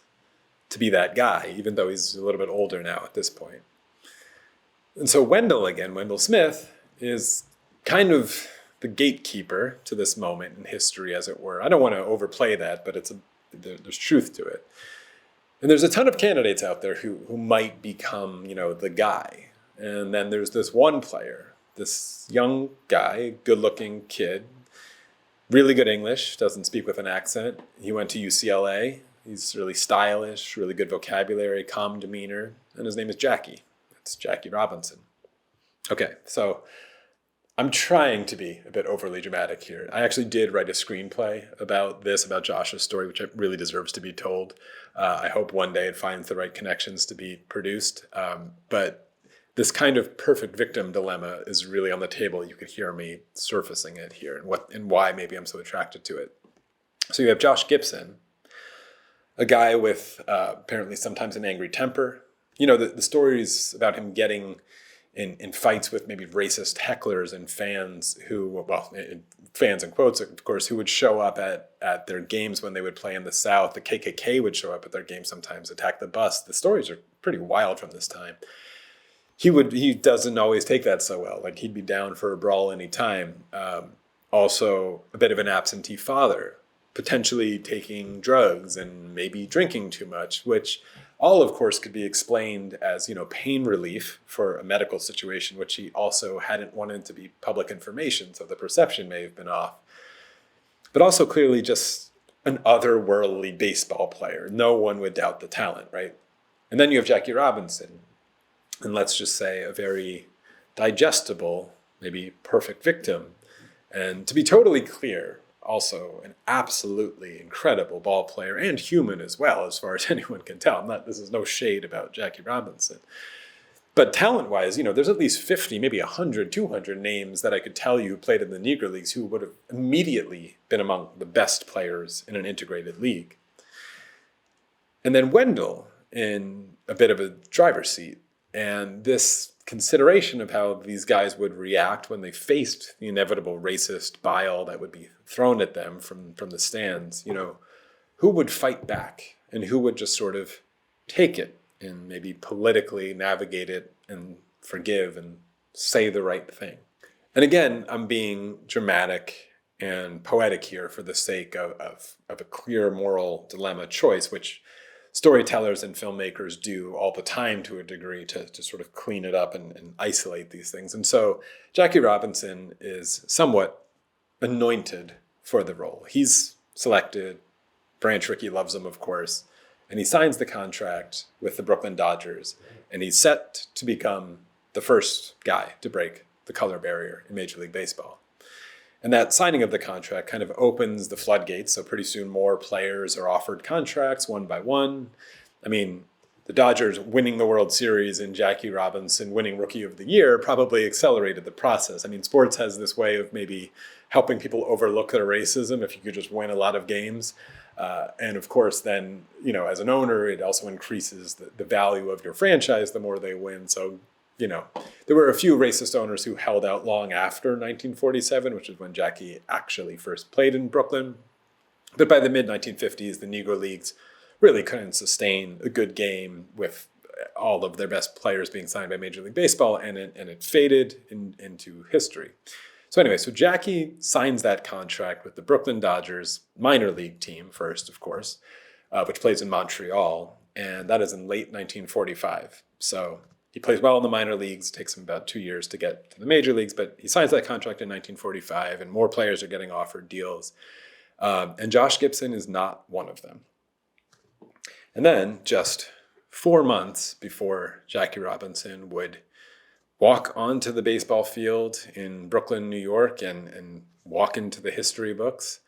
to be that guy, even though he's a little bit older now at this point. And so Wendell Smith, is kind of the gatekeeper to this moment in history, as it were. I don't want to overplay that, but there's truth to it. And there's a ton of candidates out there who might become, the guy. And then there's this one player, this young guy, good-looking kid, really good English, doesn't speak with an accent. He went to UCLA. He's really stylish, really good vocabulary, calm demeanor, and his name is Jackie. It's Jackie Robinson. Okay, so I'm trying to be a bit overly dramatic here. I actually did write a screenplay about Josh's story, which really deserves to be told. I hope one day it finds the right connections to be produced. But this kind of perfect victim dilemma is really on the table. You could hear me surfacing it here and why maybe I'm so attracted to it. So you have Josh Gibson, a guy with apparently sometimes an angry temper. The stories about him getting in fights with maybe racist hecklers and fans who, fans in quotes, of course, who would show up at their games when they would play in the South. The KKK would show up at their games sometimes, attack the bus. The stories are pretty wild from this time. He doesn't always take that so well. Like, he'd be down for a brawl anytime. Also, a bit of an absentee father, potentially taking drugs and maybe drinking too much, which all, of course, could be explained as, pain relief for a medical situation, which he also hadn't wanted to be public information, so the perception may have been off. But also clearly just an otherworldly baseball player. No one would doubt the talent, right? And then you have Jackie Robinson, and let's just say a very digestible, maybe perfect victim. And to be totally clear, also an absolutely incredible ball player and human as well, as far as anyone can tell. This is no shade about Jackie Robinson. But talent-wise, there's at least 50, maybe 100, 200 names that I could tell you who played in the Negro Leagues who would have immediately been among the best players in an integrated league. And then Wendell in a bit of a driver's seat. And this consideration of how these guys would react when they faced the inevitable racist bile that would be thrown at them from the stands, who would fight back and who would just sort of take it and maybe politically navigate it and forgive and say the right thing. And again, I'm being dramatic and poetic here for the sake of a clear moral dilemma choice, which storytellers and filmmakers do all the time to a degree to sort of clean it up and isolate these things. And so Jackie Robinson is somewhat anointed for the role. He's selected. Branch Rickey loves him, of course. And he signs the contract with the Brooklyn Dodgers. And he's set to become the first guy to break the color barrier in Major League Baseball. And that signing of the contract kind of opens the floodgates. So pretty soon more players are offered contracts one by one. I mean, the Dodgers winning the World Series and Jackie Robinson winning Rookie of the Year probably accelerated the process. I mean, sports has this way of maybe helping people overlook their racism if you could just win a lot of games. And of course, then, as an owner, it also increases the value of your franchise the more they win. So, there were a few racist owners who held out long after 1947, which is when Jackie actually first played in Brooklyn. But by the mid-1950s, the Negro Leagues really couldn't sustain a good game with all of their best players being signed by Major League Baseball, and it faded into history. So anyway, so Jackie signs that contract with the Brooklyn Dodgers minor league team first, of course, which plays in Montreal, and that is in late 1945. So he plays well in the minor leagues. It takes him about 2 years to get to the major leagues, but he signs that contract in 1945, and more players are getting offered deals. And Josh Gibson is not one of them. And then just 4 months before Jackie Robinson would walk onto the baseball field in Brooklyn, New York, and walk into the history books,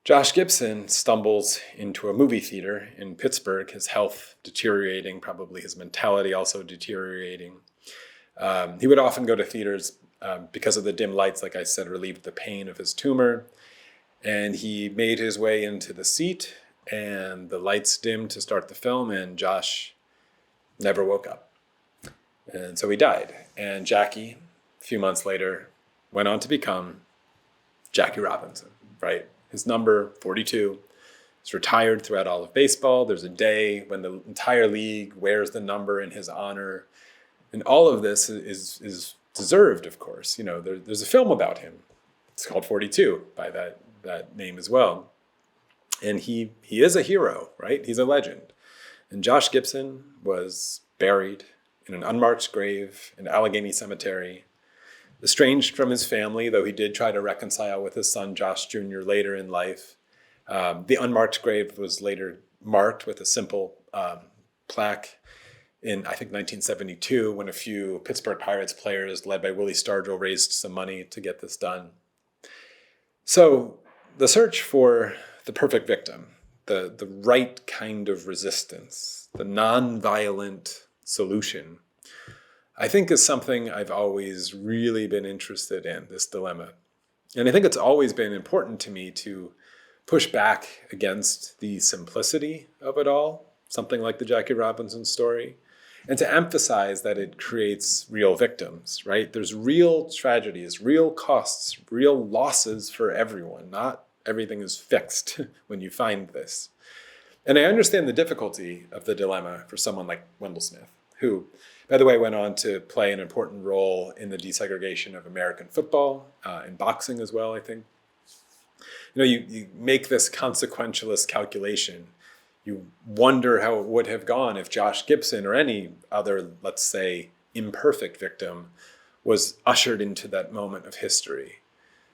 Josh Gibson stumbles into a movie theater in Pittsburgh, his health deteriorating, probably his mentality also deteriorating. He would often go to theaters because of the dim lights, like I said, relieved the pain of his tumor. And he made his way into the seat, and the lights dimmed to start the film, and Josh never woke up. And so he died. And Jackie, a few months later, went on to become Jackie Robinson, right? His number, 42, is retired throughout all of baseball. There's a day when the entire league wears the number in his honor. And all of this is deserved, of course. There's a film about him. It's called 42 by that name as well. And he is a hero, right? He's a legend. And Josh Gibson was buried in an unmarked grave in Allegheny Cemetery, estranged from his family, though he did try to reconcile with his son, Josh Jr., later in life. The unmarked grave was later marked with a simple plaque in, I think, 1972, when a few Pittsburgh Pirates players, led by Willie Stargell, raised some money to get this done. So the search for the perfect victim, the right kind of resistance, the non-violent solution, I think is something I've always really been interested in, this dilemma. And I think it's always been important to me to push back against the simplicity of it all, something like the Jackie Robinson story, and to emphasize that it creates real victims, right? There's real tragedies, real costs, real losses for everyone. Not everything is fixed when you find this. And I understand the difficulty of the dilemma for someone like Wendell Smith, who, by the way, went on to play an important role in the desegregation of American football, in boxing as well, I think. You make this consequentialist calculation. You wonder how it would have gone if Josh Gibson or any other, let's say, imperfect victim was ushered into that moment of history.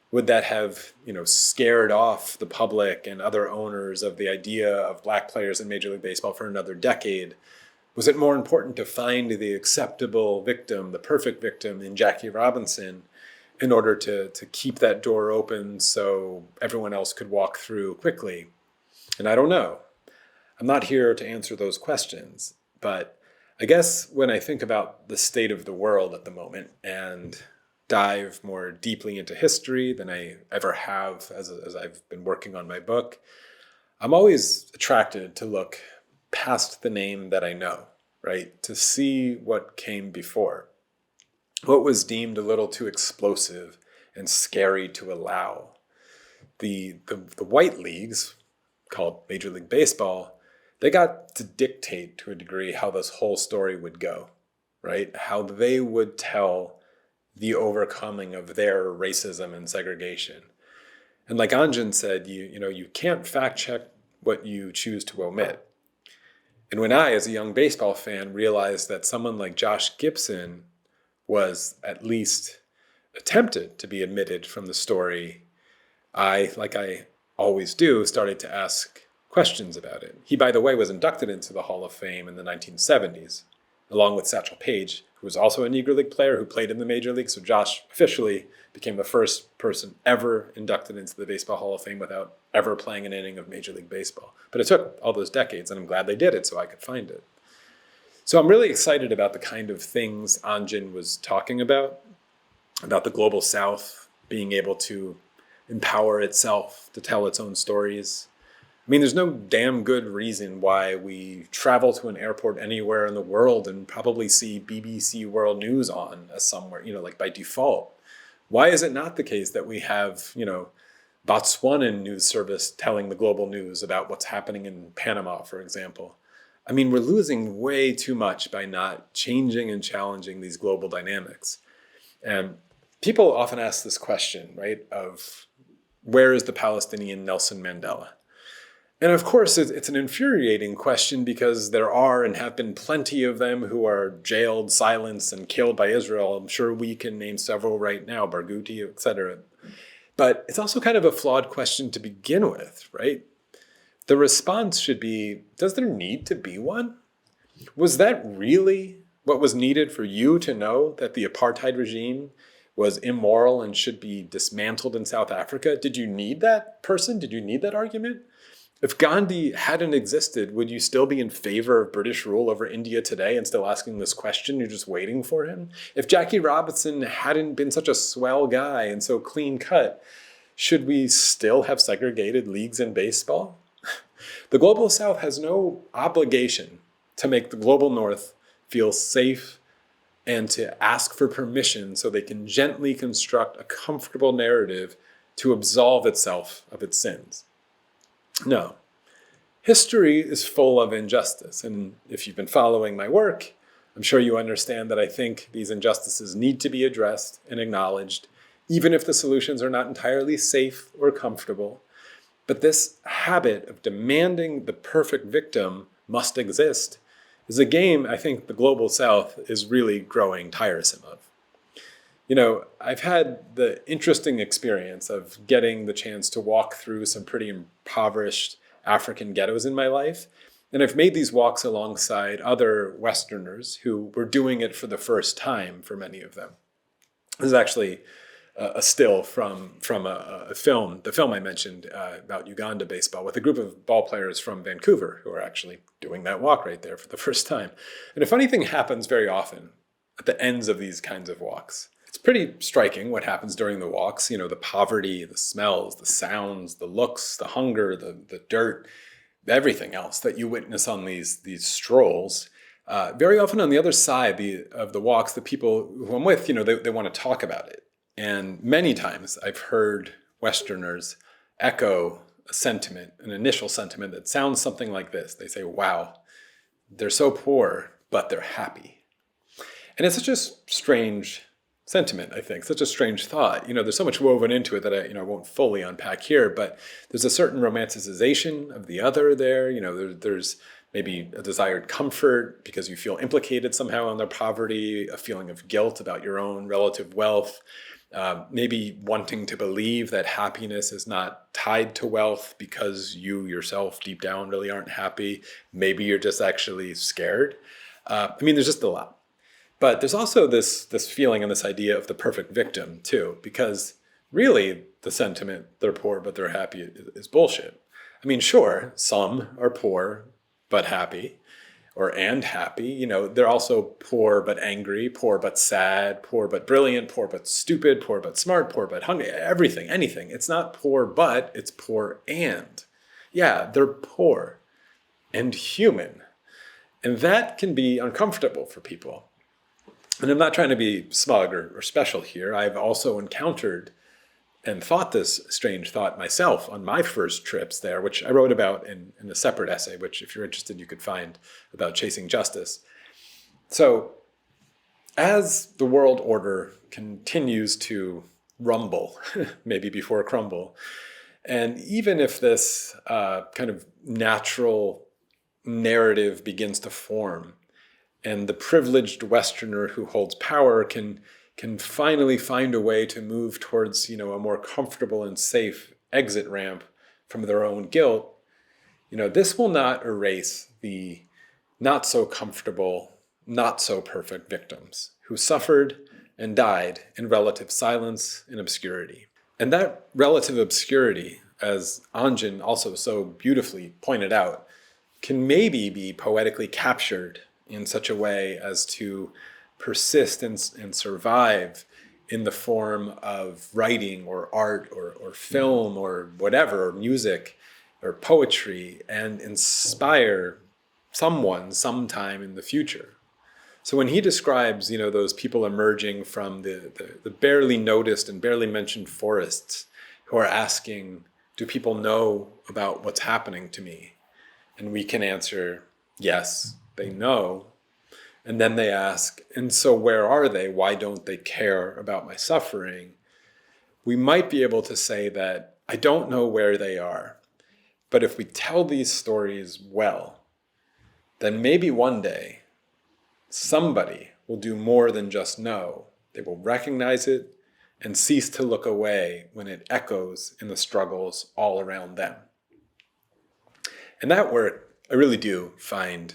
Would that have, scared off the public and other owners of the idea of black players in Major League Baseball for another decade? Was it more important to find the acceptable victim, the perfect victim in Jackie Robinson, in order to keep that door open so everyone else could walk through quickly? And I don't know. I'm not here to answer those questions, but I guess when I think about the state of the world at the moment and dive more deeply into history than I ever have as I've been working on my book, I'm always attracted to look past the name that I know, right? To see what came before, what was deemed a little too explosive and scary to allow. The white leagues, called Major League Baseball, they got to dictate to a degree how this whole story would go, right? How they would tell the overcoming of their racism and segregation. And like Anjan said, you can't fact check what you choose to omit. And when I, as a young baseball fan, realized that someone like Josh Gibson was at least attempted to be omitted from the story, I, like I always do, started to ask questions about it. He, by the way, was inducted into the Hall of Fame in the 1970s, along with Satchel Paige, who was also a Negro League player who played in the Major League. So Josh officially became the first person ever inducted into the Baseball Hall of Fame without ever playing an inning of Major League Baseball. But it took all those decades, and I'm glad they did it so I could find it. So I'm really excited about the kind of things Anjan was talking about the Global South being able to empower itself to tell its own stories. I mean, there's no damn good reason why we travel to an airport anywhere in the world and probably see BBC World News on as somewhere, like by default. Why is it not the case that we have, Botswanan news service telling the global news about what's happening in Panama, for example? I mean, we're losing way too much by not changing and challenging these global dynamics. And people often ask this question, right, of where is the Palestinian Nelson Mandela? And of course, it's an infuriating question because there are and have been plenty of them who are jailed, silenced, and killed by Israel. I'm sure we can name several right now, Barghouti, et cetera. But it's also kind of a flawed question to begin with, right? The response should be, does there need to be one? Was that really what was needed for you to know that the apartheid regime was immoral and should be dismantled in South Africa? Did you need that person? Did you need that argument? If Gandhi hadn't existed, would you still be in favor of British rule over India today and still asking this question? You're just waiting for him? If Jackie Robinson hadn't been such a swell guy and so clean cut, should we still have segregated leagues in baseball? The Global South has no obligation to make the Global North feel safe and to ask for permission so they can gently construct a comfortable narrative to absolve itself of its sins. No. History is full of injustice, and if you've been following my work, I'm sure you understand that I think these injustices need to be addressed and acknowledged, even if the solutions are not entirely safe or comfortable. But this habit of demanding the perfect victim must exist is a game I think the Global South is really growing tiresome of. I've had the interesting experience of getting the chance to walk through some pretty impoverished African ghettos in my life. And I've made these walks alongside other Westerners who were doing it for the first time for many of them. This is actually a still from a film, the film I mentioned about Uganda baseball, with a group of ball players from Vancouver who are actually doing that walk right there for the first time. And a funny thing happens very often at the ends of these kinds of walks. It's pretty striking what happens during the walks, the poverty, the smells, the sounds, the looks, the hunger, the dirt, everything else that you witness on these strolls. Very often on the other side of the walks, the people who I'm with, they want to talk about it. And many times I've heard Westerners echo a sentiment, an initial sentiment that sounds something like this. They say, wow, they're so poor, but they're happy. And it's such a strange sentiment, I think, such a strange thought. There's so much woven into it that I won't fully unpack here, but there's a certain romanticization of the other there. There's maybe a desired comfort because you feel implicated somehow in their poverty, a feeling of guilt about your own relative wealth, maybe wanting to believe that happiness is not tied to wealth because you yourself deep down really aren't happy. Maybe you're just actually scared. There's just a lot. But there's also this feeling and this idea of the perfect victim too, because really the sentiment, they're poor but they're happy, is bullshit. Sure, some are poor but happy, and happy. They're also poor but angry, poor but sad, poor but brilliant, poor but stupid, poor but smart, poor but hungry, everything, anything. It's not poor but, it's poor and. Yeah, they're poor and human. And that can be uncomfortable for people. And I'm not trying to be smug or special here. I've also encountered and thought this strange thought myself on my first trips there, which I wrote about in a separate essay, which if you're interested, you could find, about chasing justice. So as the world order continues to rumble, maybe before crumble, and even if this kind of natural narrative begins to form, and the privileged Westerner who holds power can finally find a way to move towards, a more comfortable and safe exit ramp from their own guilt, this will not erase the not so comfortable, not so perfect victims who suffered and died in relative silence and obscurity. And that relative obscurity, as Anjan also so beautifully pointed out, can maybe be poetically captured in such a way as to persist and survive in the form of writing or art or film or whatever, or music or poetry, and inspire someone sometime in the future. So when he describes, those people emerging from the barely noticed and barely mentioned forests who are asking, do people know about what's happening to me? And we can answer, yes, they know. And then they ask, and so where are they? Why don't they care about my suffering? We might be able to say that I don't know where they are, but if we tell these stories well, then maybe one day somebody will do more than just know. They will recognize it and cease to look away when it echoes in the struggles all around them. And that work I really do find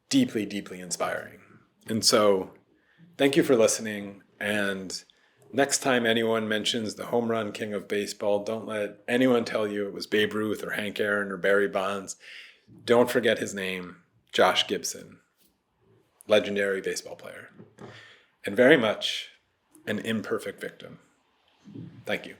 deeply, deeply inspiring. And so thank you for listening. And next time anyone mentions the home run king of baseball, don't let anyone tell you it was Babe Ruth or Hank Aaron or Barry Bonds. Don't forget his name, Josh Gibson, legendary baseball player, and very much an imperfect victim. Thank you.